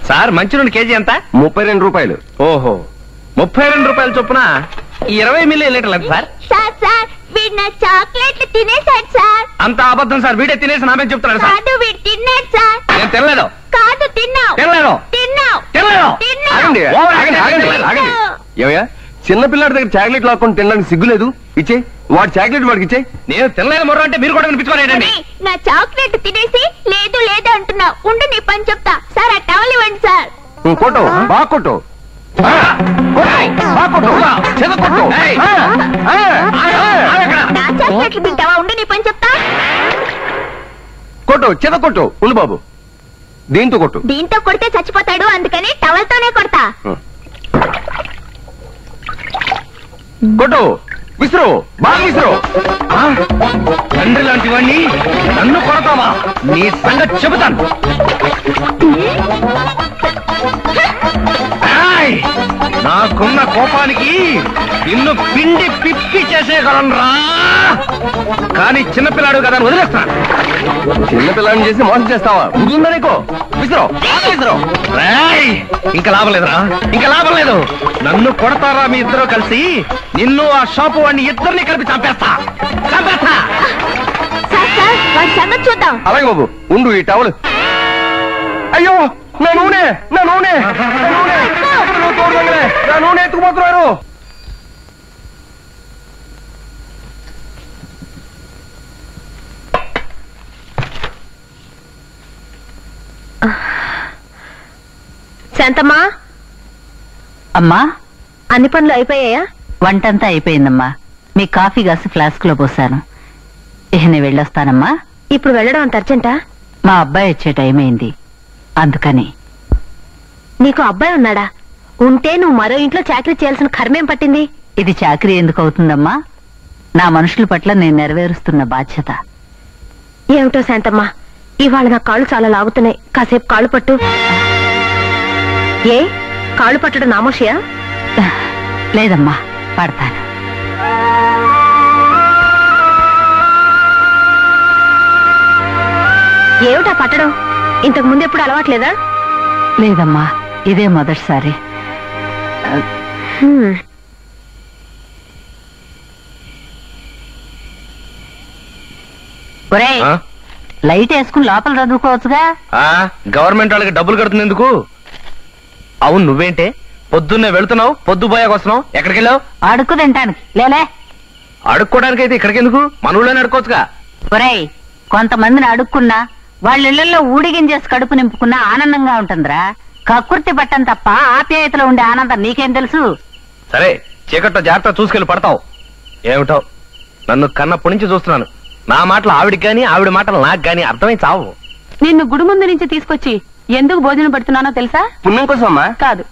సార్. మంచి నూనె కేజీ ఎంత? 32 రూపాయలు. ఓహో, 32 రూపాయల చొప్పున 20 మిల్లీ లీటర్లు ఎంత సార్? సార్ సార్, వీడు నా చాక్లెట్లు తినేశాడు సార్. అంత అబద్ధం సార్, వీడే తినేసి నామే చెప్తున్నాడు సార్. కాదు, వీడు తిన్నాడు సార్. నేను తినలేదు. కాదు, తిన్నావు. తినలేదు. తిన్నావు. తినలేదు. తిన్నావు. ఆగండి, ఆగండి, ఆగండి, ఆగండి. ఏమయ్యా, చిన్న పిల్లాడి దగ్గర చాక్లెట్ లాక్కొని తినడానికి సిగ్గులేదు? ఇచ్చే వాడి చాక్లెట్ వాడికి ఇచ్చే. నేను తినలేదు మొర్ర అంటే మీరు కూడా వినిపించుకోలేదండి. అరే, నా చాక్లెట్ తినేసి లేదు లేదు అంటున్నావు. ఉండు, నీ పని చెప్తా. సార్, ఆ టవల్ ఇవ్వండి సార్. కొట్టు, బాగా కొట్టు. నా చాక్లెట్లు తింటావా? ఉండు, నీ పని చెప్తా. కొట్టు, చెద కొట్టు. ఉండు బాబు, దీంతో కొట్టు. దీంతో కొడితే చచ్చిపోతాడు, అందుకని టవల్ తోనే కొడతా. కొట్టు, విసురు, బాగా విసురు. తండ్రి లాంటి వాణ్ణి నన్ను కొడతావా? నీ సంగతి చెబుతాను. ఏయ్! నాకున్న కోపానికి నిన్ను పిండి పిప్పి చేసేయగలనురా, కానీ చిన్నపిల్లాడు కదా అని వదిలేస్తాను. చిన్నపిల్లాడిని చేసి మోసం చేస్తావా? ఉందా నీకు? విసురు, బాగా విసురు. ఏయ్! ఇంకా లాభం లేదురా, ఇంకా లాభం లేదు. నన్ను కొడతారా మీ ఇద్దరు కలిసి? నిన్ను ఆ షాపు వాడిని ఇద్దరిని కలిపి చంపేస్తా. సార్ సార్, వాడి సంగతి చూద్దాం. అలాగే బాబు, ఉండు ఈ టవల్. అయ్యో, నా నూనె, నా నూనె, నా నూనె, నా నూనె ఎత్తుకుపోతున్నారు. శాంతమ్మా, అమ్మా, అన్ని పనులు అయిపోయాయా? వంటంతా అయిపోయిందమ్మా. మీ కాఫీ గాసి ఫ్లాస్క్ లో పోసాను. ఇక నేను వెళ్ళొస్తానమ్మా. ఇప్పుడు వెళ్ళడం అంత అర్జెంటా? మా అబ్బాయి వచ్చే టైం అయింది, అందుకని. నీకు అబ్బాయి ఉన్నాడా? ఉంటే నువ్వు మరో ఇంట్లో చాకరీ చేయాల్సిన కర్మేం పట్టింది? ఇది చాకరీ ఎందుకు అవుతుందమ్మా? నా మనుషుల పట్ల నేను నెరవేరుస్తున్న బాధ్యత. ఏమిటో శాంతమ్మా, ఇవాళ నా కాళ్ళు చాలా లాగుతున్నాయి. కాసేపు కాళ్ళు పట్టు. ఏ, కాళ్ళు పట్టడం నామోషియా? లేదమ్మా, పడతాను. ఏమిటా పట్టడం? ఇంతకు ముందు ఎప్పుడు అలవాట్లేదా? లేదమ్మా, ఇదే మొదటిసారి. ఒరేయ్, ఆ? లైట్ వేసుకుని లోపల చదువుకోవచ్చుగా. గవర్నమెంట్ వాళ్ళకి డబ్బులు కడుతుంది ఎందుకు? అవును, నువ్వేంటే పొద్దున్నే వెళ్తున్నావు, పొద్దు పోయాక వస్తున్నావు. ఎక్కడికి వెళ్ళావు? అడుక్కు తింటానికి. లేలే, అడుక్కోవడానికి అయితే ఇక్కడికి ఎందుకు? మన ఊళ్ళోనే అడుక్కోవచ్చుగా. ఒరేయ్, కొంతమందిని అడుక్కున్నా వాళ్ళ ఇళ్లలో ఊడిగించేసి కడుపు నింపుకున్నా ఆనందంగా ఉంటుందిరా. కక్కుర్తి పట్టం తప్ప ఆప్యాయతలో ఉండే ఆనందం నీకేం తెలుసు? సరే, చీకట్లో జాగ్రత్త చూసుకెళ్ళి పడతావు. ఏమిటో, నన్ను కన్నప్పటి నుంచి చూస్తున్నాను. నా మాటలు ఆవిడికి గాని, ఆవిడ మాటలు నాకు గాని అర్థమై చావు. నిన్ను గుడి ముందు నుంచి తీసుకొచ్చి ఎందుకు భోజనం పెడుతున్నానో తెలుసా? పుణ్యం కోసమా? కాదు,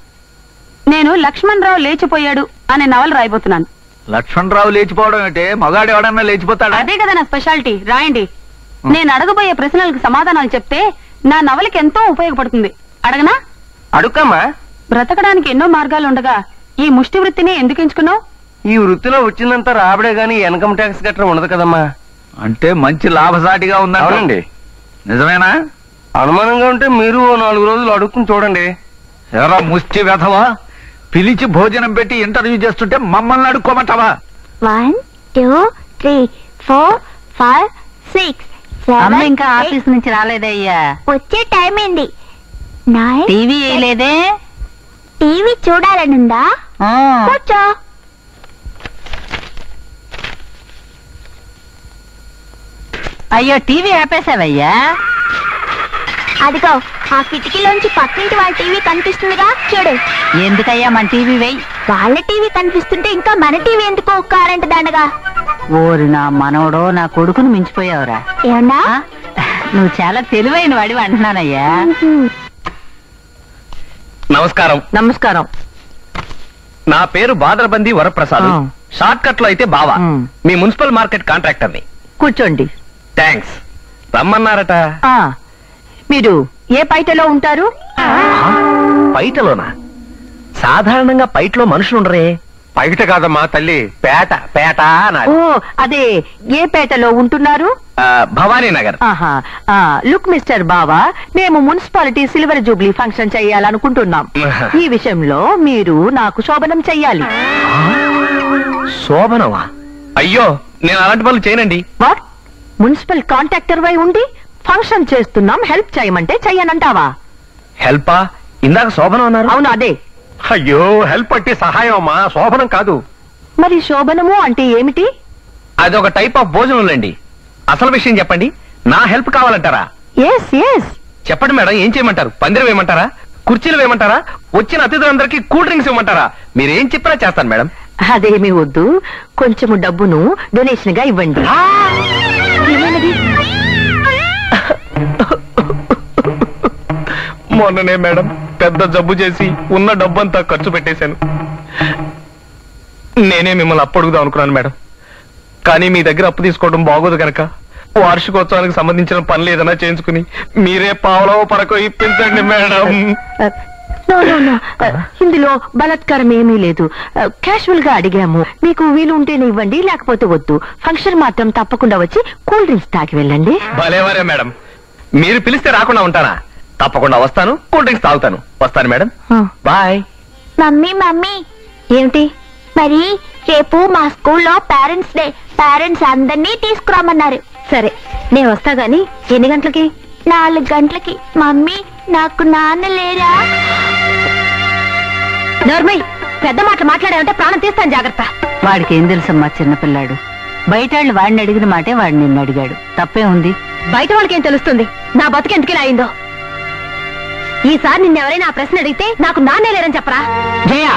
నేను లక్ష్మణ్ రావు లేచిపోయాడు అనే నవల రాయబోతున్నాను. లక్ష్మణరావు లేచిపోవడం అంటే మగాడు ఎవడన్నా లేచిపోతాడా? అదే కదా నా స్పెషాలిటీ. రాయండి. నేను అడగబోయే ప్రశ్నలకు సమాధానాలు చెప్తే నా నవలకి ఎంతో ఉపయోగపడుతుంది. అడగనా? అడుక్కమ్మా. బ్రతకడానికి ఎన్నో మార్గాలు ఉండగా ఈ ముష్టి వృత్తిని ఎందుకు ఎంచుకున్నావు? ఈ వృత్తిలో వచ్చిందంతా రాబడే గాని ఇన్కమ్ ట్యాక్స్ గట్రా ఉండదు కదమ్మా. అంటే మంచి లాభసాటిగా ఉందండి. అవునండి. నిజమేనా? అనుమానంగా ఉంటే మీరు 4 రోజులు అడుక్కుని చూడండి. ఎరా ముష్టి వెధవా, పిలిచి భోజనం పెట్టి ఇంటర్వ్యూ చేస్తుంటే మమ్మల్ని అడుక్కోమంటావా? 1 2 3 4 5 6 అమ్మ 7 ఇంకా ఆఫీస్ నుంచి రాలేదయ్యా. వచ్చే టైం ఏంది? 9 టీవీ వేయలేదే? టీవీ చూడాలనుందా? ఆ. కూర్చో. అయ్యో, టీవీ ఆపేసావయ్యా. అదిగో ఆ కిటికీలోంచి పక్కింటి వాళ్ళ టీవీ కనిపిస్తుందిగా, చూడు. ఎందుకయ్యా మన టీవీ వేయి? వాళ్ళ టీవీ కనిపిస్తుంటే ఇంకా మన టీవీ ఎందుకు కరెంట్ దండగా? ఓరి నా మనవడో, నా కొడుకును మించిపోయావురా. ఏమన్నా? ఆ? నువ్వు చాలా తెలివైన వాడివి అంటున్నానయ్యా. నమస్కారం. నమస్కారం. నా పేరు బాదరబంది వరప్రసాద్. ఆ. షార్ట్ కట్ లో అయితే బావా. మ్. మీ మున్సిపల్ మార్కెట్ కాంట్రాక్టర్ని. కూర్చోండి. థ్యాంక్స్. రమ్మన్నారట. మీరు ఏ పైటలో ఉంటారు? పైటలోనా? సాధారణంగా పైటలో మనుషులు ఉండరే. బయట కాదమ్మా తల్లి, పేట పేట అనాలి. ఓ అదే, ఏ పేటలో ఉంటున్నారు? భవానీ నగర్. ఆహా. లుక్ మిస్టర్ బావా, మేము మున్సిపాలిటీ సిల్వర్ జూబ్లీ ఫంక్షన్ చెయ్యాలనుకుంటున్నాం. ఈ విషయంలో మీరు నాకు శోభనం చెయ్యాలి. శోభనమా? అయ్యో, నేను అలాంటి పనులు చేయనండి. వాట్? మున్సిపల్ కాంట్రాక్టర్ వై ఉండి ఫంక్షన్ చేస్తున్నాం, హెల్ప్ చేయమంటే చెయ్యనంటావా? హెల్పా? ఇందాక శోభనం అన్నారు. అవును అదే. అయ్యో, హెల్ప్ అంటే సహాయం అమ్మా, శోభనం కాదు. మరి శోభనము అంటే ఏమిటి? అదొక టైప్ ఆఫ్ భోజనంలేండి. అసలు విషయం చెప్పండి. నా హెల్ప్ కావాలంటారా? Yes yes. చెప్పండి మేడం, ఏం చేయమంటారు? పందిరం వేయమంటారా? కుర్చీలు వేయమంటారా? వచ్చిన అతిథులందరికీ కూల్ డ్రింక్స్ ఇవ్వమంటారా? మీరేం చెప్పినా చేస్తాను మేడం. అదేమీ వద్దు, కొంచెము డబ్బును డొనేషన్ గా ఇవ్వండి. ఏమైనది? మొన్ననే మేడం పెద్ద జబ్బు చేసి ఉన్న డబ్బంతా ఖర్చు పెట్టేశాను. నేనే మిమ్మల్ని అప్పు అడుగుదాం అనుకున్నాను మేడం. కానీ మీ దగ్గర అప్పు తీసుకోవడం బాగోదు కనుక వార్షికోత్సవానికి సంబంధించిన పనులు ఏదైనా చేయించుకుని మీరే పావలో పరకో ఇప్పించండి మేడం. నో నో నో, ఇందులో బలాత్కారం ఏమీ లేదు. క్యాషువల్ గా అడిగాము. మీకు వీలు ఉంటేనే ఇవ్వండి, లేకపోతే వద్దు. ఫంక్షన్ మాత్రం తప్పకుండా వచ్చి కూల్ డ్రింక్స్ తాగి వెళ్ళండి. భలేవారే మేడం, మీరు పిలిస్తే రాకుండా ఉంటానా? తప్పకుండా వస్తాను, కూల్ డ్రింక్స్ తాగుతాను. వస్తాను మేడం, బాయ్. మమ్మీ మమ్మీ, ఏమిటి? మరి రేపు మా స్కూల్లో పేరెంట్స్ డే. పేరెంట్స్ అందరినీ తీసుకురామన్నారు. సరే, నేను వస్తా గాని ఎన్ని గంటలకి? 4 గంటలకి. మమ్మీ, నాకు నాన్న లేరా? నోర్మై, పెద్ద మాటలు మాట్లాడాలంటే ప్రాణం తీస్తాను, జాగ్రత్త. వాడికి ఏం తెలుసమ్మా, చిన్నపిల్లాడు. బయట వాళ్ళు వాడిని అడిగిన మాటే వాడు నిన్ను అడిగాడు. తప్పే ఉంది. బయట వాళ్ళకేం తెలుస్తుంది నా బతుకెందుకు అయిందో? ఈసారి నిన్నెవరైనా ఆ ప్రశ్న అడిగితే నాకు నాన్నే లేరని చెప్పరా? జయ,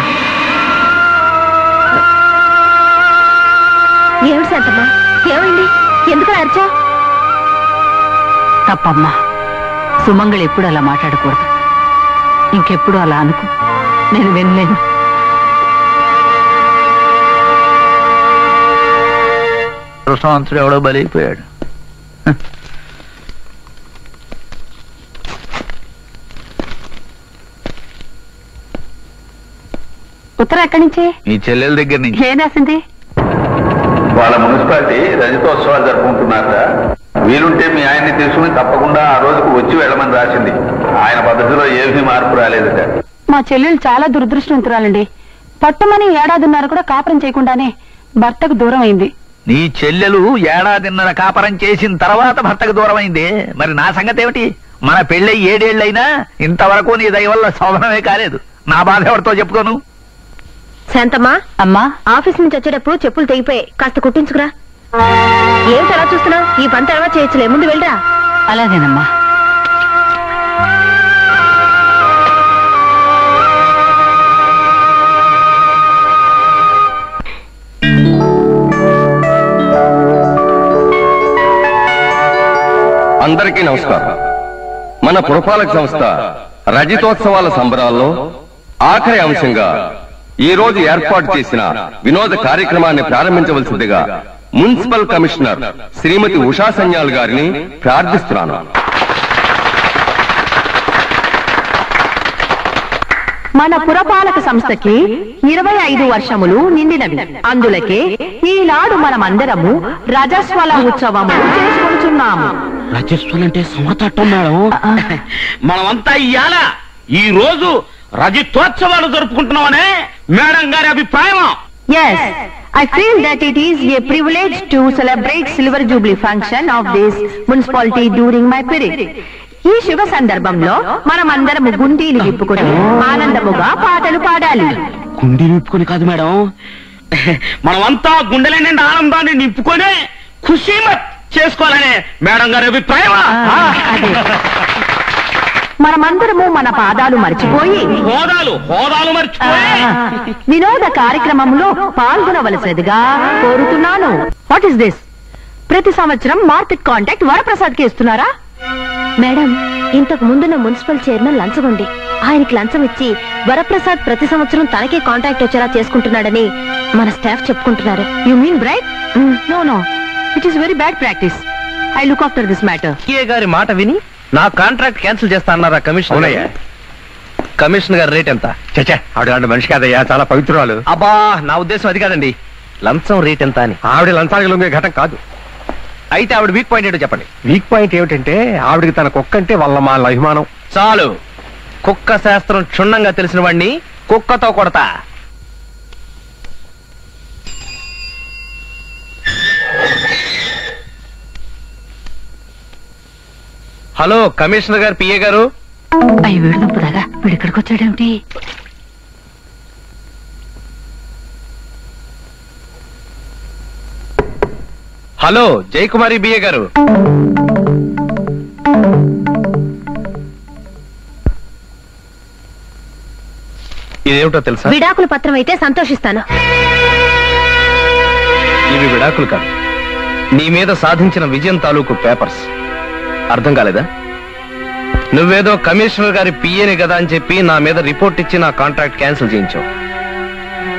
ఏమిటి శాంతమ్మా, ఏమైంది? ఎందుకు అరిచా? తప్పమ్మా, సుమంగళి ఎప్పుడు అలా మాట్లాడకూడదు. ఇంకెప్పుడు అలా అనుకో, నేను వినలేను. ప్రశాంతుడు ఎవడో బలైపోయాడు. ఉత్తరం ఎక్కడి నుంచి? మీ చెల్లెల దగ్గర నుంచి. ఏం రాసింది? వాళ్ళ మున్సిపాలిటీ రజతోత్సవాలు జరుపుకుంటున్నారట. వీలుంటే మీ ఆయన్ని తీసుకుని తప్పకుండా ఆ రోజుకు వచ్చి వెళ్ళమని రాసింది. ఆయన పద్ధతిలో ఏమీ మార్పు రాలేదట. మా చెల్లెలు చాలా దురదృష్టవంతురాలండి. పట్టుమని 1.5 ఏడాది కూడా కాపురం చేయకుండానే భర్తకు దూరం అయింది. నీ చెల్లెలు 1.5 ఏడాది కాపరం చేసిన తర్వాత భర్తకు దూరమైంది. మరి నా సంగతి ఏమిటి? మన పెళ్ళై 7 ఏళ్ళైనా ఇంతవరకు నీ దయ వల్ల శోభనమే కాలేదు. నా బాధ ఎవరితో చెప్పుకోను? శాంతమ్మా, అమ్మా, ఆఫీస్ నుంచి వచ్చేటప్పుడు చెప్పులు తెగిపోయాయి, కాస్త కుట్టించుకురా. ఏమిటి అలా చూస్తున్నావు? ఈ పని తర్వాత చేయొచ్చులే, ముందు వెళ్ళరా. అలాగేనమ్మా. అందరికీ నమస్కారం. మన పురపాలక సంస్థ రజతోత్సవాల సంబరాల్లో ఆఖరి అంశంగా ఈ రోజు ఏర్పాటు చేసిన వినోద కార్యక్రమాన్ని ప్రారంభించవలసిందిగా మున్సిపల్ కమిషనర్ శ్రీమతి ఉషా సన్యాల్ గారిని ప్రార్థిస్తున్నాను. మన పురపాలక సంస్థకి 25 వర్షములు నిండినవి. అందులకే ఈనాడు మనమందరము రజస్వల ఉత్సవము చేసుకుంటున్నాము. రజస్వలంటే సమతట్టం మేడం. మనమంతా ఇయ్యాల ఈ రోజు రజతోత్సవాలు జరుపుకుంటున్నామనే మేడం గారి అభిప్రాయం. Yes, I feel that it is a privilege to celebrate Silver Jubilee function of this municipality during my period. ఈ శుభ సందర్భంలో మనమందరము గుండీలు విప్పుకొని ఆనందముగా పాటలు పాడాలి. గుండె నింపుకొని కాదు మేడం, మనమంతా గుండెల నిండా ఆనందాన్ని నింపుకొని ఖుషీమత్ చేసుకోవాలనే మేడం గారి అభిప్రాయం. మనమందరము మన పాదాలు మర్చిపోయి హోదాలు మర్చిపోయి వినోద కార్యక్రమంలో పాల్గొనవలసినదిగా కోరుతున్నాను. What is this? ప్రతి సంవత్సరం మార్కెట్ కాంటాక్ట్ వరప్రసాద్ కి ఇస్తున్నారా? మేడం, ఇంతకు ముందున్న మున్సిపల్ చైర్మన్ లంచగొండి. ఆయనకి లంచం ఇచ్చి వరప్రసాద్ ప్రతి సంవత్సరం తనకే కాంట్రాక్ట్ వచ్చేలా చేసుకుంటున్నాడని మన స్టాఫ్ చెప్పుకుంటున్నారు. You mean bright? No no, it is very bad practice. I look after this matter. PA గారి మాట విని నా కాంట్రాక్ట్ క్యాన్సిల్ చేస్తా అన్నారా కమిషనర్? అవునయ్యా. కమిషనర్ గారి రేట్ ఎంత? చచ్చా, ఆవిడ మనిషి కాదయ్యా, చాలా పవిత్రురాలు. అబ్బా, నా ఉద్దేశం అది కాదండి. లంచం రేట్ ఎంత అని. ఆవిడ లంచానికి లొంగే ఘటం కాదు. అయితే ఆవిడ వీక్ పాయింట్ ఏంటో చెప్పండి. వీక్ పాయింట్ ఏమిటంటే ఆవిడకి తన కుక్క అంటే వాళ్ళ మా అభిమానం. చాలు, కుక్క శాస్త్రం క్షుణ్ణంగా తెలిసిన వాడిని కుక్కతో కొడతా. హలో కమిషనర్ గారు, పిఏ గారు. అయ్యి వీడు దుంపదాగా వీడు ఇక్కడికి వచ్చాడేమిటి? హలో జయకుమారి బిఏ గారు. ఇదేమిటో తెలుసా? విడాకుల పత్రం అయితే సంతోషిస్తాను. ఇవి విడాకులు కాదు, నీ మీద సాధించిన విజయం తాలూకు పేపర్స్. అర్థం కాలేదా? నువ్వేదో కమిషనర్ గారి పిఏని కదా అని చెప్పి నా మీద రిపోర్ట్ ఇచ్చి నా కాంట్రాక్ట్ క్యాన్సిల్ చేయించావు.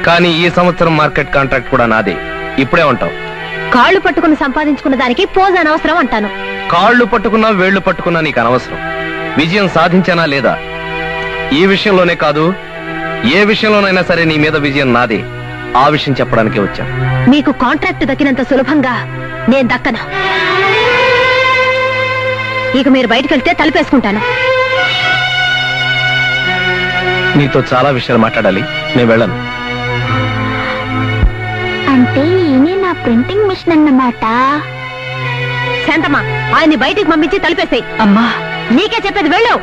కానీ ఈ సంవత్సరం మార్కెట్ కాంట్రాక్ట్ కూడా నాదే. ఇప్పుడే ఉంటావు. కాళ్ళు పట్టుకుని సంపాదించుకున్న దానికి పోజ్ అనవసరం అంటాను. కాళ్ళు పట్టుకున్నా వేళ్లు పట్టుకున్నా నీకు అనవసరం. విజయం సాధించానా లేదా ఈ విషయంలోనే కాదు, ఏ విషయంలోనైనా సరే నీ మీద విజయం నాదే. ఆ విషయం చెప్పడానికే వచ్చాను. మీకు కాంట్రాక్ట్ దక్కినంత సులభంగా నేను దక్కను. ఇక మీరు బయటకు వెళ్తే తలుపేసుకుంటాను. నీతో చాలా విషయాలు మాట్లాడాలి, నేను వెళ్ళను. అంటే ఈయనే నా ప్రింటింగ్ మిషన్ అన్నమాట. శాంతమ్మా, ఆయన్ని బయటికి పంపించి తలుపేసాయి. అమ్మా, నీకే చెప్పేది, వెళ్ళు.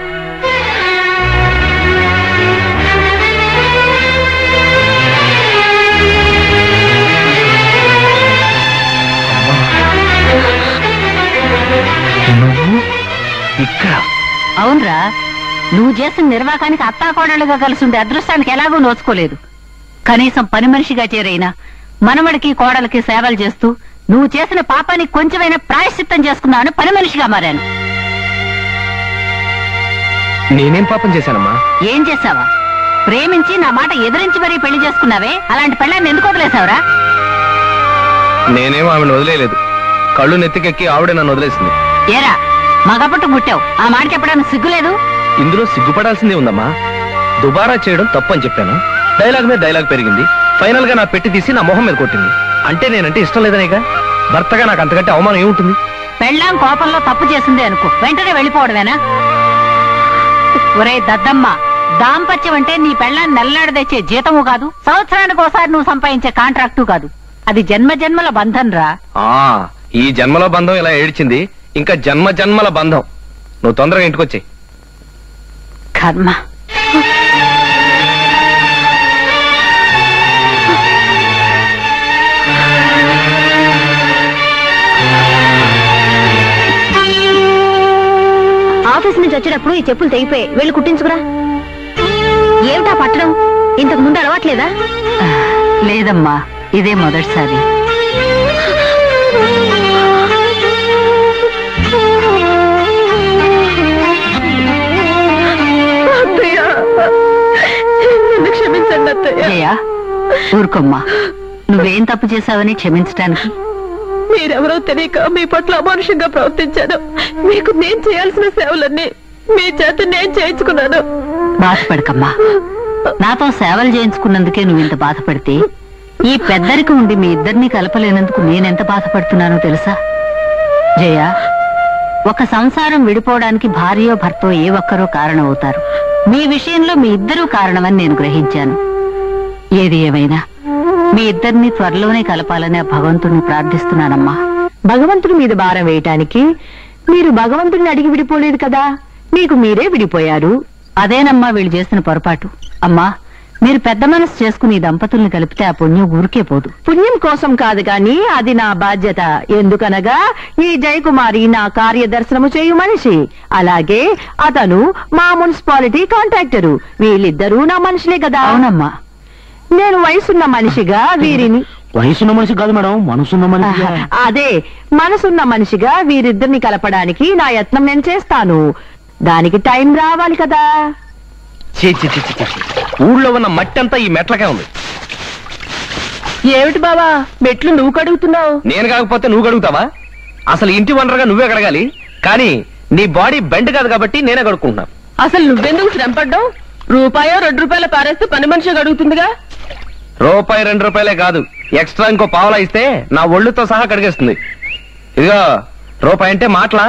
ఇక్కడ అవునరా, నువ్వు చేసిన నిర్వాకానికి అత్తాకోడళ్ళుగా కలిసి ఉండే అదృష్టానికి ఎలాగూ నోచుకోలేదు. కనీసం పని మనిషిగా చేరైనా మనవడికి కోడలకి సేవలు చేస్తూ నువ్వు చేసిన పాపానికి కొంచెమైనా ప్రాయశ్చిత్తం చేసుకున్నాను. పని మనిషిగా మారాను. నేనేం పాపం చేశానమ్మా? ఏం చేశావా? ప్రేమించి నా మాట ఎదిరించి మరీ పెళ్లి చేసుకున్నావే, అలాంటి పెళ్ళాన్ని ఎందుకు వదిలేసావురా? నేనేం ఆమెను వదిలేయలేదు. కళ్ళు నెత్తికెక్కి ఆవిడే నన్ను వదిలేసింది. ఏరా, మగపట్టు ముట్టావు, ఆ మాట చెప్పడానికి సిగ్గులేదు? ఇందులో సిగ్గుపడాల్సిందే ఉందమ్మా. దుబారా చేయడం తప్పని చెప్పాను. డైలాగ్ మీద డైలాగ్ పెరిగింది. ఫైనల్ గా నా పెట్టి తీసి నా మొహం మీద కొట్టింది. అంటే నేనంటే ఇష్టం లేదనేగా. భర్తగా నాకు అంతకంటే అవమానం ఏముంటుంది? పెళ్ళాం కోపంలో తప్పు చేసిందే అనుకో, వెంటనే వెళ్ళిపోవడమేనా? ఒరే దద్దమ్మ, దాంపత్యం అంటే నీ పెళ్ళాన్ని నెల్లాడ తెచ్చే జీతము కాదు, సంవత్సరానికి ఒకసారి నువ్వు సంపాదించే కాంట్రాక్టు కాదు. అది జన్మ జన్మల బంధం రా. ఈ జన్మలో బంధం ఇలా ఏడ్చింది, ఇంకా జన్మ జన్మల బంధం. నువ్వు తొందరగా ఇంటికొచ్చేయి. కర్మ. ఆఫీస్ నుంచి వచ్చేటప్పుడు ఈ చెప్పులు తెగిపోయి వెళ్ళి కుట్టించుకురా. ఏమిటా పట్టడం? ఇంతకు ముందు అలవాట్లేదా? లేదమ్మా, ఇదే మొదటిసారి. క్షమించండి అత్తయ్య. జయ, ఊరుకోమ్మా. నువ్వేం తప్పు చేశావని క్షమించటానికి? మీరెవరో తెలియక మీ పట్ల అమానుషంగా ప్రవర్తించాను. మీకు నేను చేయాల్సిన సేవలన్నీ మీ చేత నేను చేయించుకున్నాను. బాధపడకమ్మా. నాతో సేవలు చేయించుకున్నందుకే నువ్వు ఇంత బాధపడితే, ఈ పెద్దరికి ఉండి మీ ఇద్దరిని కలపలేనందుకు నేనెంత బాధపడుతున్నానో తెలుసా? జయ, ఒక సంసారం విడిపోవడానికి భార్యో భర్తో ఏ ఒక్కరో కారణమవుతారు. మీ విషయంలో మీ ఇద్దరూ కారణమని నేను గ్రహించాను. ఏది ఏమైనా మీ ఇద్దరిని త్వరలోనే కలపాలని ఆ భగవంతుడిని ప్రార్థిస్తున్నానమ్మా. భగవంతుడి మీద భారం వేయటానికి మీరు భగవంతుడిని అడిగి విడిపోలేదు కదా, మీకు మీరే విడిపోయారు. అదేనమ్మా వీళ్ళు చేసిన పొరపాటు. అమ్మా, మీరు పెద్ద మనసు చేసుకుని ఈ దంపతుల్ని కలిపితే ఆ పుణ్యం ఊరికే పోదు. పుణ్యం కోసం కాదు గాని అది నా బాధ్యత. ఎందుకనగా ఈ జయకుమారి నా కార్యదర్శనము చేయు మనిషి, అలాగే అతను మా మున్సిపాలిటీ కాంట్రాక్టరు. వీళ్ళిద్దరూ నా మనుషులే కదా. అవునమ్మా. నేను వయసున్న మనిషిగా వీరిని వయసున్న మనిషి కాదు మేడం, మనసున్న మనిషి. అదే మనసున్న మనిషిగా వీరిద్దరిని కలపడానికి నా యత్నం నేను చేస్తాను. దానికి టైం రావాలి కదా. ఛీ, ఛీ, ఛీ, ఛీ, ఛీ. ఊళ్ళో ఉన్న మట్టి అంతా ఈ మెట్లకే ఉంది. ఏమిటి బావా మెట్లు నువ్వు కడుగుతున్నావు? నేను కాకపోతే నువ్వు కడుగుతావా? అసలు ఇంటి వనరుగా నువ్వే కడగాలి. కానీ నీ బాడీ బెండ్ కాదు కాబట్టి నేనే కడుక్కుంటున్నాను. అసలు నువ్వెందుకు శ్రమపడ్డావు? రూపాయో 2 రూపాయల పారేస్తే పని మనిషి కడుగుతుందిగా. రూపాయి 2 రూపాయలే కాదు, ఎక్స్ట్రా ఇంకో పావలా ఇస్తే నా ఒళ్ళుతో సహా కడిగేస్తుంది. ఇదిగో రూపాయి అంటే మాటలా,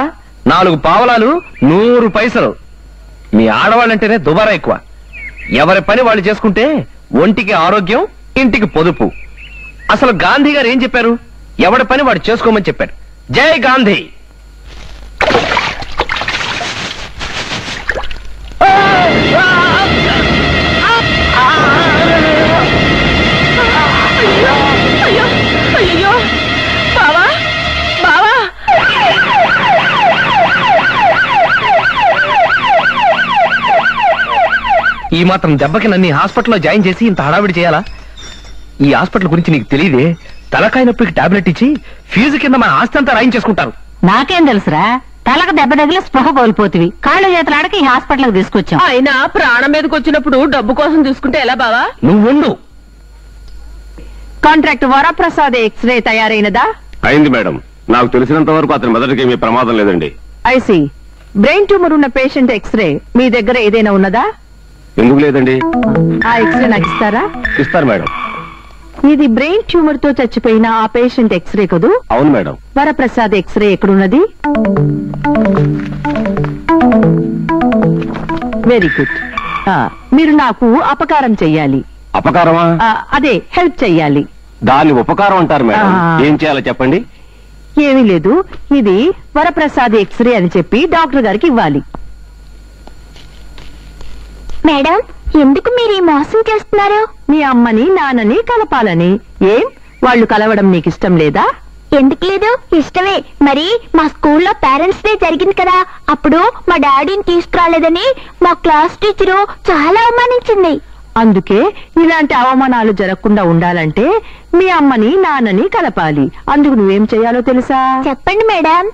4 పావలాలు 100 పైసలు. మీ ఆడవాళ్ళంటేనే దుబారా ఎక్కువ. ఎవరి పని వాళ్ళు చేసుకుంటే ఒంటికి ఆరోగ్యం, ఇంటికి పొదుపు. అసలు గాంధీ గారు ఏం చెప్పారు? ఎవడి పని వాడు చేసుకోమని చెప్పారు. జై గాంధీ. అయ్యో బావా బావా, ఈ మాత్రం దెబ్బకి నన్ను హాస్పిటల్లో జాయిన్ చేసి ఇంత హడావిడి చేయాలా? ఈ హాస్పిటల్ గురించి నీకు తెలియదే. తలకాయ నొప్పికి టాబ్లెట్ ఇచ్చి ఫీజు కింద మన ఆస్తి అంతా రాయించేసుకుంటారు. నాకేం తెలుసురా, తలకు దెబ్బ తగిలి స్పృహ కోల్పోతివి. కాళ్ళు చేతులాడకి ఈ హాస్పిటల్కి తీసుకొచ్చాం. అయినా ప్రాణం మీదకి వచ్చినప్పుడు డబ్బు కోసం తీసుకుంటే ఎలా బావా? నువ్వుండు. కాంట్రాక్ట్ వరప్రసాద్ ఎక్స్రే తయారైనదా? అయింది మేడం. నాకు తెలిసినంత వరకు అతని మెదడుకి ఏమీ ప్రమాదం లేదండి. ఐసి బ్రెయిన్ ట్యూమర్ ఉన్న పేషెంట్ ఎక్స్రే మీ దగ్గర ఏదైనా ఉన్నదా? ఎందుకు లేదండి? ఆ ఎక్స్రే నాకు ఇస్తారా? ఇస్తారు మేడం. ఇది బ్రెయిన్ ట్యూమర్ తో చచ్చిపోయిన ఆ పేషెంట్ ఎక్స్రే కదూ? అవును మేడం. వరప్రసాద్ ఎక్స్రే ఎక్కడున్నది? Very good. మీరు నాకు అపకారం చెయ్యాలి. అపకారమా? అదే హెల్ప్ చెయ్యాలి. దాన్ని ఉపకారం అంటారు మేడం. ఏం చేయాలో చెప్పండి. ఏమీ లేదు, ఇది వరప్రసాద్ ఎక్స్రే అని చెప్పి డాక్టర్ గారికి ఇవ్వాలి. మేడం, ఎందుకు మీరు ఈ మోసం చేస్తున్నారు? మీ అమ్మని నాన్నని కలపాలని. ఏం వాళ్ళు కలవడం నీకు ఇష్టం లేదా? ఎందుకు లేదు, ఇష్టమే. మరి మా స్కూల్లో పేరెంట్స్ డే జరిగింది కదా, అప్పుడు మా డాడీని తీసుకురాలేదని మా క్లాస్ టీచరు చాలా అవమానించింది. అందుకే ఇలాంటి అవమానాలు జరగకుండా ఉండాలంటే మీ అమ్మని నాన్నని కలపాలి. అందుకు నువ్వేం చేయాలో తెలుసా? చెప్పండి మేడం.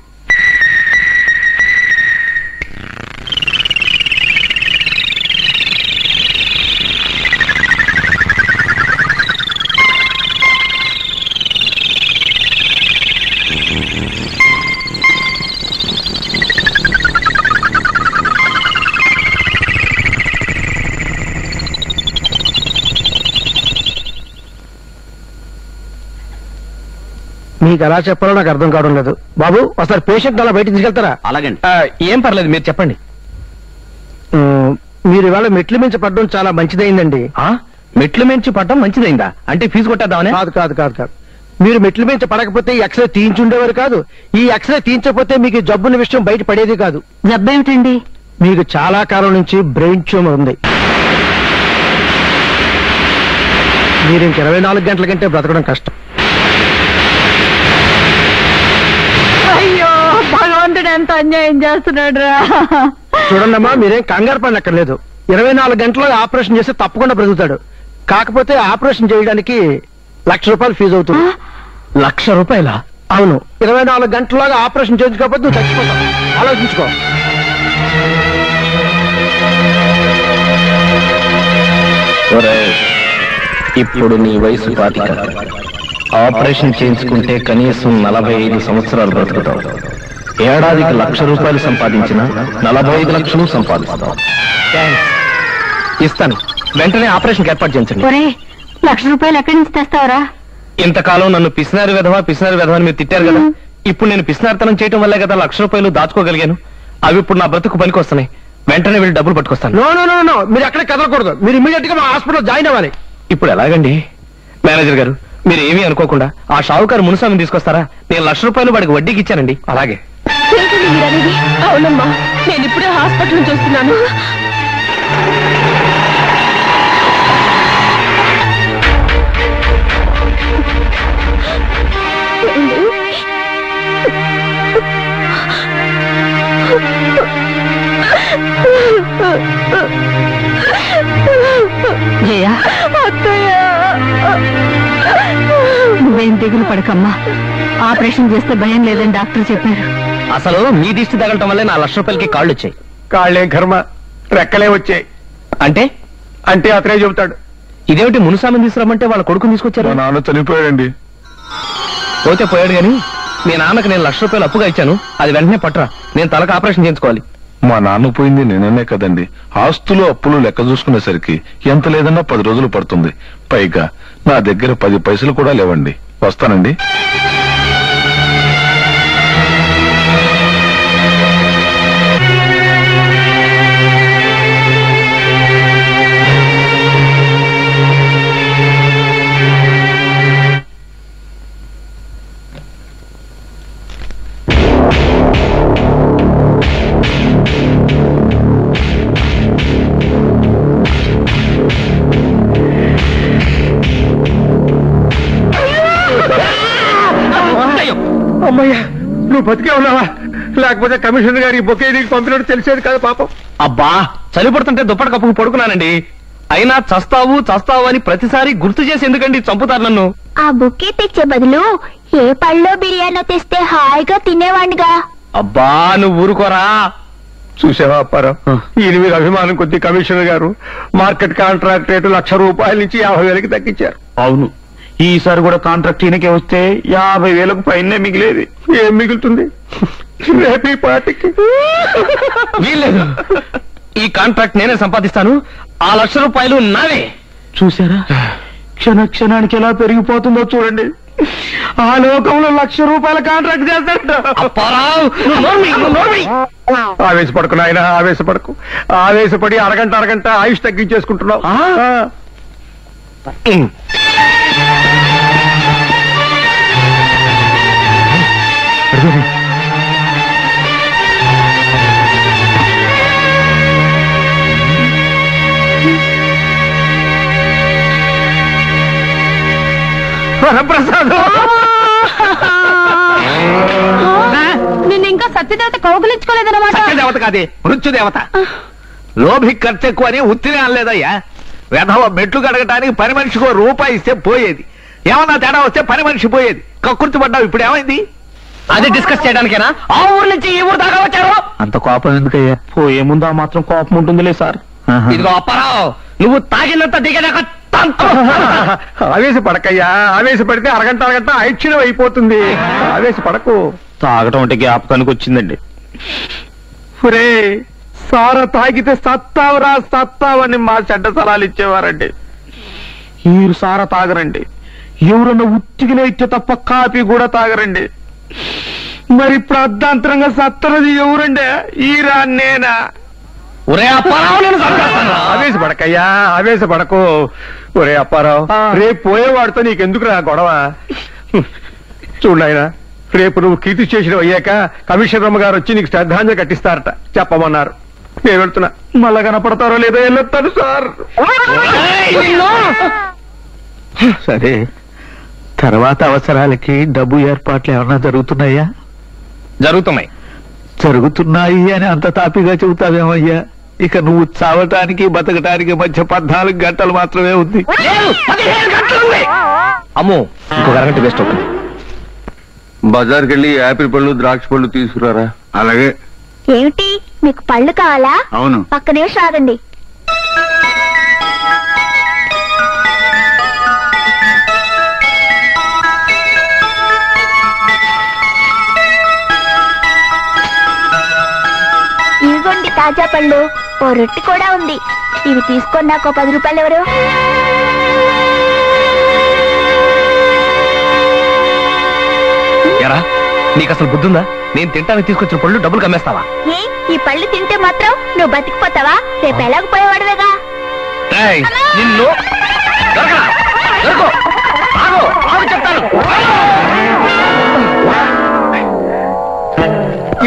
మీకు ఎలా చెప్పాలో నాకు అర్థం కావడం లేదు. బాబు ఒకసారి పేషెంట్ అలా బయటికి తీసుకెళ్తారా? అలాగండి. ఏం పర్లేదు, మీరు చెప్పండి. మీరు ఇవాళ మెట్లు మించి పడడం చాలా మంచిదైందండి. మెట్లు మించి పడడం మంచిదైందా? అంటే ఫీజు కొట్టేద్దామని? కాదు కాదు కాదు కాదు, మీరు మెట్లు మించి పడకపోతే ఈ ఎక్స్రే తీయించుండేవారు కాదు. ఈ ఎక్స్రే తీయించకపోతే మీకు జబ్బున్న విషయం బయట పడేది కాదు. జబ్బేమిటండి? మీకు చాలా కాలం నుంచి బ్రెయిన్ ట్యూమర్ ఉంది. మీరు ఇంక 24 గంటల కంటే బ్రతకడం కష్టం. అయ్యో భగవంతుడు ఎంత అన్యాయం చేస్తున్నాడు రా. చూడండమ్మా, మీరేం కంగారు పడనక్కర్లేదు. 24 గంటల్లో ఆపరేషన్ చేస్తే తప్పకుండా బ్రతుకుతాడు. కాకపోతే ఆపరేషన్ చేయడానికి ₹1,00,000 ఫీజు అవుతుంది. ₹1,00,000? అవును, 24 గంటల్లోగా ఆపరేషన్ చేయించుకోకపోతే నువ్వు చచ్చిపోతావు. ఆలోచించుకో. ఇప్పుడు నీ వయసు 25. ఆపరేషన్ చేయించుకుంటే కనీసం 45 సంవత్సరాలు బ్రతుకుతావు. ఏడాదికి ₹1,00,000 సంపాదించిన 45 లక్షలు సంపాదిస్తావు. ఇస్తాను, వెంటనే ఆపరేషన్ ఏర్పాటు చేయించండి. ఒరే, ₹1,00,000 ఎక్కడి నుంచి తెస్తావరా? ఇంతకాలం నన్ను పిసినారి విధవా అని మీరు తిట్టారు కదా. ఇప్పుడు నేను పిసినారితనం చేయడం వల్లే కదా ₹1,00,000 దాచుకోగలిగాను. అవి ఇప్పుడు నా బ్రతుకు పనికి వస్తున్నాయి. వెంటనే వెళ్ళి డబ్బులు పట్టుకొస్తాను. నో నో నో నో, మీరు ఎక్కడ కదలకూడదు. మీరు ఇమీడియట్ గా మా హాస్పిటల్ జాయిన్ అవ్వాలి. ఇప్పుడు ఎలాగండి? మేనేజర్ గారు, మీరు ఏమీ అనుకోకుండా ఆ షావుకారు మునుస్వామిని తీసుకొస్తారా? నేను ₹1,00,000 వాడికి వడ్డీకి ఇచ్చానండి. అలాగే. అవునమ్మా, నేను ఇప్పుడే హాస్పిటల్ నుంచి వస్తున్నాను. జయ, నువ్వేం దిగులు పడకమ్మా. ఆపరేషన్ చేస్తే భయం లేదని డాక్టర్ చెప్పారు. అసలు మీ దిష్టి తగలటం వల్లే నా ₹1,00,000కి కాళ్ళు వచ్చాయి. కాళ్ళేం కర్మ, రెక్కలే వచ్చాయి. అంటే అంటే అతనే చెబుతాడు. ఇదేమిటి మునుసామిని తీసుకురమ్మంటే వాళ్ళ కొడుకుని తీసుకొచ్చారు? నాన్న చనిపోయాడండి. పోతే పోయాడు గాని మీ నాన్నకి నేను 1,00,000 రూపాయలు అప్పుగా ఇచ్చాను, అది వెంటనే పట్టరా, నేను తలకు ఆపరేషన్ చేయించుకోవాలి. మా నాన్న పోయింది నేననే కదండి. ఆస్తులు అప్పులు లెక్క చూసుకునేసరికి ఎంత లేదన్నా 10 రోజులు పడుతుంది. పైగా నా దగ్గర 10 పైసలు కూడా లేవండి. వస్తానండి. అమ్మయ్యా, నువ్వు బతికే ఉన్నావా? లేకపోతే కమిషనర్ గారి బొకే నీకు పంపినట్టు తెలిసేది కాదు పాపం. అబ్బా, చలి పడుతుంటే దుప్పటి కప్పుకు పడుకున్నానండి. అయినా చస్తావు చస్తావు అని ప్రతిసారి గుర్తు చేసి ఎందుకండి చంపుతారు నన్ను? ఆ బుక్కే తెచ్చే బదులు ఏ పళ్ళో బిర్యానీ తెస్తే హాయిగా తినేవాడిగా. అబ్బా నువ్వు ఊరుకోరా. చూసావా అప్పారావు, ఈయన మీద అభిమానం కొద్ది కమిషనర్ గారు మార్కెట్ కాంట్రాక్ట్ రేటు ₹1,00,000 నుంచి 50,000కి తగ్గించారు. అవును, ఈసారి కూడా కాంట్రాక్ట్ ఈయనకే వస్తే 50,000కు పైనే మిగిలేది. ఏం మిగులుతుంది రేపు ఈ పార్టీకి? వీల్లేదు, ఈ కాంట్రాక్ట్ నేనే సంపాదిస్తాను. ఆ ₹1,00,000 నావే. చూసారా క్షణ క్షణానికి ఎలా పెరిగిపోతుందో చూడండి. ఆ లోకంలో ₹1,00,000 కాంట్రాక్ట్ చేస్తాడు. అప్పారావు, నువ్వు నోర్మి. ఆవేశపడకు నాయన, ఆవేశపడకు. ఆవేశపడి అరగంట ఆయుష్ తగ్గించేసుకుంటున్నావు. వరప్రసాద్, నిన్ను ఇంకా సత్యదేవత కౌగులించుకోలేదన్నమాట. సత్యదేవత కాదే, మృత్యుదేవత. లోభి ఖర్చు ఎక్కువ అని ఉత్తినే అనలేదయ్యా. వెధవ మెట్లు కడగటానికి పని మనిషికి ₹1 ఇస్తే పోయేది. ఏమన్నా తేడా వస్తే పని మనిషి పోయేది. కక్కుర్తి పడ్డావు, ఇప్పుడు ఏమైంది? అది డిస్కస్ చేయడానికేనా ఆ ఊరు నుంచి ఈ ఊరు దాకా వచ్చారు? అంత కోపం ఎందుకయ్యా? పోయే ముందు ఆ మాత్రం కోపం ఉంటుందిలే సార్. ఇదిగో అప్పారావు, నువ్వు తాగినంత దిగదాకా ఆవేశపడకయ్యా. ఆవేశపడితే అరగంట ఐక్షణం అయిపోతుంది. ఆవేశపడకు. తాగటం అంటే జ్ఞాపకానికి వచ్చిందండి. ఒరే, సార తాగితే సత్తావరా సత్తావని మా చెడ్డ సలాలు ఇచ్చేవారండి. మీరు సార తాగరండి, ఎవరన్నా ఉత్తికినే ఇచ్చే తప్ప కాపీ కూడా తాగరండి. మరి ఇప్పుడు అర్ధాంతరంగా సత్తనది ఎవరండి? ఈరా నేనా? ఒరే అప్పారావు, నేను చంపేస్తాను. ఆవేశపడకయ్యా, ఆవేశపడకు. ఒరే అప్పారావు, రేపు పోయేవాడితో నీకెందుకురా గొడవ? చూడాయన, రేపు నువ్వు కీర్తి స్టేషన్ అయ్యాక కమిషనర్ గారు వచ్చి నీకు శ్రద్ధాంజలి కట్టిస్తారట, చెప్పమన్నారు. నేను వెళ్తున్నా, మళ్ళా కనపడతారో లేదో వెళ్ళొస్తాను సార్. సరే, తర్వాత అవసరాలకి డబ్బు ఏర్పాట్లు ఏమన్నా జరుగుతున్నాయా? జరుగుతున్నాయి. జరుగుతున్నాయి అని అంత తాపిగా చెబుతావేమయ్యా? ఇక నువ్వు చావటానికి బతకటానికి మధ్య 14 గంటలు మాత్రమే ఉంది. అమ్మో, ఇంకొక అరగంట వేస్ట్ అవుతుంది. బజార్కి వెళ్ళి యాపిల్ పళ్ళు ద్రాక్ష పళ్ళు తీసుకురారా. అలాగే. ఏమిటి, మీకు పళ్ళు కావాలా? అవును. పక్క నిమిషం ఆగండి. ఇదిగోండి తాజా పళ్ళు, ఓ రొట్టె కూడా ఉంది. ఇవి తీసుకొని నాకు ₹10 ఎవరు? ఎరా, నీకు అసలు బుద్ధుందా? నేను తింటానికి తీసుకొచ్చిన పళ్ళు డబ్బులు కమ్మేస్తావా? ఏ, ఈ పళ్ళు తింటే మాత్రం నువ్వు బతికిపోతావా? రేపు ఎలాగపోయేవాడువేగా. ఏయ్, నిన్ను దొరకరా? దొరకో. ఆగు, ఆగు చెప్తాను.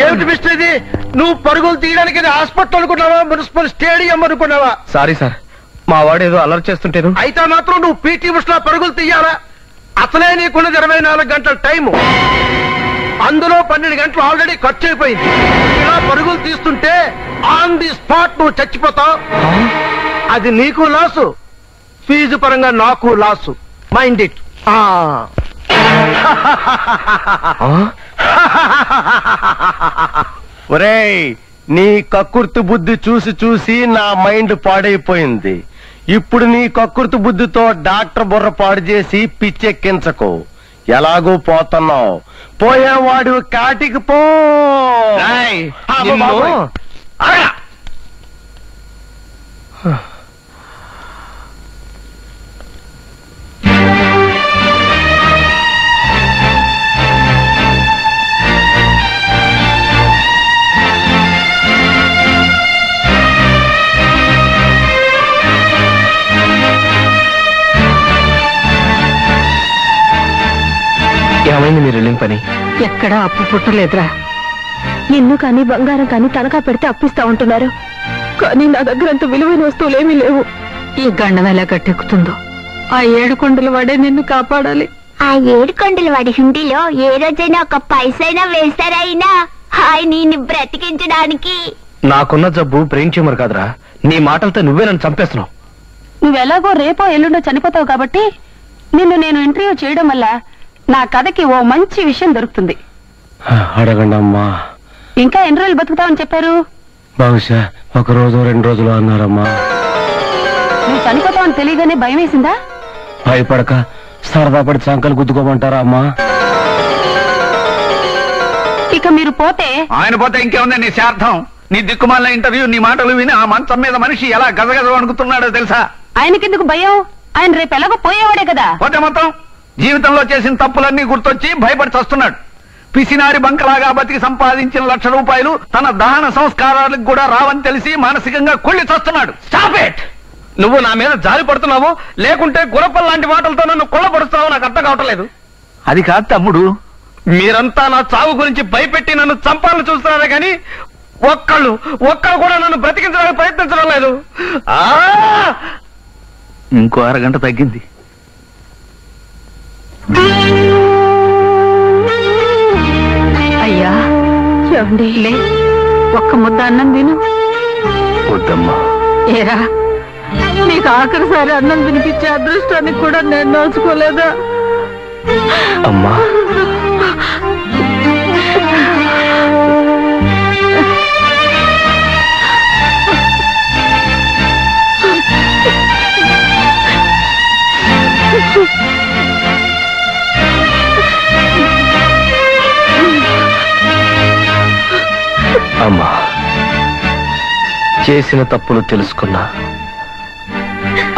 ఏమిటి మిస్టర్ ఇది? నువ్వు పరుగులు తీయడానికి హాస్పిటల్ అనుకున్నావా, మున్సిపల్ స్టేడియం అనుకున్నావా? సారీ సార్, మా వాడు ఏదో అలర్ట్ చేస్తుంటేను. అయితే మాత్రం నువ్వు పీటీ ఉషలో పరుగులు తీయాలా? అసలే నీకున్నది 24 గంటల టైము, అందులో 12 గంటలు ఆల్రెడీ ఖర్చు అయిపోయింది. ఇలా పరుగులు తీస్తుంటే ఆన్ ది స్పాట్ నువ్వు చచ్చిపోతావు. అది నీకు లాసు, ఫీజు పరంగా నాకు లాసు. Mind it. ఒరేయ్, నీ కక్కుర్తి బుద్ధి చూసి చూసి నా మైండ్ పాడైపోయింది. ఇప్పుడు నీ కక్కుర్తి బుద్ధితో డాక్టర్ బుర్ర పాడు చేసి పిచ్చెక్కించకు. ఎలాగూ పోతున్నావు, పోయేవాడు కాటికి పో. నిన్ను- ఆగరా. ఏమైంది మీరు వెళ్ళిన పని? ఎక్కడా అప్పు పుట్టలేదురా. ఇల్లు కానీ బంగారం కానీ తనఖా పెడితే అప్పిస్తా ఉంటున్నారు. కానీ నా దగ్గర అంత విలువైన వస్తువులేమీ లేవు. ఈ గండం ఎలా కట్టెక్కుతుందో. ఆ 7 కొండల వాడే నిన్ను కాపాడాలి. ఆ 7 కొండల వాడి హుండీలో ఏ రోజైనా ఒక పైసైనా వేస్తారైనా హాయ్ నిన్ను బ్రతికించడానికి. నాకున్న జబ్బు బ్రెయిన్ ట్యూమర్ కాదురా. నీ మాటలతో నువ్వే నన్ను చంపేస్తున్నావు. నువ్వెలాగో రేపో ఎల్లుండో చనిపోతావు కాబట్టి నిన్ను నేను ఇంటర్వ్యూ చేయడం వల్ల నా కథకి ఓ మంచి విషయం దొరుకుతుంది. అడగండి అమ్మా. ఇంకా ఎన్ని రోజులు బతుకుతావని చెప్పారు? బహుశా 1 రోజు 2 రోజులు అన్నారమ్మా. నువ్వు చనిపోతావని తెలియగానే భయం వేసిందా? భయపడక సరదా పడి సంకలు గుద్దుకోమంటారా అమ్మా? ఇక మీరు పోతే ఆయన పోతే ఇంకేముంది నీ శార్థం? నీ దిక్కుమాలిన ఇంటర్వ్యూ, నీ మాటలు విని ఆ మంచం మీద మనిషి ఎలా గజగజ వణుకుతున్నాడో తెలుసా? ఆయనకెందుకు భయం? ఆయన రేపు ఎలాగో పోయేవాడే కదా. పోతే మొత్తం జీవితంలో చేసిన తప్పులన్నీ గుర్తొచ్చి భయపడి చస్తున్నాడు. పిసినారి బంకలాగా బతికి సంపాదించిన ₹1,00,000 తన దహన సంస్కారాలకు కూడా రావని తెలిసి మానసికంగా కుళ్ళి చస్తున్నాడు. Stop it! నువ్వు నా మీద జాలి పడుతున్నావు, లేకుంటే గురపల్ లాంటి మాటలతో నన్ను కొల్లబడుస్తావు. నాకు అర్థం కావట్లేదు. అది కాదు తమ్ముడు, మీరంతా నా చావు గురించి భయపెట్టి నన్ను చంపాలని చూస్తున్నారే కానీ ఒక్కళ్ళు కూడా నన్ను బ్రతికించడానికి ప్రయత్నించడం లేదు. ఇంకో అరగంట తగ్గింది. అయ్యా చూడండి, లే ఒక్క ముద్ద అన్నం తిను. వద్దమ్మా. ఏరా, నీకు ఆఖరిసారి అన్నం తినిపించే అదృష్టానికి కూడా నేను నోచుకోలేదా? అమ్మా, అమ్మా, చేసిన తప్పులు తెలుసుకున్నా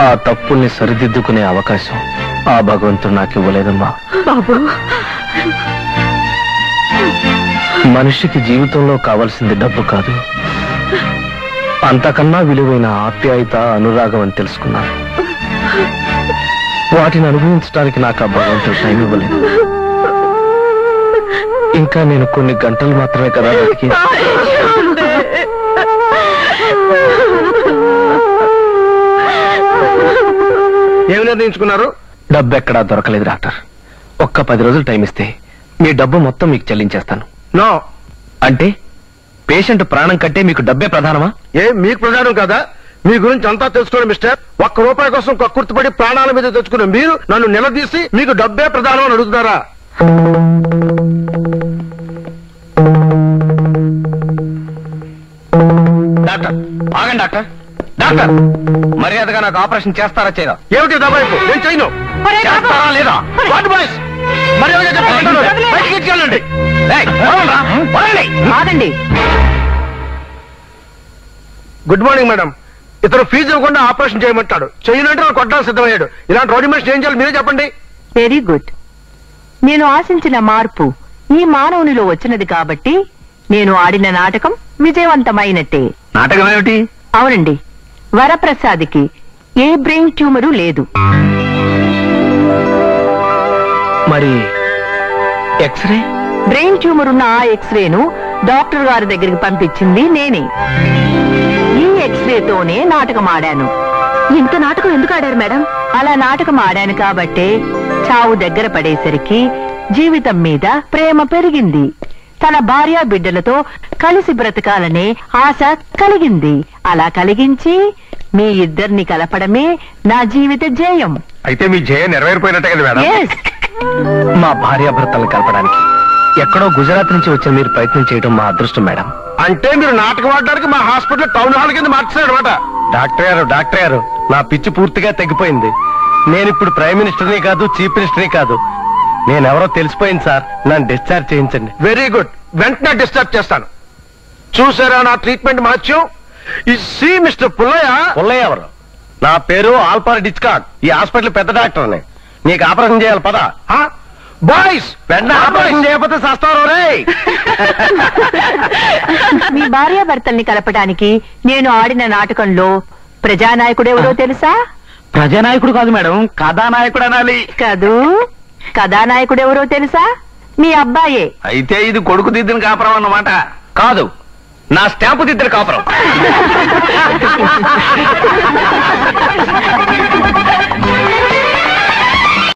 ఆ తప్పుల్ని సరిదిద్దుకునే అవకాశం ఆ భగవంతుడు నాకు ఇవ్వలేదమ్మా. బాబు, మనిషికి జీవితంలో కావాల్సింది డబ్బు కాదు, అంతకన్నా విలువైన ఆప్యాయత, అనురాగం అని తెలుసుకున్నాను. వాటిని అనుభవించడానికి నాకు ఆ భగవంతుడు టైం ఇవ్వలేదు. ఇంకా నేను కొన్ని గంటలు మాత్రమే కదా బతికి. ఏమి నిర్ణయించుకున్నారు? డబ్బు ఎక్కడా దొరకలేదు డాక్టర్. ఒక్క 10 రోజులు టైం ఇస్తే మీ డబ్బు మొత్తం మీకు చెల్లించేస్తాను. నో అంటే పేషెంట్ ప్రాణం కంటే మీకు డబ్బే ప్రధానమా? మీకు ప్రధానం కదా. మీ గురించి అంతా తెలుసుకోండి మిస్టర్. ₹1 కోసం కక్కుర్తిపడి ప్రాణాల మీద తెచ్చుకున్న మీరు నన్ను నిలదీసి మీకు డబ్బే ప్రధానం అని అడుగుతున్నారా? డాక్టర్ ఆగండి. డాక్టర్ డాక్టర్ మర్యాదగా నాకు ఆపరేషన్ చేస్తారా చేయరా? ఏమిటి దబాయింపు? నేను చేయను. చేస్తారా లేదా? వాట్ బాయ్స్, మర్యాదగా చెప్పండి. బయటికి తీసుకెళ్ళండి. ఆగండి. Good morning madam. ఇతను ఫీజు ఇవ్వకుండా ఆపరేషన్ చేయమంటాడు. చేయనంటే నాకు కొట్టాలి సిద్ధమయ్యాడు. ఇలాంటి రోడ్డు మనిషి ఏం చేయాలి మీరే చెప్పండి. Very good. నేను ఆశించిన మార్పు ఈ మానవునిలో వచ్చినది కాబట్టి నేను ఆడిన నాటకం విజయవంతమైనట్టే. నాటకం ఏమిటి? అవునండి, వరప్రసాద్కి ఏ బ్రెయిన్ ట్యూమరు లేదు. మరి ఎక్స్రే? బ్రెయిన్ ట్యూమర్ ఉన్న ఆ ఎక్స్రేను డాక్టర్ గారి దగ్గరికి పంపించింది నేనే. ఈ ఎక్స్రేతోనే నాటకం ఆడాను. ఇంత నాటకం ఎందుకు ఆడారు మేడం? అలా నాటకం ఆడాను కాబట్టే చావు దగ్గర పడేసరికి జీవితం మీద ప్రేమ పెరిగింది. తన భార్య బిడ్డలతో కలిసి బ్రతకాలనే ఆశ కలిగింది. అలా కలిగించి మీ ఇద్దరిని కలపడమే నా జీవిత జయం. అయితే మీ జయ నెరవేరిపోయినట్టే కదా మేడం. Yes. మా భార్యాభర్తలను కలపడానికి ఎక్కడో గుజరాత్ నుంచి వచ్చిన మీరు ప్రయత్నం చేయడం మా అదృష్టం మేడం. అంటే మీరు నాటకం ఆడడానికి మా హాస్పిటల్ టౌన్ హాల్ కింద మార్చారు అనమాట. డాక్టర్ గారు నా పిచ్చి పూర్తిగా తగ్గిపోయింది. నేను ఇప్పుడు ప్రైమ్ మినిస్టర్ని కాదు, చీఫ్ మినిస్టర్ని కాదు. నేనెవరో తెలిసిపోయింది సార్. నన్ను డిశ్చార్జ్ చేయించండి. వెరీ గుడ్, వెంటనే డిశ్చార్జ్ చేస్తాను. చూసారా నా ట్రీట్మెంట్ మహత్యం? ఈ సి మిస్టర్ పుల్లయ్య ఎవరు? నా పేరు ఆల్పార్ డిచ్కాక్. ఈ హాస్పిటల్ పెద్ద డాక్టర్ని. నీకు ఆపరేషన్ చేయాలి పద. బాయ్స్, వెంటనే ఆపరేషన్ చేయకపోతే సస్తారు రే. మీ భార్యాభర్తల్ని కలపడానికి నేను ఆడిన నాటకంలో ప్రజానాయకుడెవరో తెలుసా? ప్రజానాయకుడు కాదు మేడం, కథానాయకుడు అనాలి. కాదు, కథానాయకుడెవరో తెలుసా? మీ అబ్బాయే. అయితే ఇది కొడుకు దిద్దిన కాపురం అన్నమాట. కాదు, నా స్టాంపు దిద్దరు కాపురం.